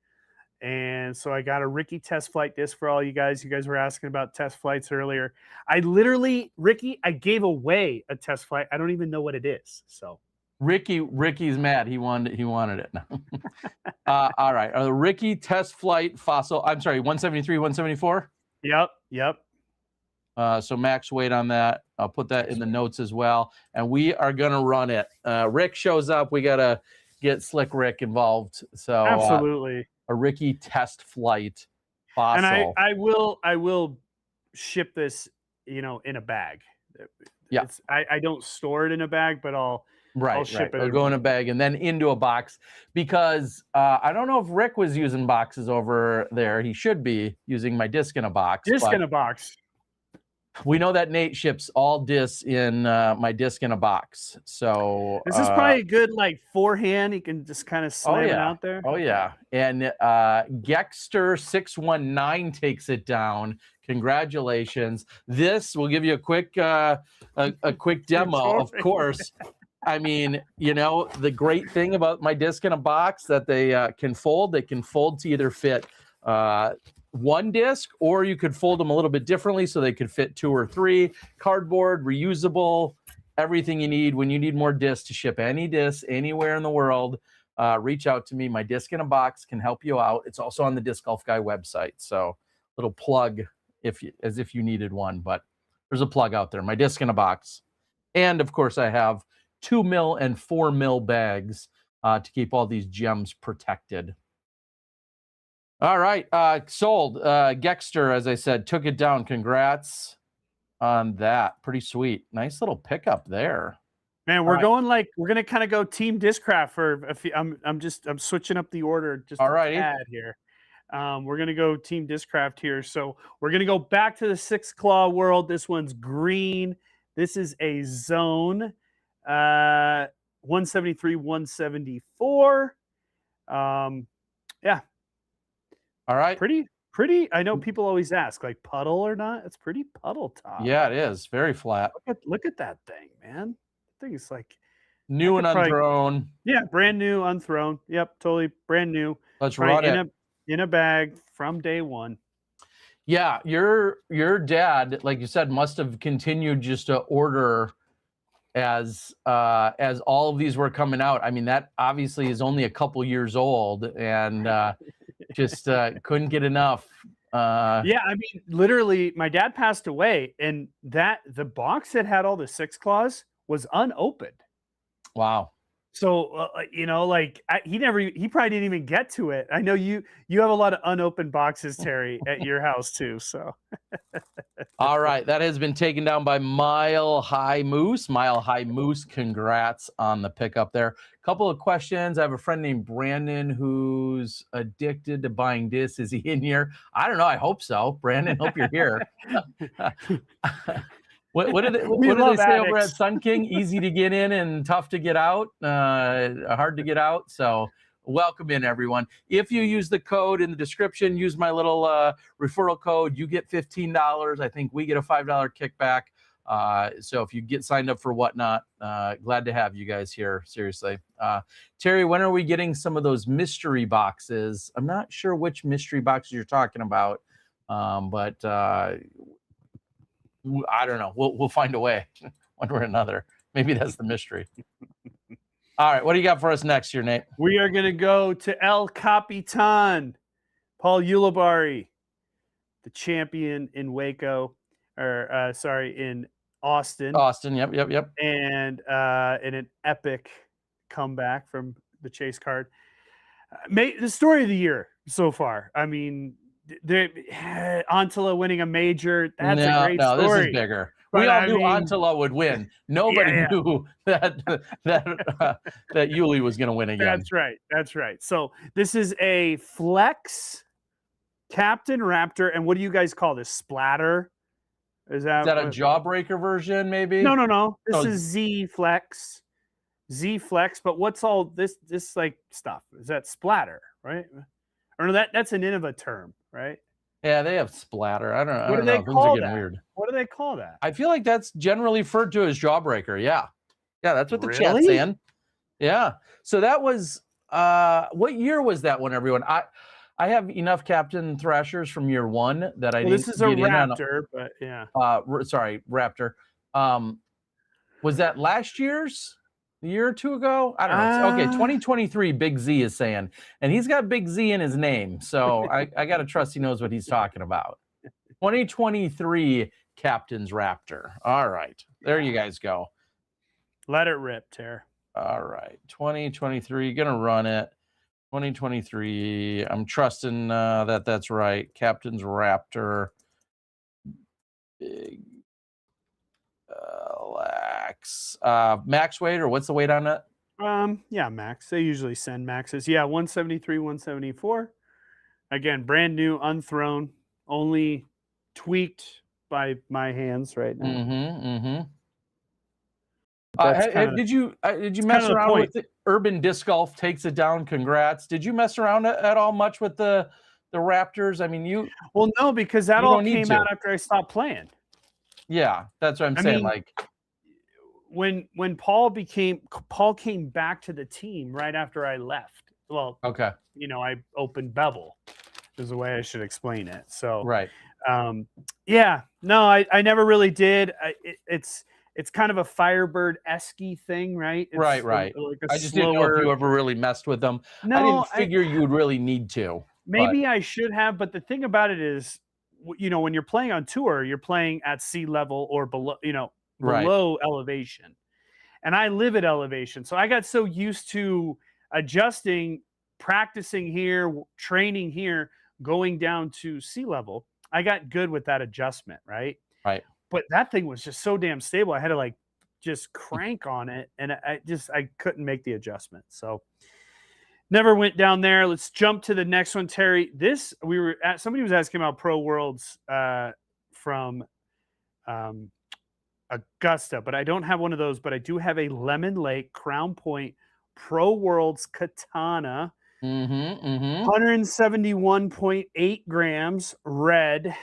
And so I got a Ricky test flight disc for all you guys. You guys were asking about test flights earlier. Ricky, I gave away a test flight. I don't even know what it is. So Ricky's mad. He wanted it. All right. The Ricky test flight Fossil. I'm sorry, 173, 174? Yep. So max weight on that. I'll put that in the notes as well. And we are going to run it. Rick shows up. We got to get Slick Rick involved. So absolutely. A Ricky test flight Fossil. And I will ship this, in a bag. Yeah. I don't store it in a bag, but I'll ship it. It'll go in a bag and then into a box, because I don't know if Rick was using boxes over there. He should be using my disc in a box. Disc in a box. We know that Nate ships all discs in my disc in a box. So this is probably a good forehand. He can just kind of slam it out there. Oh yeah. And Gexter619 takes it down. Congratulations. This will give you a quick demo, of course. I mean, the great thing about my disc in a box that they can fold. They can fold to either fit one disc, or you could fold them a little bit differently so they could fit 2 or 3. Cardboard, reusable, everything you need. When you need more discs to ship any disc anywhere in the world, reach out to me. My disc in a box can help you out. It's also on the Disc Golf Guy website. So little plug as if you needed one, but there's a plug out there. My disc in a box. And of course I have 2 mil and 4 mil bags to keep all these gems protected. All right, sold. Gexter, as I said, took it down. Congrats on that. Pretty sweet. Nice little pickup there. Man, we're going we're gonna kind of go Team Discraft for a few. I'm switching up the order just a tad here. We're gonna go Team Discraft here. So we're gonna go back to the 6 claw world. This one's green. This is a zone 173, 174. Yeah, All right. pretty. I know people always ask, like, puddle or not? It's pretty puddle top. Yeah, it is very flat. Look at that thing, man. The thing is like I New and could probably unthrown. yeah, brand new, unthrown. Yep, totally brand new. Let's Probably run it. in a bag from day one. Yeah, your dad, like you said, must have continued just to order as all of these were coming out. I mean, that obviously is only a couple years old, and just couldn't get enough. Yeah, I mean, literally, my dad passed away, and the box that had all the Six Claws was unopened. Wow. So, like he probably didn't even get to it. I know you have a lot of unopened boxes, Terry, at your house too. So, All right, that has been taken down by Mile High Moose. Mile High Moose, congrats on the pickup there. Couple of questions. I have a friend named Brandon who's addicted to buying discs. Is he in here? I don't know. I hope so. Brandon, hope you're here. What did they say over at Sun King? Easy to get in and tough to get out. Hard to get out. So welcome in, everyone. If you use the code in the description, use my little referral code, you get $15. I think we get a $5 kickback. So if you get signed up for WhatNot, glad to have you guys here. Seriously. Terry, when are we getting some of those mystery boxes? I'm not sure which mystery boxes you're talking about, but I don't know. We'll find a way one way or another. Maybe that's the mystery. All right, what do you got for us next here, Nate? we are going to go to El Capitan, Paul Ulibarri, the champion in Waco, or in Austin. Austin, yep. And in an epic comeback from the chase card. The story of the year so far. I mean, Antela winning a major, that's a great story. This is bigger. We all knew Antela would win. Nobody knew that Yuli was going to win again. That's right. So this is a flex Captain Raptor, and what do you guys call this? Splatter? Is that a jawbreaker version, maybe? No. This is Z Flex. But what's all this like stuff? Is that splatter, right? Or no, that's an Innova term, right? Yeah, they have splatter. I don't know. What do they call that? Weird. What do they call that? I feel like that's generally referred to as jawbreaker. Yeah, that's what the chat's Really? saying. Yeah. So that was what year was that one, everyone? I have enough Captain Thrashers from year one that I didn't this is a Raptor, but yeah. Sorry, Raptor. Was that last year's? A year or two ago? I don't know. Okay, 2023, Big Z is saying. And he's got Big Z in his name. So I got to trust he knows what he's talking about. 2023 Captain's Raptor. All right. There you guys go. Let it rip, Ter. All right. 2023, going to run it. 2023. I'm trusting that's right. Captain's Raptor. Big max weight, or what's the weight on it? Yeah, max. They usually send maxes. Yeah, 173, 174. Again, brand new, unthrown, only tweaked by my hands right now. Did you mess around with it? Urban Disc Golf takes it down. Congrats. Did you mess around at all much with the Raptors? I mean, no, because that all came out after I stopped playing. Yeah, that's what I'm saying. Like when Paul came back to the team right after I left. Well, okay. I opened Bevel is the way I should explain it. So right. Yeah, no, I never really did. It's kind of a Firebird-esque thing, right? It's right. Like I just didn't know if you ever really messed with them. No, I didn't figure you would really need to. Maybe I should have, but the thing about it is, when you're playing on tour, you're playing at sea level or below, below elevation. And I live at elevation. So I got so used to adjusting, practicing here, training here, going down to sea level. I got good with that adjustment, right? Right. But that thing was just so damn stable. I had to just crank on it, and I couldn't make the adjustment. So never went down there. Let's jump to the next one, Terry. Somebody was asking about Pro Worlds from Augusta, but I don't have one of those. But I do have a Lemon Lake Crown Point Pro Worlds Katana. Mm-hmm. Mm-hmm. 171.8 grams, red.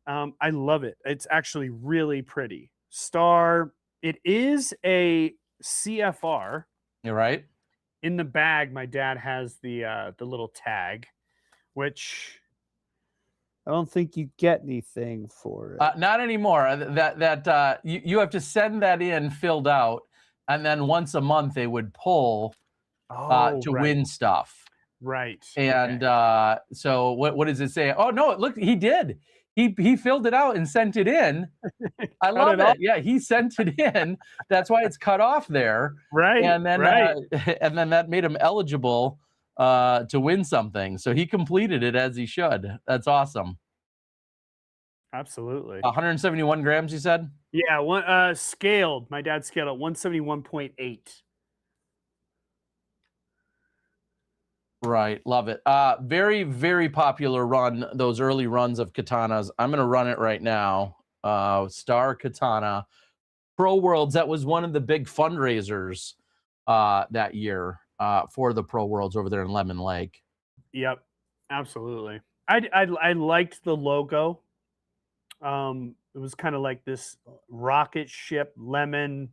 I love it. It's actually really pretty. Star. It is a CFR. You're right. In the bag, my dad has the little tag, which I don't think you get anything for it. Not anymore. You have to send that in filled out, and then once a month they would pull Oh, to right, win stuff. right. And Okay. so what does it say? Oh no, look, he did. He filled it out and sent it in. I Cut love it off. it. Yeah, he sent it in. That's why it's cut off there. Right, And then right. and then that made him eligible to win something. So he completed it as he should. That's awesome. Absolutely. 171 grams, you said? Yeah, one scaled. My dad scaled at 171.8. Right, love it. Very, very popular run, those early runs of katanas. I'm gonna run it right now. Star Katana. Pro Worlds, that was one of the big fundraisers that year for the Pro Worlds over there in Lemon Lake. Yep, absolutely. I liked the logo. It was kind of like this rocket ship lemon,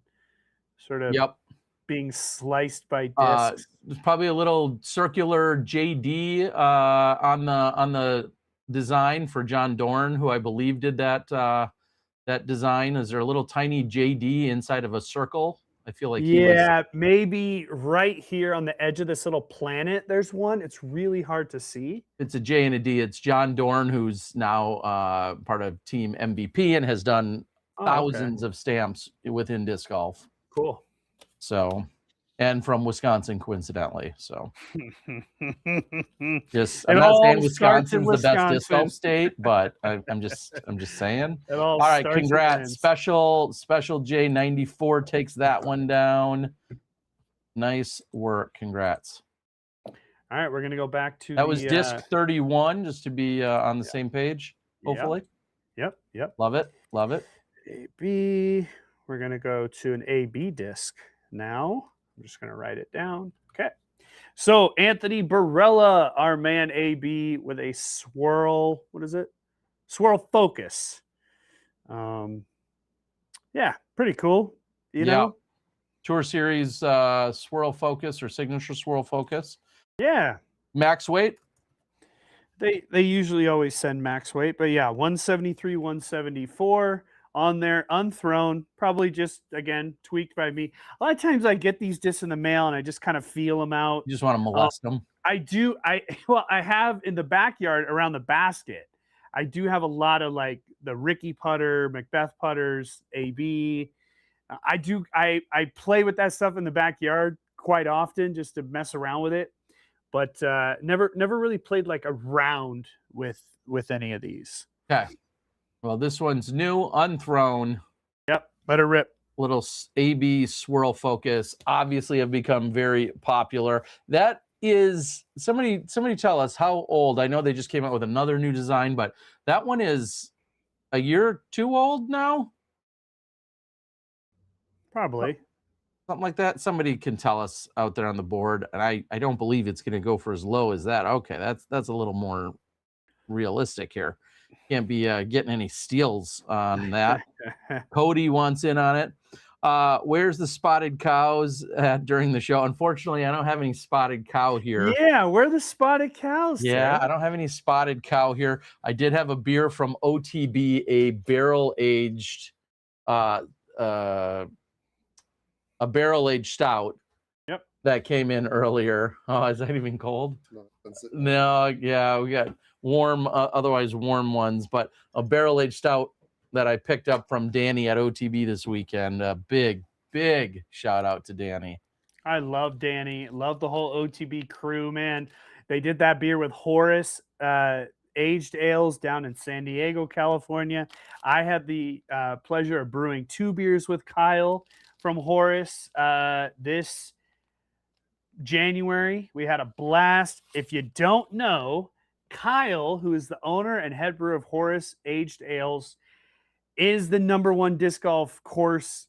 sort of Yep. being sliced by Uh, discs. there's probably a little circular JD on the design for John Dorn, who I believe did that design. Is there a little tiny JD inside of a circle? I feel like he was. Yeah, maybe right here on the edge of this little planet, there's one. It's really hard to see. It's a J and a D. It's John Dorn, who's now part of Team MVP and has done Oh, okay. thousands of stamps within disc golf. Cool. So, and from Wisconsin, coincidentally. So, just I'm It not all saying starts in Wisconsin's the best disc golf Wisconsin. state, but I'm just saying. It all All right, starts and congrats. ends. Special J94 takes that one down. Nice work. Congrats. All right, we're gonna go back to That was the disc 31, just to be on the same page, hopefully. Yep. Love it. Love it. AB. We're gonna go to an AB disc now. I'm just gonna write it down. Okay. So Anthony Barella, our man AB, with a swirl. What is it? Swirl focus. Yeah, pretty cool. You Yeah. know? Tour Series Swirl Focus or Signature Swirl Focus. Yeah. Max weight? They usually always send max weight, but yeah, 173, 174 on there, unthrown, probably just again tweaked by me. A lot of times I get these discs in the mail and I just kind of feel them out. You just want to molest them. I do. I have in the backyard around the basket. I do have a lot of like the Ricky putter, Macbeth putters, AB. I play with that stuff in the backyard quite often just to mess around with it, but never really played like a round with any of these. Okay. Well, this one's new, unthrown. Yep, let it rip. Little AB Swirl Focus obviously have become very popular. That is somebody tell us how old. I know they just came out with another new design, but that one is a year or two old now. Probably. Something like that. Somebody can tell us out there on the board, and I don't believe it's going to go for as low as that. Okay, that's a little more realistic here. Can't be getting any steals on that. Cody wants in on it. Where's the spotted cows during the show? Unfortunately, I don't have any spotted cow here. Yeah, where the spotted cows? Yeah, Ted? I don't have any spotted cow here. I did have a beer from OTB, a barrel-aged a barrel-aged stout. Yep. That came in earlier. Oh, is that even cold? No, yeah, we got warm, otherwise warm ones, but a barrel-aged stout that I picked up from Danny at OTB this weekend. A big shout out to Danny. I love Danny. Love the whole OTB crew, man. They did that beer with Horace Aged Ales down in San Diego, California. I had the pleasure of brewing 2 beers with Kyle from Horace this January. We had a blast. If you don't know, Kyle, who is the owner and head brewer of Horace Aged Ales, is the #1 disc golf course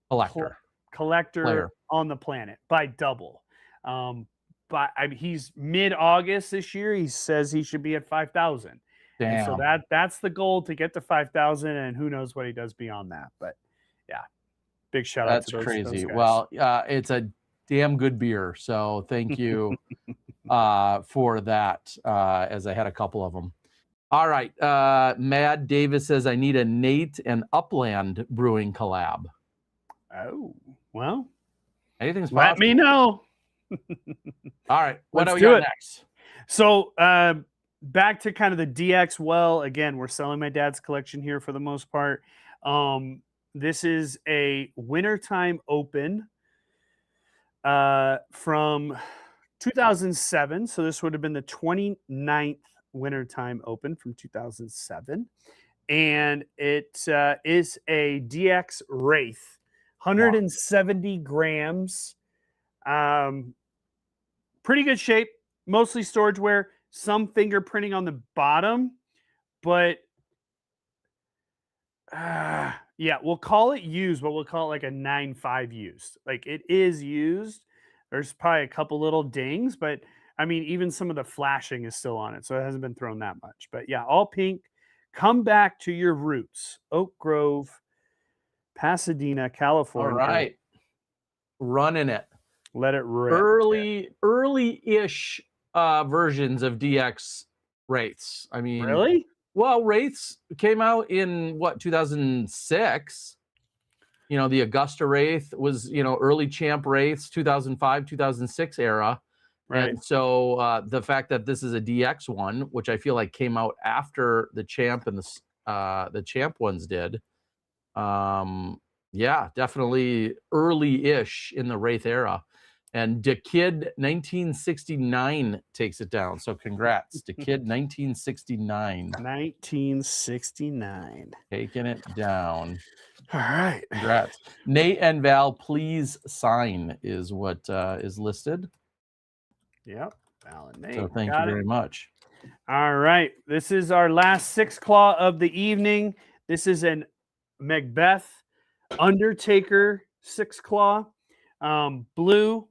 Collector. collector Player. on the planet by double. but he's mid-August this year. He says he should be at 5,000. And so Damn. that's the goal, to get to 5,000, and who knows what he does beyond that. But yeah, big shout out That's to those crazy. guys. Well, it's a damn good beer. So thank you for that, as I had a couple of them. All right. Mad Davis says, I need a Nate and Upland Brewing collab. Oh, well, Anything's let possible. me know. All right. What Let's do we got it. next? So back to kind of the DX. Well, again, we're selling my dad's collection here for the most part. This is a wintertime open from 2007. So this would have been the 29th wintertime open from 2007. And it is a DX Wraith, 170 grams. Pretty good shape, mostly storage wear, some fingerprinting on the bottom, but yeah, we'll call it used, but we'll call it like a 9.5 used. Like, it is used. There's probably a couple little dings, but I mean, even some of the flashing is still on it, so it hasn't been thrown that much. But yeah, all pink. Come back to your roots. Oak Grove, Pasadena, All California. right. Running it. Let it rip. Early-ish versions of DX Wraiths. I mean, Really? Well, Wraiths came out in what, 2006? You know, the Augusta Wraith was, you know, early Champ Wraiths, 2005, 2006 era. Right. And so the fact that this is a DX one, which I feel like came out after the Champ and the Champ ones did. Yeah, definitely early-ish in the Wraith era. And DeKid 1969 takes it down. So congrats, DeKid 1969. 1969. Taking it down. All right. Congrats. Nate and Val, please sign is what is listed. Yep. Val and Nate. So thank you very much. All right. This is our last 6 claw of the evening. This is an Macbeth Undertaker 6 claw. Blue.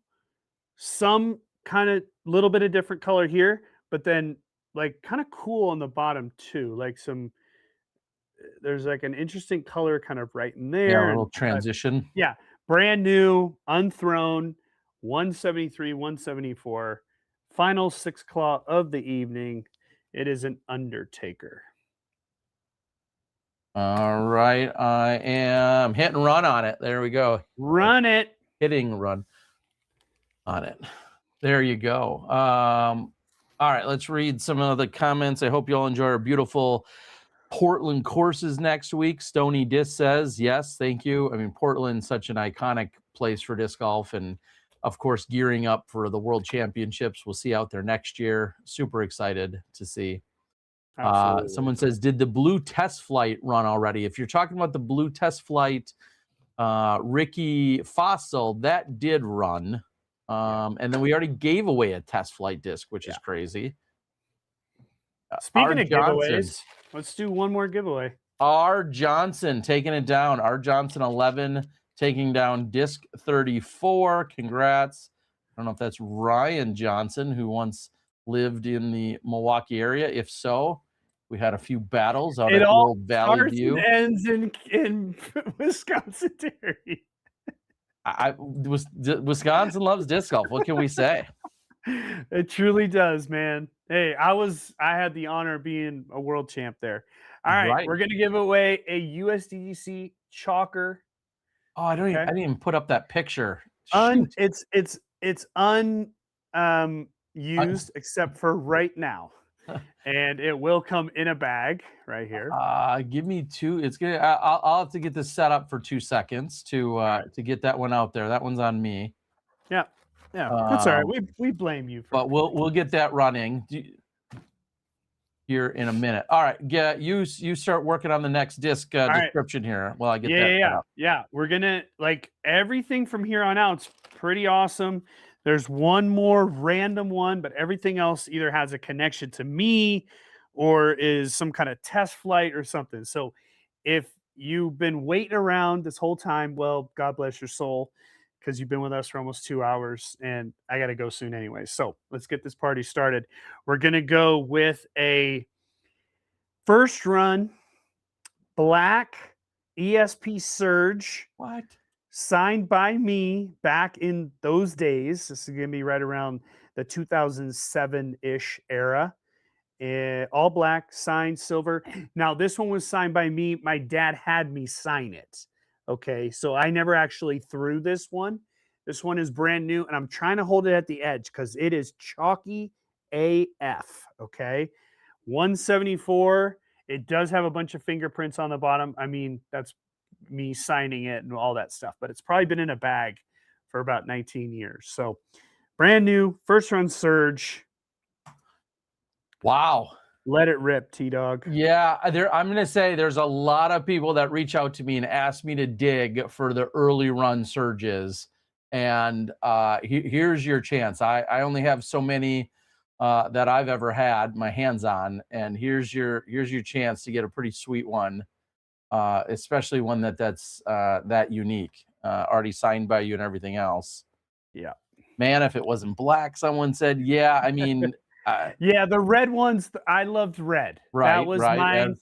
Some kind of little bit of different color here, but then like kind of cool on the bottom too. Like there's like an interesting color kind of right in there. Yeah, a little transition. Yeah, brand new, unthrown, 173, 174. Final 6 claw of the evening. It is an Undertaker. All right, I am hit and run on it. There we go. Run it. Hitting run on it. There you go. All right, let's read some of the comments. I hope you all enjoy our beautiful Portland courses next week. Stony Disc says, yes, thank you. I mean, Portland's such an iconic place for disc golf, and of course, gearing up for the World Championships. We'll see out there next year. Super excited to see. Someone says, did the blue test flight run already? If you're talking about the blue test flight, Ricky Fossil, that did run. And then we already gave away a test flight disc, which is crazy. Speaking of giveaways, let's do one more giveaway. R. Johnson taking it down. R. Johnson 11 taking down disc 34. Congrats. I don't know if that's Ryan Johnson, who once lived in the Milwaukee area. If so, we had a few battles out at the old Valley View. It ends in Wisconsin Dairy. Wisconsin loves disc golf. What can we say? It truly does, man. Hey, I had the honor of being a world champ there. All right, we're gonna give away a USDGC chalker. Oh, I didn't even put up that picture. It's unused except for right now. And it will come in a bag right here. Give me 2. It's gonna. I'll have to get this set up for 2 seconds to get that one out there. That one's on me. Yeah, that's all right. We blame you for. But we'll get that running here in a minute. All right, you start working on the next disc description here. While I get that. Yeah. We're gonna, like, everything from here on out's pretty awesome. There's one more random one, but everything else either has a connection to me or is some kind of test flight or something. So if you've been waiting around this whole time, well, God bless your soul, because you've been with us for almost 2 hours and I got to go soon anyway. So let's get this party started. We're going to go with a first run black ESP Surge. What? Signed by me back in those days. This is going to be right around the 2007-ish era. All black, signed silver. Now, this one was signed by me. My dad had me sign it. Okay, so I never actually threw this one. This one is brand new, and I'm trying to hold it at the edge because it is chalky AF. Okay, 174. It does have a bunch of fingerprints on the bottom. I mean, that's me signing it and all that stuff, but it's probably been in a bag for about 19 years. So brand new, first run Surge. Wow. Let it rip, T-Dog. Yeah, I'm going to say there's a lot of people that reach out to me and ask me to dig for the early run Surges. And here's your chance. I only have so many that I've ever had my hands on. And here's your chance to get a pretty sweet one. Especially one that's that unique, already signed by you and everything else. Yeah. Man, if it wasn't black, someone said, yeah, I mean. Yeah, the red ones, I loved red. Right, that was right, mine.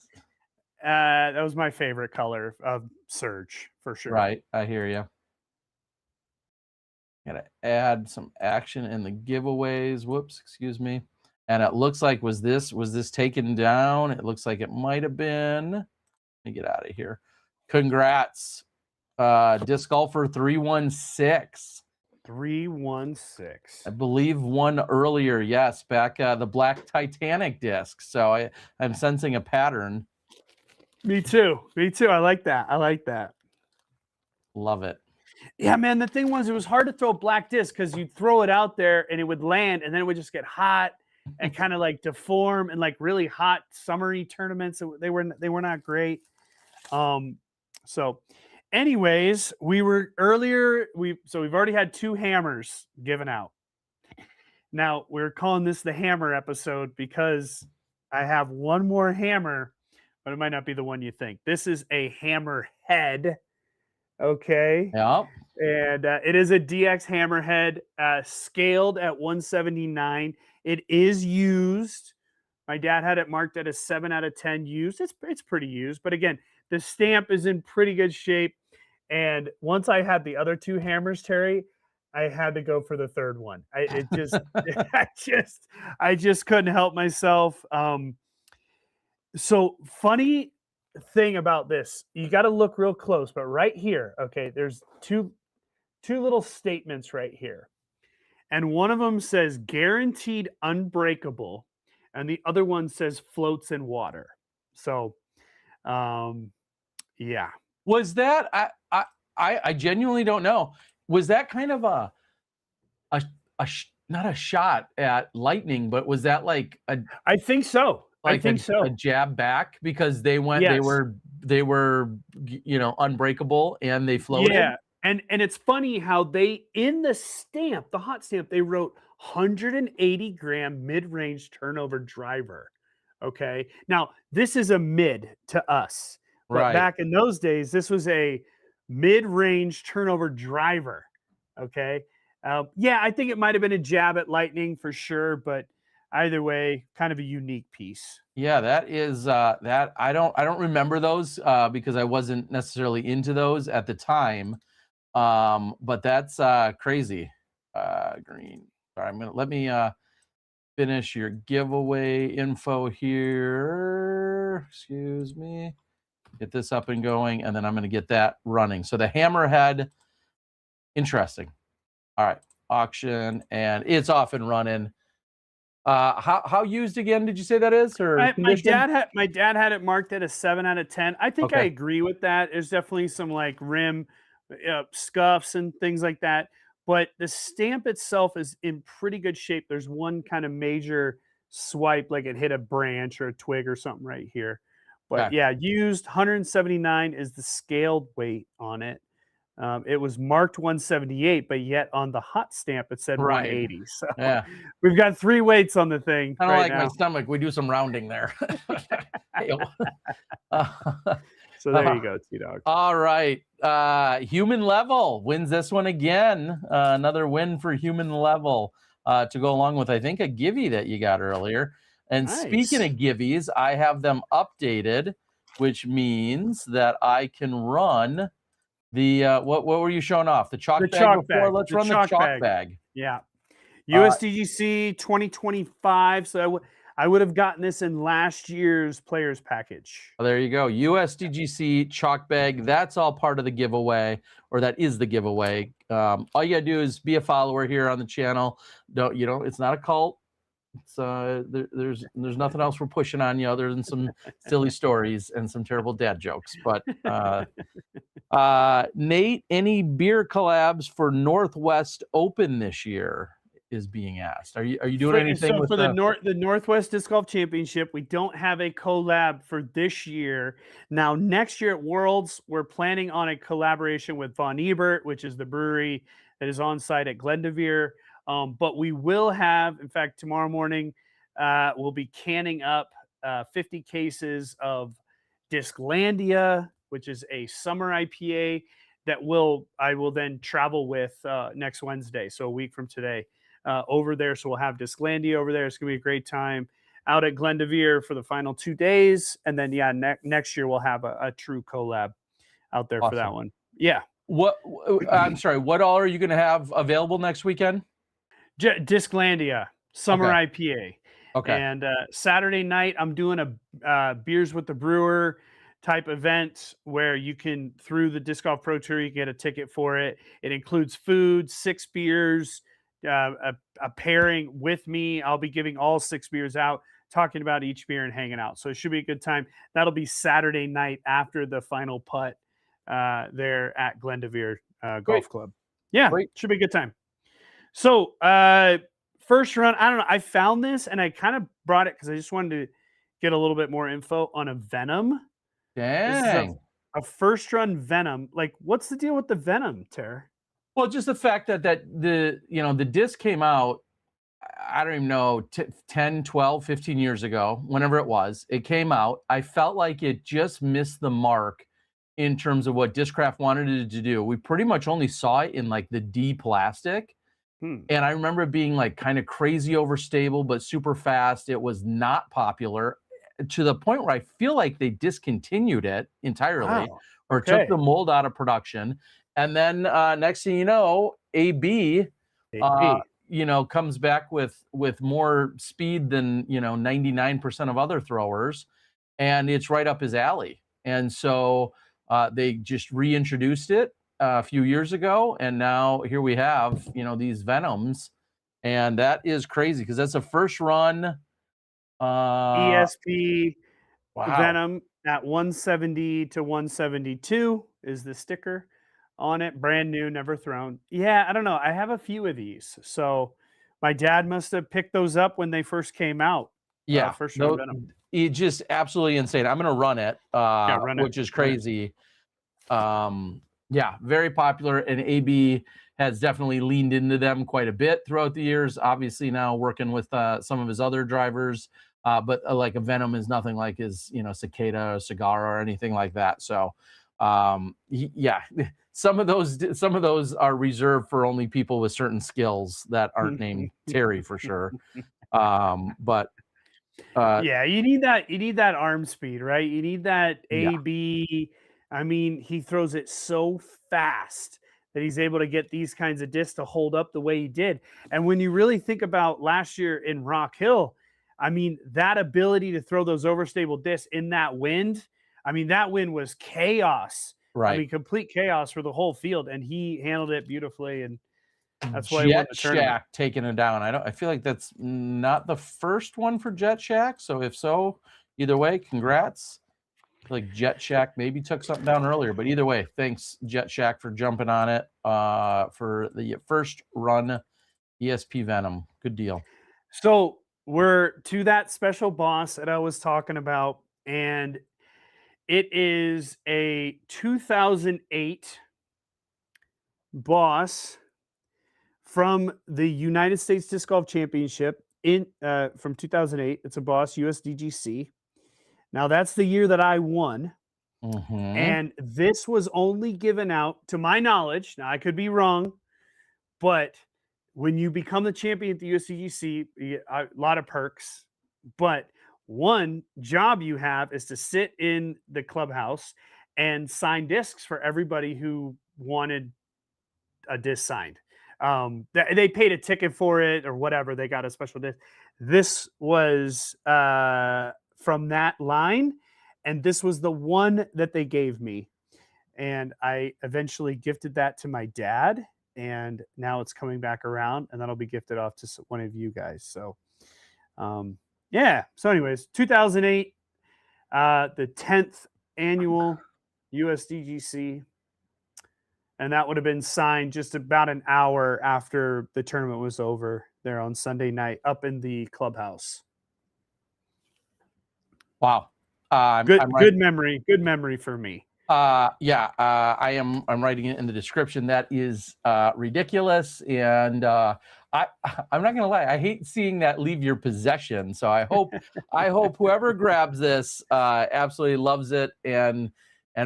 That was my favorite color of Surge, for sure. Right, I hear you. Gotta add some action in the giveaways. Whoops, excuse me. And it looks like, was this taken down? It looks like it might have been. Let me get out of here. Congrats. Disc Golfer 316. 316. I believe one earlier, yes, back the black Titanic disc. So I'm sensing a pattern. Me too. I like that. Love it. Yeah, man. The thing was, it was hard to throw a black disc because you'd throw it out there and it would land, and then it would just get hot and kind of like deform. And like really hot summery tournaments, they were not great. So, anyways, we've already had 2 hammers given out. Now we're calling this the hammer episode because I have one more hammer, but it might not be the one you think. This is a hammer head. Okay. Yeah. And it is a DX hammerhead, scaled at 179. It is used. My dad had it marked at a 7 out of 10 used. It's pretty used, but again, the stamp is in pretty good shape. And once I had the other 2 hammers, Terry, I had to go for the third one. I just couldn't help myself. So funny thing about this, you got to look real close, but right here, okay, there's two little statements right here. And one of them says guaranteed unbreakable, and the other one says floats in water. So, yeah. Was that I genuinely don't know. Was that kind of not a shot at lightning, but was that like I think so. Like I think so. A jab back because they went, yes. they were, unbreakable and they floated. Yeah. And it's funny how they, in the stamp, the hot stamp, they wrote 180 gram mid-range turnover driver. Okay. Now this is a mid to us, but Right. back in those days, this was a mid-range turnover driver. Okay. Yeah, I think it might have been a jab at lightning for sure, but either way, kind of a unique piece. Yeah, that is that I don't remember those because I wasn't necessarily into those at the time. But that's crazy. Green. Sorry, let me finish your giveaway info here. Excuse me. Get this up and going, and then I'm going to get that running. So the hammerhead, interesting. All right, auction, and it's off and running. How used again did you say that is? Or my dad had it marked at a 7 out of 10. I think Okay. I agree with that. There's definitely some like rim scuffs and things like that, but the stamp itself is in pretty good shape. There's one kind of major swipe, like it hit a branch or a twig or something right here. But Okay. yeah, used 179 is the scaled weight on it. It was marked 178, but yet on the hot stamp it said Right. 180. So Yeah. we've got 3 weights on the thing. Kind of right like now. my stomach. We do some rounding there. So there you go, T-Dog. All right. Human Level wins this one again. Another win for Human Level to go along with, I think, a givey that you got earlier. And speaking of givvies, I have them updated, which means that I can run the what were you showing off? The chalk bag before? Let's run the chalk bag. Yeah. USDGC 2025. So I would have gotten this in last year's players package. There you go. USDGC chalk bag. That's all part of the giveaway, or that is the giveaway. All you gotta do is be a follower here on the channel. It's not a cult. It's there's nothing else we're pushing on you other than some silly stories and some terrible dad jokes. But Nate, any beer collabs for Northwest Open this year is being asked. Are you doing anything with the Northwest Disc Golf Championship? We don't have a collab for this year. Now, next year at Worlds, we're planning on a collaboration with Von Ebert, which is the brewery that is on site at Glendevere. But we will have, in fact, tomorrow morning, we'll be canning up 50 cases of Disclandia, which is a summer IPA that I will then travel with next Wednesday, so a week from today, over there. So we'll have Disclandia over there. It's going to be a great time out at Glendevere for the final 2 days. And then, next year we'll have a true collab out there for that one. Yeah. I'm sorry, what all are you going to have available next weekend? Disclandia summer IPA. Okay. And Saturday night, I'm doing a Beers with the Brewer type event where you can, through the Disc Golf Pro Tour, you get a ticket for it. It includes food, 6 beers, a pairing with me. I'll be giving all 6 beers out, talking about each beer and hanging out. So it should be a good time. That'll be Saturday night after the final putt there at Glendevere Golf Club. Yeah, should be a good time. So first run, I don't know. I found this and I kind of brought it because I just wanted to get a little bit more info on a Venom. Dang. A first run Venom. Like, what's the deal with the Venom, Ter? Well, just the fact that the disc came out, I don't even know, 10, 12, 15 years ago, whenever it was, it came out. I felt like it just missed the mark in terms of what Discraft wanted it to do. We pretty much only saw it in like the D plastic. And I remember it being like kind of crazy overstable, but super fast. It was not popular to the point where I feel like they discontinued it entirely or took the mold out of production. And then next thing you know, AB comes back with more speed than 99% of other throwers, and it's right up his alley. And so they just reintroduced it a few years ago, and now here we have these Venoms, and that is crazy because that's a first run ESP Venom at 170 to 172 is the sticker on it, brand new, never thrown. Yeah, I don't know, I have a few of these, so my dad must have picked those up when they first came out. First run Venom. It's just absolutely insane. I'm gonna run it, which is crazy. Yeah, very popular, and AB has definitely leaned into them quite a bit throughout the years. Obviously now working with some of his other drivers, but like a Venom is nothing like his Cicada or Cigar or anything like that. So yeah, some of those are reserved for only people with certain skills that aren't named Terry for sure. But yeah, you need that arm speed, right? You need that AB. I mean, he throws it so fast that he's able to get these kinds of discs to hold up the way he did. And when you really think about last year in Rock Hill, I mean, that ability to throw those overstable discs in that wind, I mean, that wind was chaos. Right. I mean, complete chaos for the whole field, and he handled it beautifully, and that's why he won the tournament. Shack taking it down. I feel like that's not the first one for Jet Shack. So if so, either way, congrats. I feel like Jet Shack maybe took something down earlier, but either way, thanks Jet Shack for jumping on it for the first run ESP Venom. Good deal. So we're to that special boss that I was talking about, and it is a 2008 boss from the United States Disc Golf Championship from 2008. It's a boss USDGC. Now that's the year that I won. Mm-hmm. And this was only given out, to my knowledge. Now, I could be wrong, but when you become the champion at the USDGC, you get a lot of perks. But one job you have is to sit in the clubhouse and sign discs for everybody who wanted a disc signed. They paid a ticket for it or whatever. They got a special disc. This was from that line, and this was the one that they gave me. And I eventually gifted that to my dad, and now it's coming back around, and that'll be gifted off to one of you guys. So, yeah. So, anyways, 2008, the 10th annual USDGC, and that would have been signed just about an hour after the tournament was over there on Sunday night up in the clubhouse. Wow. Good memory for me. Yeah, I'm writing it in the description. That is ridiculous, and I'm not gonna lie, I hate seeing that leave your possession. So I hope whoever grabs this absolutely loves it and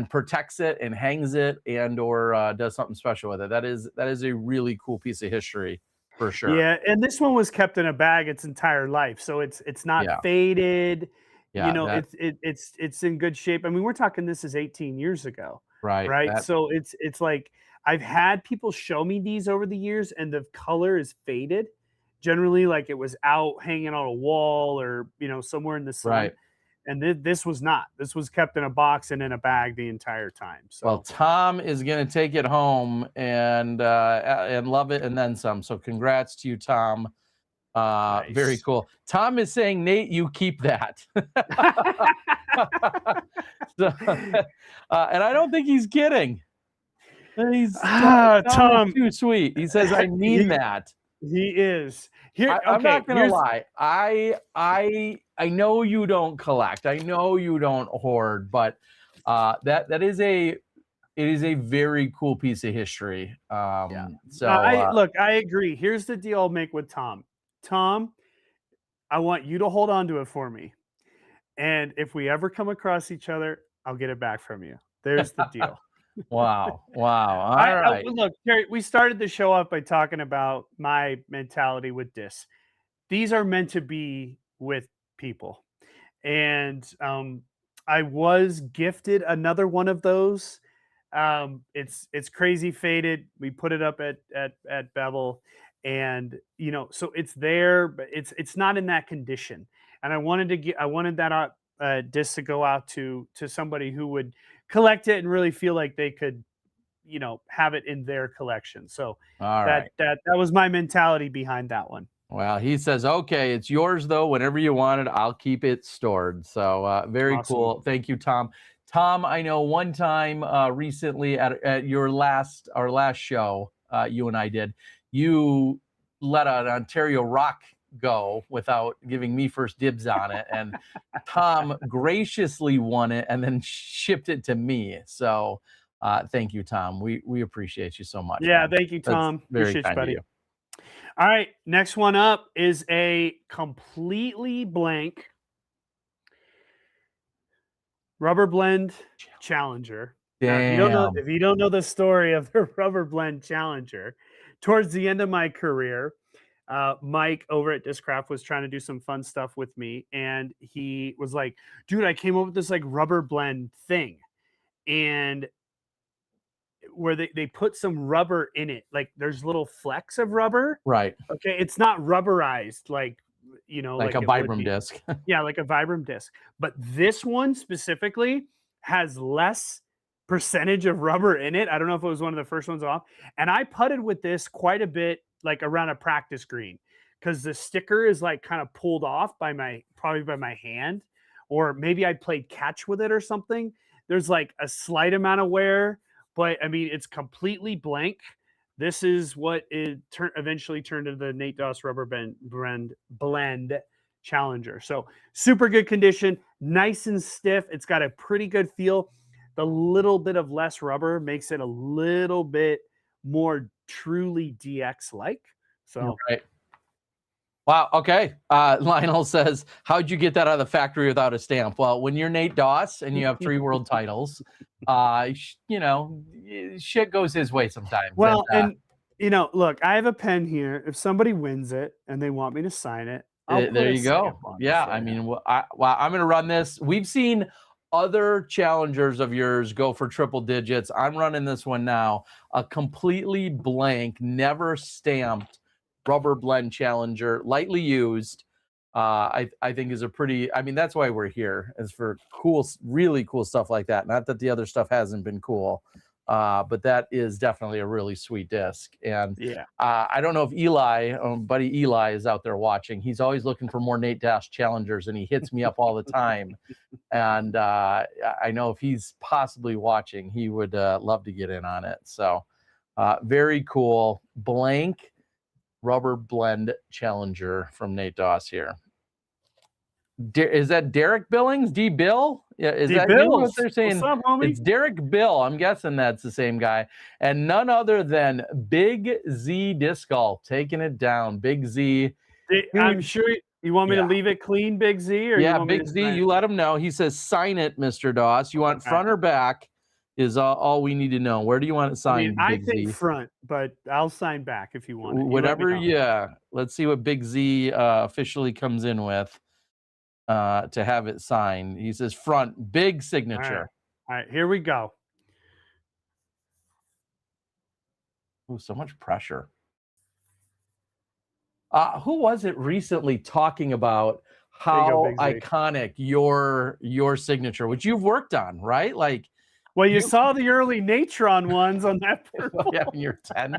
protects it and hangs it or does something special with it. That is a really cool piece of history for sure. Yeah, and this one was kept in a bag its entire life, so it's not faded. Yeah, it's in good shape. I mean, we're talking this is 18 years ago, right. right? So it's like I've had people show me these over the years, and the color is faded. Generally, like it was out hanging on a wall or somewhere in the sun. Right. And this was not. This was kept in a box and in a bag the entire time. So, well, Tom is going to take it home and love it and then some. So, congrats to you, Tom. nice. Very cool. Tom is saying, Nate, you keep that. So, and I don't think he's kidding. Tom is too sweet. He says, I mean that. He is. Here, I'm not gonna lie. I know you don't collect. I know you don't hoard, but it is a very cool piece of history. So I agree. Here's the deal I'll make with Tom. Tom, I want you to hold on to it for me. And if we ever come across each other, I'll get it back from you. There's the deal. Wow. All right. Look, Terry, we started the show off by talking about my mentality with this. These are meant to be with people. And I was gifted another one of those. It's crazy faded. We put it up at Bevel, and so it's there, but it's not in that condition. And I wanted that disc to go out to somebody who would collect it and really feel like they could have it in their collection. So that was my mentality behind that one. Well, he says, okay, it's yours though. Whenever you want it, I'll keep it stored. So very Awesome. cool. Thank you, Tom. Tom, I know one time recently at our last show you and I did, you let an Ontario Rock go without giving me first dibs on it, and Tom graciously won it and then shipped it to me. So thank you, Tom. We appreciate you so much. Yeah, man. thank you, Tom. Very Appreciate kind you, buddy. of you. All right, next one up is a completely blank rubber blend Challenger. Now, if you don't know the story of the rubber blend Challenger, towards the end of my career, Mike over at Discraft was trying to do some fun stuff with me, and he was like, "Dude, I came up with this like rubber blend thing," and where they put some rubber in it, like there's little flecks of rubber. Right. Okay, it's not rubberized like like a Vibram disc. Yeah, like a Vibram disc. But this one specifically has less percentage of rubber in it. I don't know if it was one of the first ones off. And I putted with this quite a bit, like around a practice green, because the sticker is like kind of pulled off by my hand, or maybe I played catch with it or something. There's like a slight amount of wear, but I mean, it's completely blank. This is what it eventually turned into the Nate Doss Rubber Blend Challenger. So super good condition, nice and stiff. It's got a pretty good feel. The little bit of less rubber makes it a little bit more truly DX-like. So right. Wow. Okay. Lionel says, "How'd you get that out of the factory without a stamp?" Well, when you're Nate Doss and you have 3 world titles, shit goes his way sometimes. Well, and look, I have a pen here. If somebody wins it and they want me to sign it, I'll put There a you go. stamp on it Yeah. for I you. mean, I'm going to run this. We've seen other challengers of yours go for triple digits. I'm running this one now. A completely blank, never stamped rubber blend challenger, lightly used. I think is a pretty. I mean, that's why we're here, is for cool, really cool stuff like that. Not that the other stuff hasn't been cool, but that is definitely a really sweet disc. And Yeah. I don't know if Eli, buddy Eli, is out there watching. He's always looking for more Nate Dash challengers, and he hits me up all the time. And I know if he's possibly watching, he would love to get in on it. So very cool. Blank rubber blend challenger from Nate Doss here. Is that Derek Billings? D Bill? Yeah, is that you? What they're saying? What's up, homie? It's Derek Bill. I'm guessing that's the same guy, and none other than Big Z Disc Golf taking it down. Big Z. I'm sure you want me to Yeah. leave it clean, Big Z, or you Yeah, want me to Big Z. sign You it? let him know. He says sign it, Mr. Doss. You want front or back? Is all we need to know. Where do you want it I mean, signed, I Big think Z? front, but I'll sign back if you want it. You let me Whatever. know. Yeah. Let's see what Big Z officially comes in with to have it signed. He says front, big signature. All right, here we go. Oh, so much pressure. Who was it recently talking about how iconic your signature, which you've worked on, right? Like, well, you saw the early Natron ones on that purple. Yeah, when you're 10.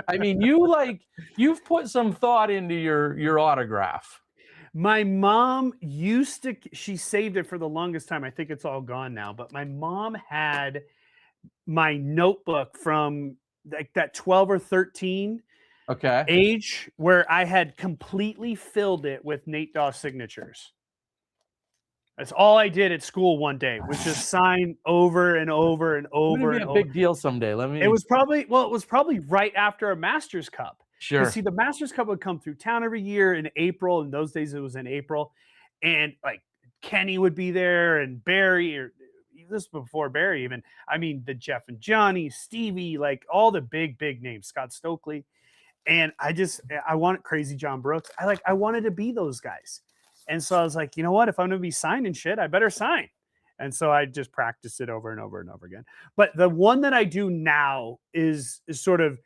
I mean, you've put some thought into your autograph. My mom used to, she saved it for the longest time. I think it's all gone now, but my mom had my notebook from like that 12 or 13 age where I had completely filled it with Nate Doss signatures. That's all I did at school one day, was just sign over and over and over. It's gonna be a big deal someday. It was probably right after a Masters Cup. Sure. See, the Masters Cup would come through town every year in April. In those days, it was in April, and like Kenny would be there, and Barry, or this was before Barry even. I mean, the Jeff and Johnny, Stevie, like all the big names, Scott Stokely, and I want Crazy John Brooks. I wanted to be those guys, and so I was like, you know what? If I'm going to be signing shit, I better sign. And so I just practiced it over and over and over again. But the one that I do now is sort of,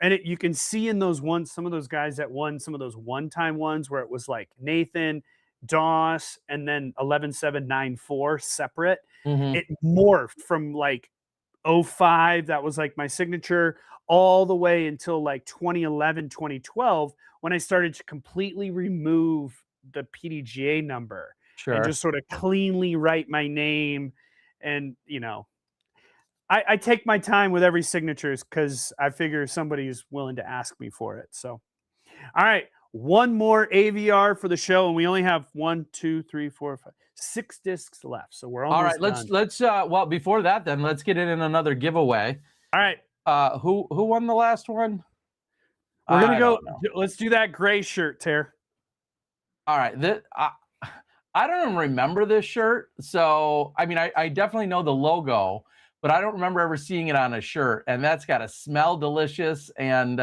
and you can see in those ones, some of those guys that won some of those one-time ones where it was like Nathan, Doss, and then 11-7-9-4 separate. It morphed from like 05, that was like my signature, all the way until like 2011, 2012, when I started to completely remove the PDGA number. Sure. And just sort of cleanly write my name. And, I take my time with every signatures because I figure somebody's willing to ask me for it. So, all right, one more AVR for the show, and we only have 6 discs left. So we're almost all right. done. Let's well, before that, then let's get in another giveaway. All right. Who won the last one? We're gonna go. Let's do that gray shirt, Ter. All right. I don't even remember this shirt. So, I mean, I definitely know the logo, but I don't remember ever seeing it on a shirt. And that's got to smell delicious and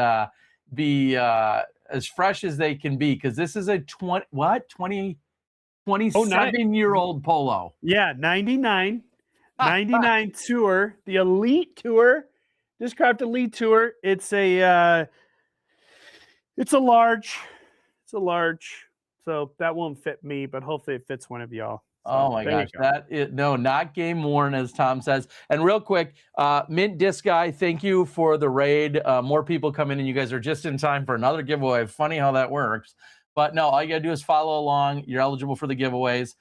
be as fresh as they can be. Because this is a 27-year-old polo. Yeah, 99 tour, the Elite Tour, Discraft Elite Tour. It's a large. It's a large. So that won't fit me, but hopefully it fits one of y'all. So, oh my gosh, not game worn, as Tom says. And real quick, Mint Disc Guy, thank you for the raid. More people come in, and you guys are just in time for another giveaway. Funny how that works. But no, all you gotta do is follow along. You're eligible for the giveaways.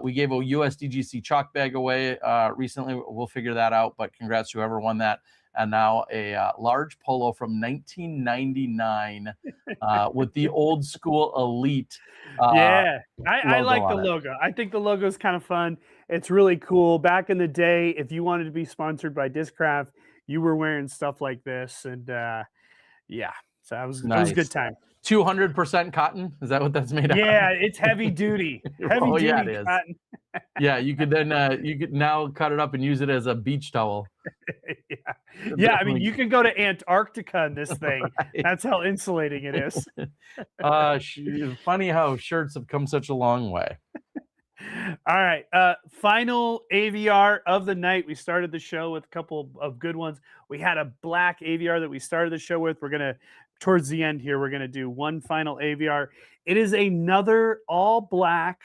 We gave a USDGC chalk bag away recently. We'll figure that out. But congrats to whoever won that. And now a large polo from 1999 with the old school Elite. I like the logo. I think the logo is kind of fun. It's really cool. Back in the day, if you wanted to be sponsored by Discraft, you were wearing stuff like this. And so it was a good time. 200% cotton. Is that what that's made out of? Yeah, it's heavy duty. Heavy duty yeah, it is. cotton. Yeah, you could then you could now cut it up and use it as a beach towel. Yeah. I mean, you can go to Antarctica in this thing. Right. That's how insulating it is. Funny how shirts have come such a long way. All right. Final AVR of the night. We started the show with a couple of good ones. We had a black AVR that we started the show with. We're going to, towards the end here, we're going to do one final AVR. It is another all black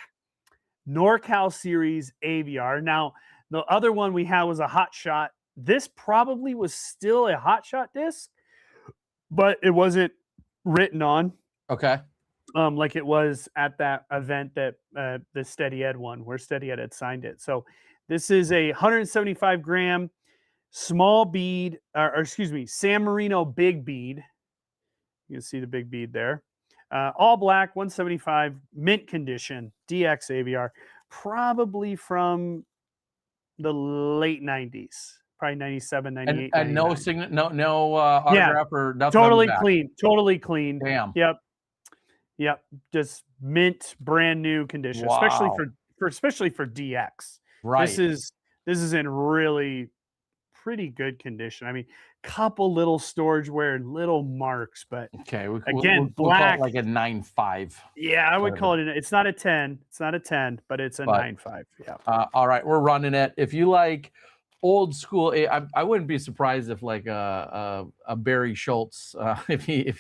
NorCal Series AVR. Now, the other one we had was a Hot Shot. This probably was still a Hot Shot disc, but it wasn't written on. Okay. Like it was at that event that the Steady Ed one, where Steady Ed had signed it. So this is a 175 gram small bead, or excuse me, San Marino big bead. You can see the big bead there. All black, 175, mint condition, DX AVR, probably from the late 90s, probably 97, 98. And no autograph or nothing. Totally clean. Totally clean. Damn. Yep. Just mint, brand new condition, Wow. especially for DX. Right. This is in really pretty good condition. I mean, couple little storage wear and little marks, but okay. Again, we'll call black. it like a 9.5. Yeah, I would call it. It's not a 10. It's not a 10, but it's a 9.5. Yeah. All right, we're running it. If you like old school, I wouldn't be surprised if like a Barry Schultz, if he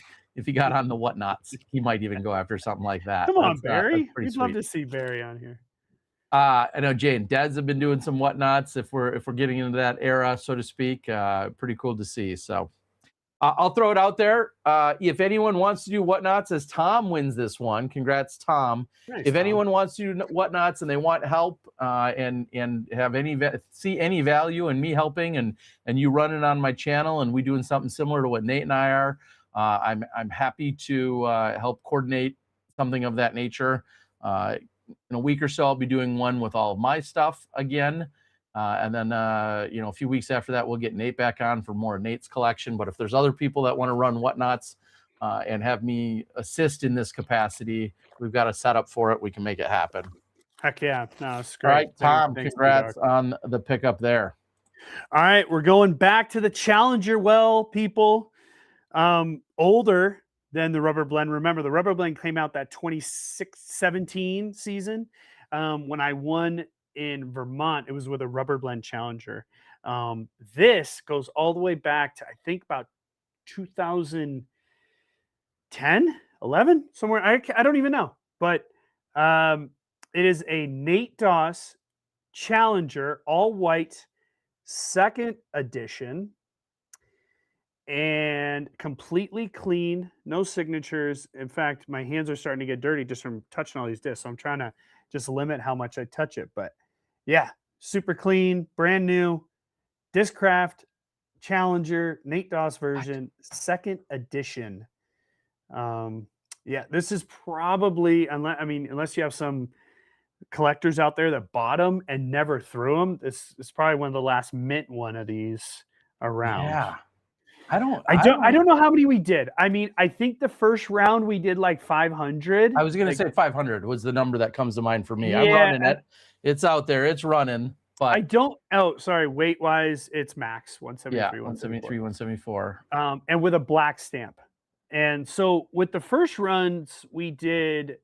got on the WhatNots, he might even go after something like that. Come on, Barry. We'd sweet. love to see Barry on here. I know Jay and Deds have been doing some WhatNots. If we're getting into that era, so to speak, pretty cool to see. So I'll throw it out there. If anyone wants to do WhatNots, as Tom wins this one, congrats, Tom. Nice, if Tom. anyone wants to do WhatNots and they want help and have see any value in me helping and you running on my channel and we doing something similar to what Nate and I are, I'm happy to help coordinate something of that nature. In a week or so, I'll be doing one with all of my stuff again. And then, a few weeks after that, we'll get Nate back on for more of Nate's collection. But if there's other people that want to run WhatNots and have me assist in this capacity, we've got a setup for it. We can make it happen. Heck yeah. No, it's great. All right, Tom, Thanks, congrats on the pickup there. All right, we're going back to the Challenger well, people. Older than the Rubber Blend. Remember, the Rubber Blend came out that 2017 season. When I won in Vermont, it was with a Rubber Blend Challenger. This goes all the way back to, I think, about 2010, 11, somewhere. I don't even know. But it is a Nate Doss Challenger, all white, second edition. And completely clean, no signatures. In fact, my hands are starting to get dirty just from touching all these discs. So I'm trying to just limit how much I touch it. But yeah, super clean, brand new, Discraft Challenger, Nate Doss version, second edition. Yeah, this is probably, unless you have some collectors out there that bought them and never threw them, this is probably one of the last mint one of these around. Yeah. I don't know how many we did. I mean, I think the first round we did like 500. I was going to say 500 was the number that comes to mind for me. Yeah. I'm running it. It's out there. It's running. But I don't. Oh, sorry. Weight wise, it's max 173. Yeah, 173, 174. And with a black stamp. And so with the first runs, we did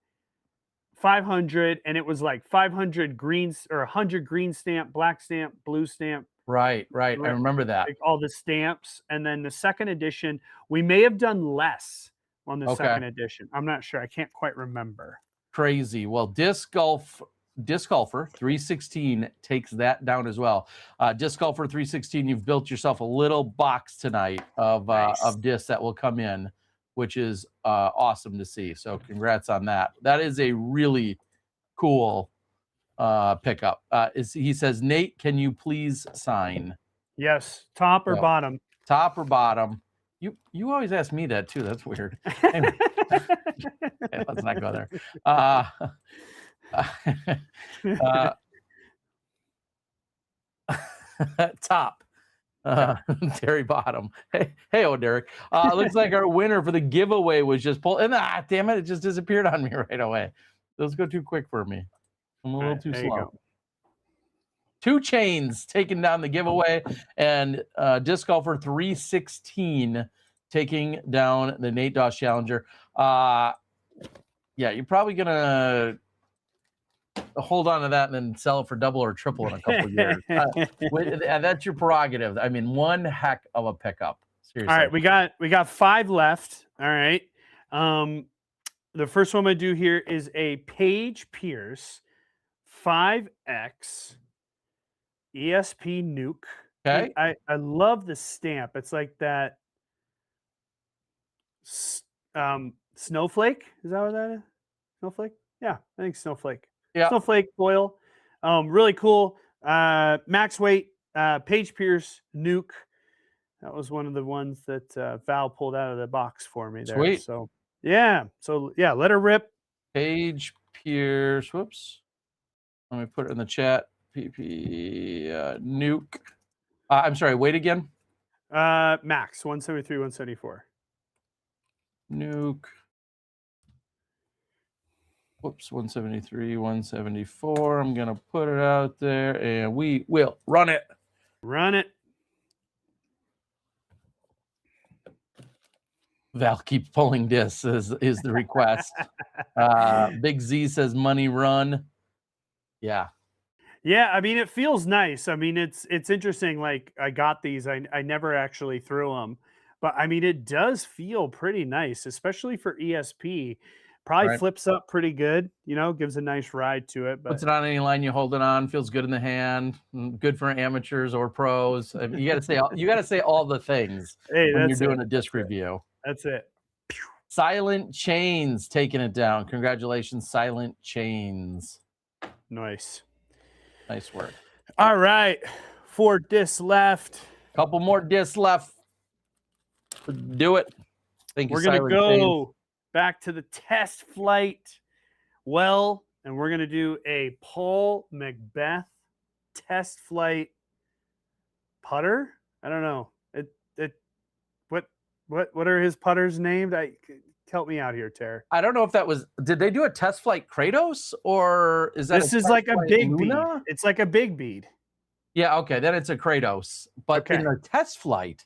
500, and it was like 500 greens or 100 green stamp, black stamp, blue stamp. Right. I remember that. Like all the stamps. And then the second edition, we may have done less on the second edition. I'm not sure. I can't quite remember. Crazy. Well, Disc Golfer 316 takes that down as well. Disc Golfer 316, you've built yourself a little box tonight of discs that will come in, which is awesome to see. So congrats on that. That is a really cool pickup. He says, Nate, can you please sign? Yes. Top or bottom? Top or bottom? You always ask me that too. That's weird. Anyway, let's not go there. Top. Terry Bottom. Hey, oh, Derek. Looks like our winner for the giveaway was just pulled. And damn it, it just disappeared on me right away. Those go too quick for me. I'm a little too slow. 2 Chains taking down the giveaway, and Disc Golfer 316 taking down the Nate Doss Challenger. Yeah, you're probably gonna hold on to that and then sell it for double or triple in a couple years. That's your prerogative. I mean, one heck of a pickup. Seriously. All right, we got 5 left. All right. The first one I do here is a Paige Pierce 5X ESP Nuke. Okay. I love the stamp. It's like that snowflake. Is that what that is? Snowflake? Yeah, I think snowflake. Yeah. Snowflake foil. Really cool. Max weight, Paige Pierce Nuke. That was one of the ones that Val pulled out of the box for me there. Sweet. So yeah. Let her rip. Paige Pierce. Whoops. Let me put it in the chat. PP Nuke. I'm sorry, wait again. Max 173, 174. Nuke. Whoops, 173, 174. I'm gonna put it out there and we will run it. Run it. Val keeps pulling discs is the request. Big Z says money run. Yeah. Yeah, I mean, it feels nice. I mean, it's interesting. Like, I got these. I never actually threw them, but I mean, it does feel pretty nice, especially for ESP. Probably flips up pretty good. You know, gives a nice ride to it. But puts it on any line you hold it on. Feels good in the hand. Good for amateurs or pros. I mean, you got to say all the things when you're doing a disc review. That's it. Silent Chains taking it down. Congratulations, Silent Chains. Nice. Nice work. All right. 4 discs left. Couple more discs left. Do it. Thank you. We're going to go back to the test flight well, and we're going to do a Paul Macbeth test flight putter. I don't know. What are his putters named? Help me out here, Ter. I don't know if that was. Did they do a test flight Kratos, or is that? This is like a big bead. It's like a big bead. Yeah. Okay. Then it's a Kratos, but in a test flight.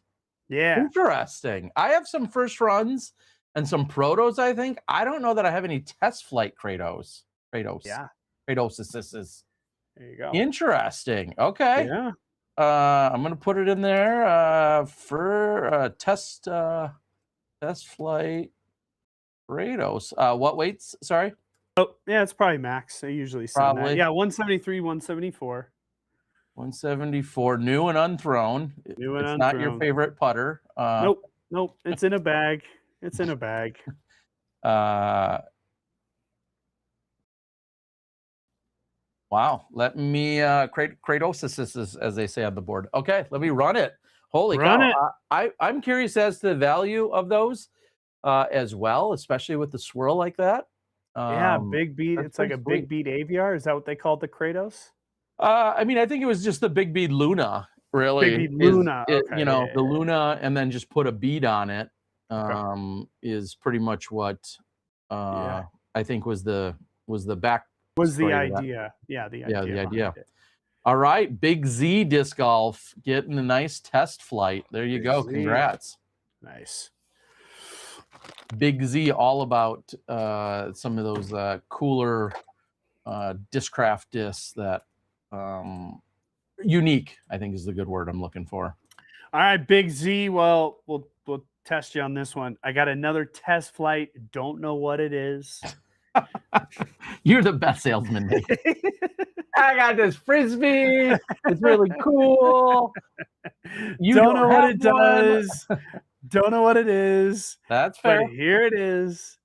Yeah. Interesting. I have some first runs and some protos. I think I don't know that I have any test flight Kratos. Yeah. Kratos. There you go. Interesting. Okay. Yeah. I'm gonna put it in there for test flight Kratos. What weights? Sorry. Oh, yeah, it's probably max. I usually say that. Yeah, 173, 174. 174, new and unthrown. It's not your favorite putter. Nope. It's in a bag. It's in a bag. Wow. Let me Kratos, as they say on the board. Okay, let me run it. Holy cow. I'm curious as to the value of those as well, especially with the swirl like that. Yeah, big bead. It's like a big bead AVR. Is that what they called the Kratos? I mean, I think it was just the big bead Luna, really. Big bead Luna. You know, the Luna and then just put a bead on it is pretty much what I think was the back. Was the idea. Yeah, the idea. All right, Big Z Disc Golf getting a nice test flight. There you go. Congrats. Nice. Big Z, all about some of those cooler Discraft discs that unique, I think is the good word I'm looking for. All right, Big Z. Well, we'll test you on this one. I got another test flight. Don't know what it is. You're the best salesman, Nate. I got this frisbee. It's really cool. You don't know what it does. Don't know what it is. That's fair. But here it is.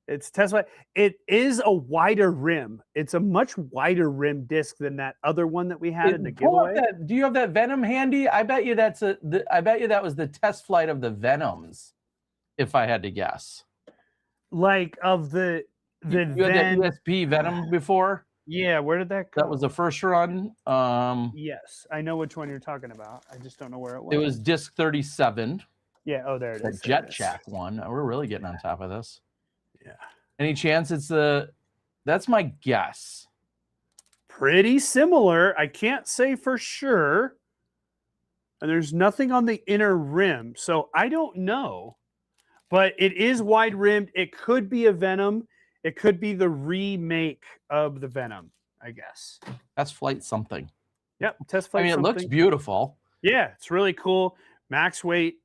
It's test flight. It is a wider rim. It's a much wider rim disc than that other one that we had in the giveaway. Do you have that Venom handy? I bet you that was the test flight of the Venoms, if I had to guess. Like of the you had that ESP Venom before? Yeah, where did that go? That was the first run. Yes, I know which one you're talking about. I just don't know where it was. It was disc 37. Yeah. Oh, there it The is. Jet Shack one. We're really getting on top of this. Yeah. Any chance it's the? That's my guess. Pretty similar. I can't say for sure. And there's nothing on the inner rim, so I don't know. But it is wide rimmed. It could be a Venom. It could be the remake of the Venom, I guess. That's Flight something. Yep. Test I flight. mean, it looks something. beautiful. Yeah, it's really cool. Max weight.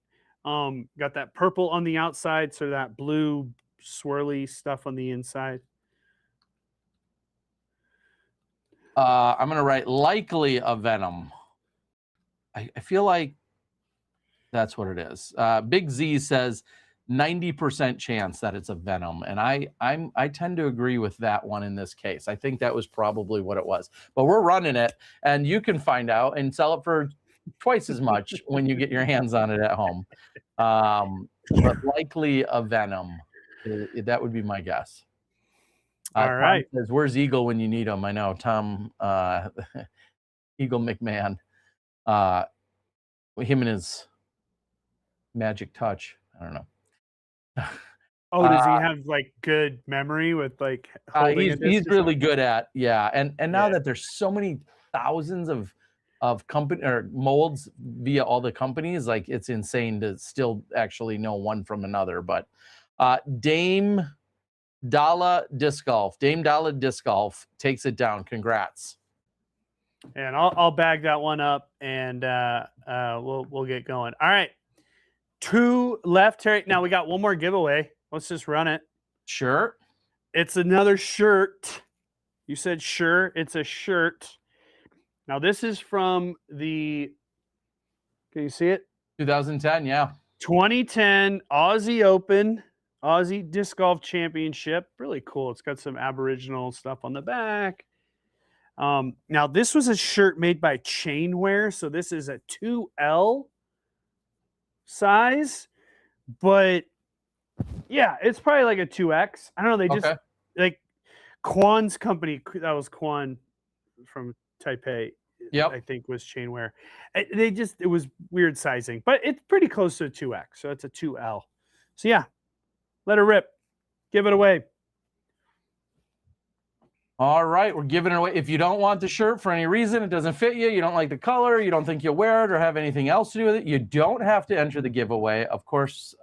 Got that purple on the outside, so that blue swirly stuff on the inside. I'm gonna write likely a Venom. I feel like that's what it is. Big Z says 90% chance that it's a Venom, and I tend to agree with that one in this case. I think that was probably what it was. But we're running it, and you can find out and sell it for twice as much when you get your hands on it at home. But likely a Venom. That would be my guess. All right. Tom says, "Where's Eagle when you need him?" I know Tom, Eagle McMahon. Him and his magic touch. I don't know. Oh, does he have like good memory with like holding a disc He's or really something? good at, yeah. And now Yeah. that there's so many thousands of company or molds via all the companies, like it's insane to still actually know one from another. But Dame Dalla Disc Golf takes it down. Congrats. And I'll bag that one up, and we'll get going. All right, 2 left. Terry. Now we got one more giveaway. Let's just run it. Sure. It's another shirt. You said sure. It's a shirt. Now this is from the. Can you see it? 2010, yeah. 2010 Aussie Open, Aussie Disc Golf Championship. Really cool. It's got some Aboriginal stuff on the back. Now this was a shirt made by Chainwear, so this is a 2L size, but yeah, it's probably like a 2X. I don't know. They just like Kwan's company. That was Kwan from Taipei. Yep. I think was Chainwear. It was weird sizing, but it's pretty close to a 2X, so it's a 2L. So yeah, let her rip. Give it away. All right, we're giving it away. If you don't want the shirt for any reason, it doesn't fit you, you don't like the color, you don't think you'll wear it or have anything else to do with it, you don't have to enter the giveaway. Of course,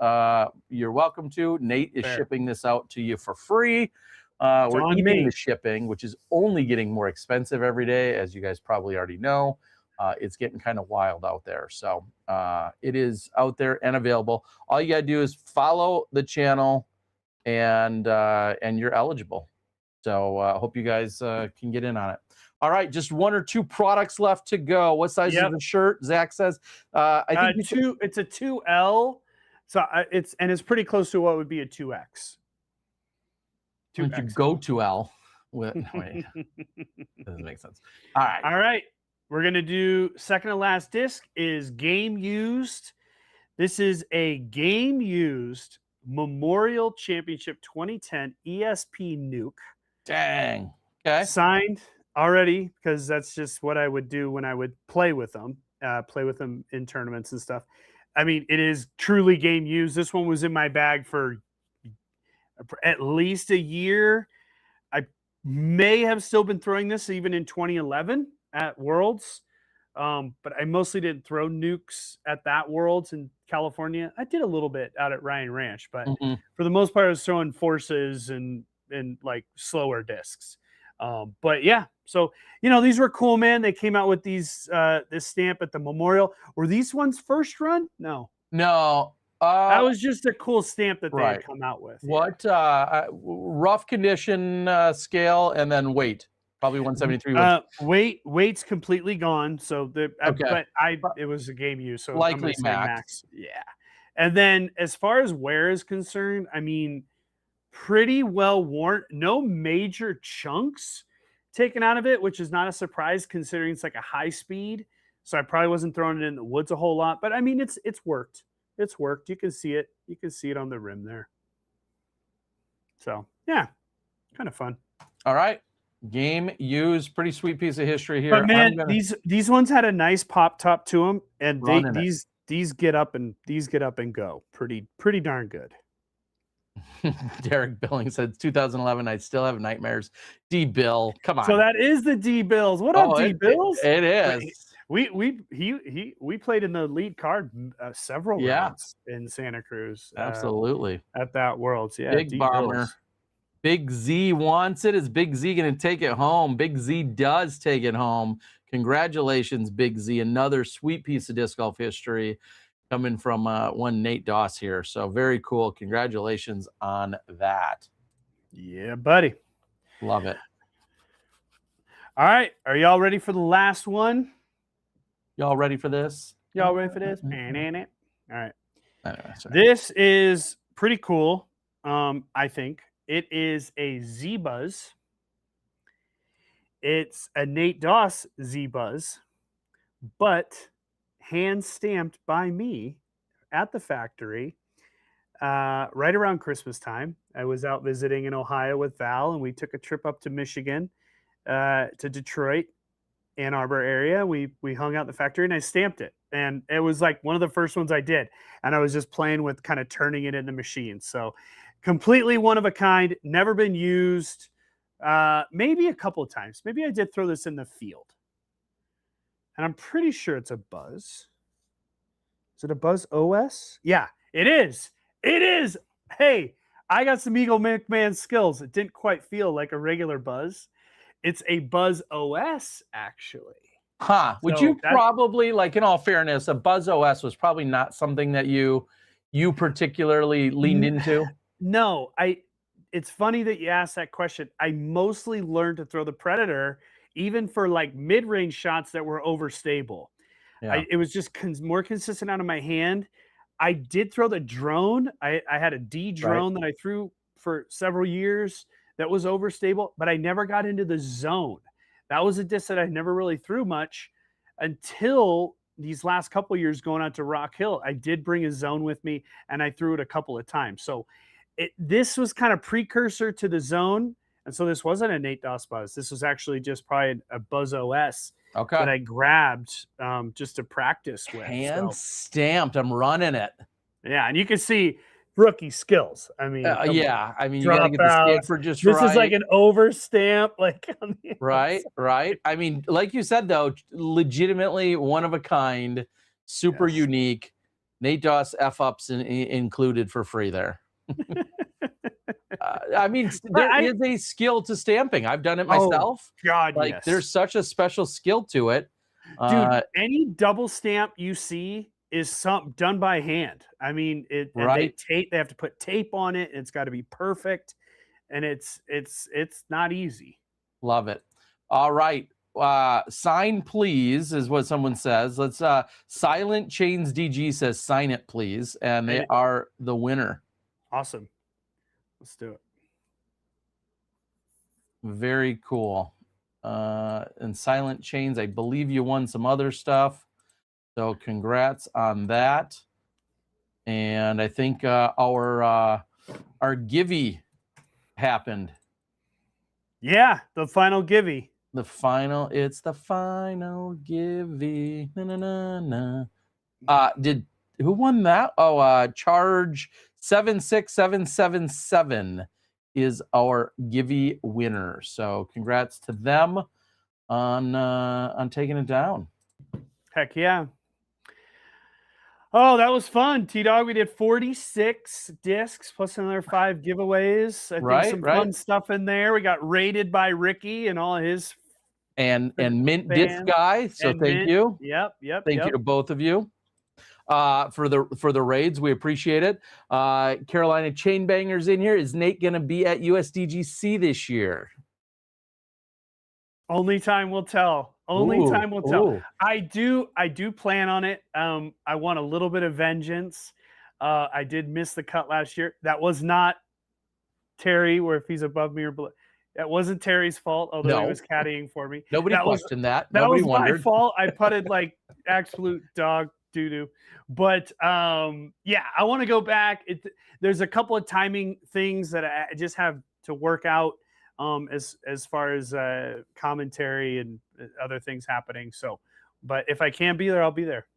you're welcome to. Nate is shipping this out to you for free. We're eating the shipping, which is only getting more expensive every day, as you guys probably already know. It's getting kind of wild out there. So it is out there and available. All you got to do is follow the channel, and you're eligible. So I hope you guys can get in on it. All right, just 1 or 2 products left to go. What size is the shirt? Zach says. I think it's a 2L. So it's pretty close to what would be a 2X. Why don't you go to L? Wait, doesn't make sense. All right. All right. We're gonna do second to last disc is game used. This is a game used Memorial Championship 2010 ESP Nuke. Dang. Okay. Signed already, because that's just what I would do when I would play with them in tournaments and stuff. I mean, it is truly game used. This one was in my bag for at least a year. I may have still been throwing this even in 2011 at Worlds, but I mostly didn't throw nukes at that Worlds in California. I did a little bit out at Ryan Ranch, but for the most part, I was throwing forces and like slower discs. But yeah, so these were cool, man. They came out with these this stamp at the Memorial. Were these ones first run? No. That was just a cool stamp that they had come out with. What rough condition scale, and then weight? Probably 173. Weight's completely gone. So but it was a game use, so likely max. Yeah. And then as far as wear is concerned, I mean, pretty well worn. No major chunks taken out of it, which is not a surprise considering it's like a high speed. So I probably wasn't throwing it in the woods a whole lot, but I mean, it's worked. It's worked. You can see it. You can see it on the rim there. So yeah, kind of fun. All right. Game used, pretty sweet piece of history here. But man, these ones had a nice pop top to them, and these get up and go pretty darn good. Derek Billing said 2011. I still have nightmares. D Bill, come on. So that is the D Bills. What up, D Bills? It is. We played in the lead card several rounds in Santa Cruz. Absolutely. At that Worlds. Yeah. Big Bomber. Big Z wants it. Is Big Z going to take it home? Big Z does take it home. Congratulations, Big Z. Another sweet piece of disc golf history coming from one Nate Doss here. So very cool. Congratulations on that. Yeah, buddy. Love it. All right. Are y'all ready for the last one? Y'all ready for this? Y'all ready for this? All right. Anyway, this is pretty cool. I think it is a Z-Buzz. It's a Nate Doss Z-Buzz, but hand stamped by me at the factory right around Christmas time. I was out visiting in Ohio with Val, and we took a trip up to Michigan, to Detroit, Ann Arbor area. We hung out in the factory, and I stamped it. And it was like one of the first ones I did. And I was just playing with kind of turning it in the machine. So completely one of a kind, never been used. Maybe a couple of times. Maybe I did throw this in the field. And I'm pretty sure it's a Buzz. Is it a Buzz OS? Yeah, it is. It is. Hey, I got some Eagle McMahon skills. It didn't quite feel like a regular Buzz. It's a Buzz OS, actually. Huh. Would you probably, like, in all fairness, a Buzz OS was probably not something that you particularly leaned into? No. It's funny that you asked that question. I mostly learned to throw the Predator, even for like mid-range shots that were overstable. Yeah. It was just more consistent out of my hand. I did throw the drone. I had a D drone that I threw for several years that was overstable, but I never got into the zone. That was a disc that I never really threw much until these last couple of years going out to Rock Hill. I did bring a zone with me, and I threw it a couple of times. So this was kind of precursor to the zone. And so this wasn't a Nate Doss Buzz. This was actually just probably a Buzz OS that I grabbed just to practice with. Hand stamped. I'm running it. Yeah, and you can see rookie skills. I mean, yeah. I mean, you gotta get the stamp for just right. This is like an overstamp, like right. I mean, like you said though, legitimately one of a kind, super unique. Nate Doss F-ups included for free there. I mean, there is a skill to stamping. I've done it myself. Oh, God, like there's such a special skill to it. Dude, any double stamp you see is done by hand. I mean, they have to put tape on it, and it's got to be perfect, and it's not easy. Love it. All right. Sign please is what someone says. Let's Silent Chains DG says sign it please, and they are the winner. Awesome. Let's do it. Very cool. And Silent Chains, I believe you won some other stuff. So congrats on that. And I think our givey happened. Yeah, the final givey. It's the final givey. Who won that? Oh, Charge 76777 is our givey winner. So congrats to them on taking it down. Heck yeah. Oh, that was fun, T-Dog. We did 46 discs plus another 5 giveaways. I think some fun stuff in there. We got rated by Ricky and all his and Mint Disc Guy. So thank you. Yep. Thank you to both of you for the raids. We appreciate it. Carolina Chain Bangers in here. Is Nate going to be at USDGC this year? Only time will tell. Time will tell. I do plan on it. I want a little bit of vengeance. I did miss the cut last year. That was not Terry, or if he's above me or below. That wasn't Terry's fault, although he was caddying for me. Nobody questioned that. Nobody was wondered. My fault. I putted like absolute dog doo-doo. But yeah, I want to go back. There's a couple of timing things that I just have to work out. as far as commentary and other things happening. So, but if I can be there, I'll be there.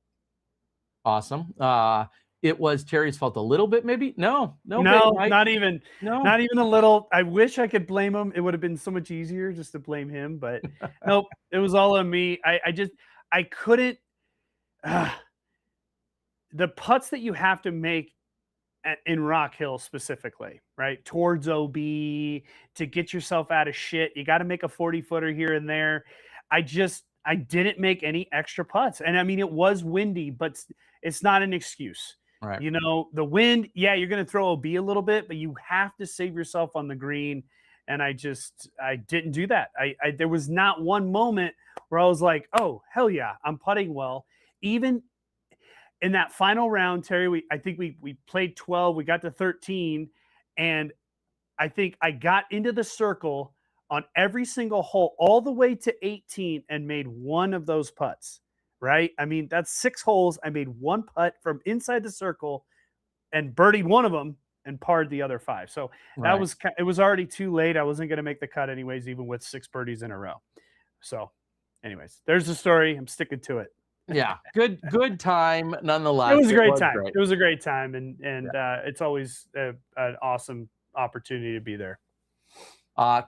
Awesome. It was Terry's fault a little bit, maybe. No, No, Mike. not even, No. not even a little. I wish I could blame him. It would have been so much easier just to blame him, but nope, it was all on me. I couldn't. The putts that you have to make in Rock Hill specifically, right? Towards OB to get yourself out of shit. You got to make a 40-footer here and there. I didn't make any extra putts. And I mean, it was windy, but it's not an excuse. Right. You know, the wind, yeah, you're going to throw OB a little bit, but you have to save yourself on the green. And I didn't do that. There was not one moment where I was like, oh, hell yeah, I'm putting well. Even in that final round, Terry, I think we played 12, we got to 13, and I think I got into the circle on every single hole all the way to 18 and made one of those putts, right? I mean, that's 6 holes. I made one putt from inside the circle and birdied one of them and parred the other 5. So Right. it was already too late. I wasn't going to make the cut anyways, even with 6 birdies in a row. So anyways, there's the story. I'm sticking to it. Yeah, good time nonetheless. It was a great time. Great. It was a great time, and it's always an awesome opportunity to be there.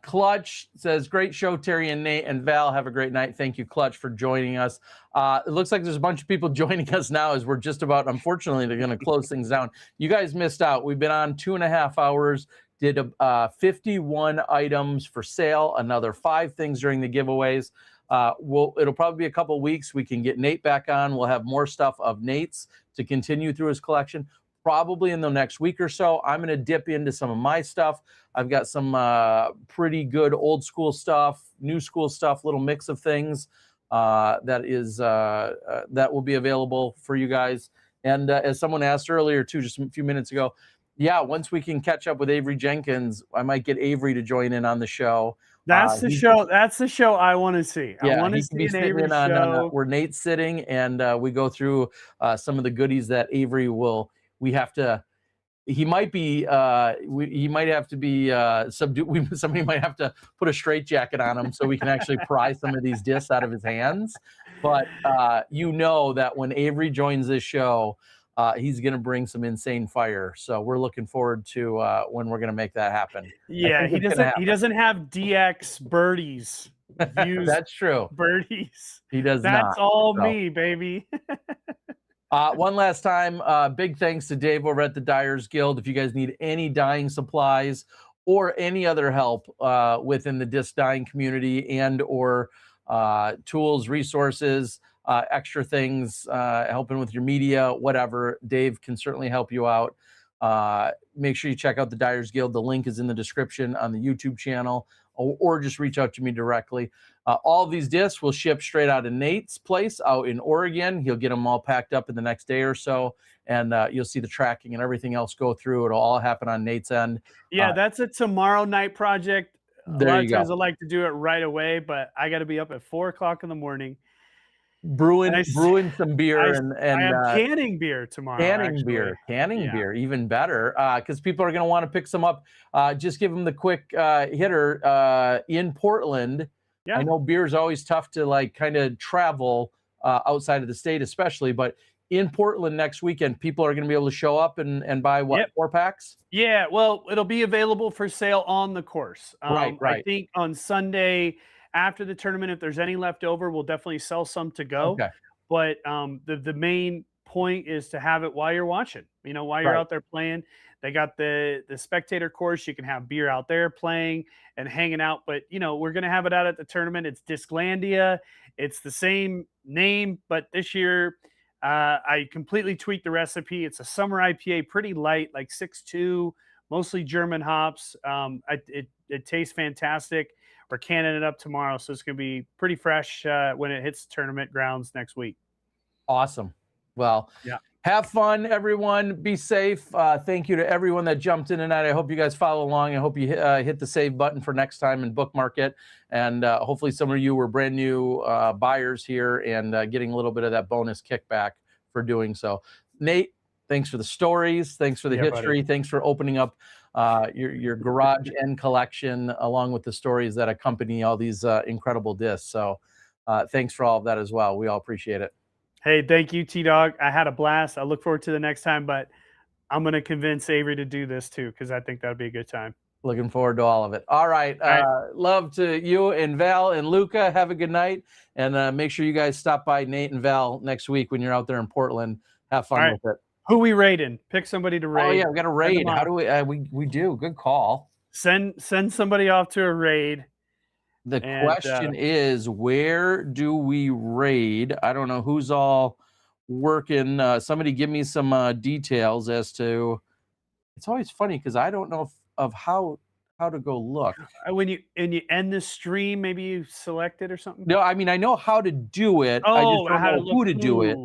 Clutch says, great show, Terry and Nate and Val. Have a great night. Thank you, Clutch, for joining us. It looks like there's a bunch of people joining us now as we're just about, unfortunately, they're going to close things down. You guys missed out. We've been on 2.5 hours, did 51 items for sale, another 5 things during the giveaways. It'll probably be a couple weeks. We can get Nate back on. We'll have more stuff of Nate's to continue through his collection. Probably in the next week or so, I'm going to dip into some of my stuff. I've got some pretty good old school stuff, new school stuff, little mix of things that will be available for you guys. And as someone asked earlier too, just a few minutes ago, yeah, once we can catch up with Avery Jenkins, I might get Avery to join in on the show. That's the show. That's the show I want to see. Yeah, I want to see an Avery show where Nate's sitting, and we go through some of the goodies that Avery will. We have to. He might be. He might have to be subdued. Somebody might have to put a straitjacket on him so we can actually pry some of these discs out of his hands. But you know that when Avery joins this show, he's going to bring some insane fire. So we're looking forward to when we're going to make that happen. Yeah, he doesn't. He doesn't have DX birdies. That's true. Birdies. He does not. That's all so. me, baby. One last time, big thanks to Dave over at the Dyers Guild. If you guys need any dyeing supplies or any other help within the disc dyeing community and or tools, resources, extra things, helping with your media, whatever, Dave can certainly help you out. Make sure you check out the Dyers Guild. The link is in the description on the YouTube channel, or just reach out to me directly. All of these discs will ship straight out of Nate's place out in Oregon. He'll get them all packed up in the next day or so, and you'll see the tracking and everything else go through. It'll all happen on Nate's end. Yeah, that's a tomorrow night project. A lot of times I like to do it right away, but I got to be up at 4 o'clock in the morning. Brewing some beer and I am canning beer tomorrow. Canning beer, even better, because people are going to want to pick some up. Just give them the quick hitter in Portland. Yeah. I know beer is always tough to like kind of travel outside of the state, especially, but in Portland next weekend, people are going to be able to show up and buy what, 4 packs? Yeah, well, it'll be available for sale on the course. Right. I think on Sunday after the tournament, if there's any left over, we'll definitely sell some to go. Okay. But the main point is to have it while you're watching. You know, while you're out there playing. They got the spectator course. You can have beer out there playing and hanging out. But, you know, we're going to have it out at the tournament. It's Disclandia. It's the same name, but this year I completely tweaked the recipe. It's a summer IPA, pretty light, like 6.2, mostly German hops. It tastes fantastic. We're canning it up tomorrow, so it's going to be pretty fresh when it hits tournament grounds next week. Awesome. Well, yeah. Have fun, everyone. Be safe. Thank you to everyone that jumped in tonight. I hope you guys follow along. I hope you hit the save button for next time and bookmark it. And hopefully some of you were brand new buyers here and getting a little bit of that bonus kickback for doing so. Nate, thanks for the stories. Thanks for the history. Buddy. Thanks for opening up your garage end collection, along with the stories that accompany all these incredible discs. So thanks for all of that as well. We all appreciate it. Hey, thank you, T-Dog. I had a blast. I look forward to the next time, but I'm going to convince Avery to do this too, because I think that would be a good time. Looking forward to all of it. All right. Love to you and Val and Luca. Have a good night. And make sure you guys stop by Nate and Val next week when you're out there in Portland. Have fun with it. Who we raiding? Pick somebody to raid. Oh, yeah. We got to raid. How do we do? Good call. Send somebody off to a raid. The question is, where do we raid? I don't know who's all working. Somebody give me some details as to. It's always funny because I don't know of how to go look. When you end the stream, maybe you select it or something. No, I mean I know how to do it. Oh, I just don't know who to do it.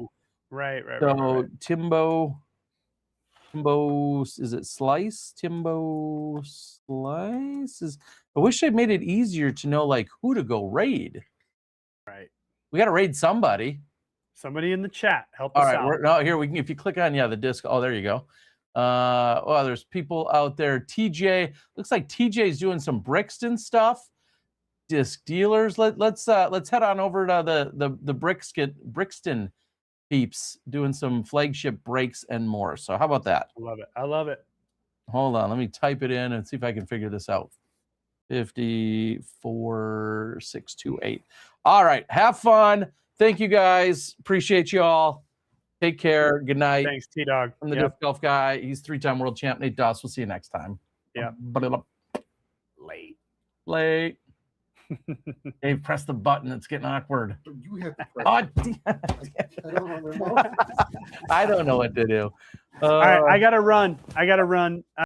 Right. So Timbo, is it Slice? Timbo Slice is. I wish I made it easier to know like who to go raid. Right. We got to raid somebody. Somebody in the chat help us out. No, here we can. If you click on the disc. Oh, there you go. Well, there's people out there. TJ looks like TJ's doing some Brixton stuff. Disc dealers. Let's head on over to the Brixton peeps doing some flagship breaks and more. So how about that? I love it. Hold on, let me type it in and see if I can figure this out. 54628. All right, have fun. Thank you guys. Appreciate you all. Take care. Good night. Thanks, T-Dog. I'm the disc golf guy. He's 3-time world champ, Nate Doss. We'll see you next time. Yeah. Late. Dave, press the button. It's getting awkward. You have to press. I don't know what to do. All right, I gotta run.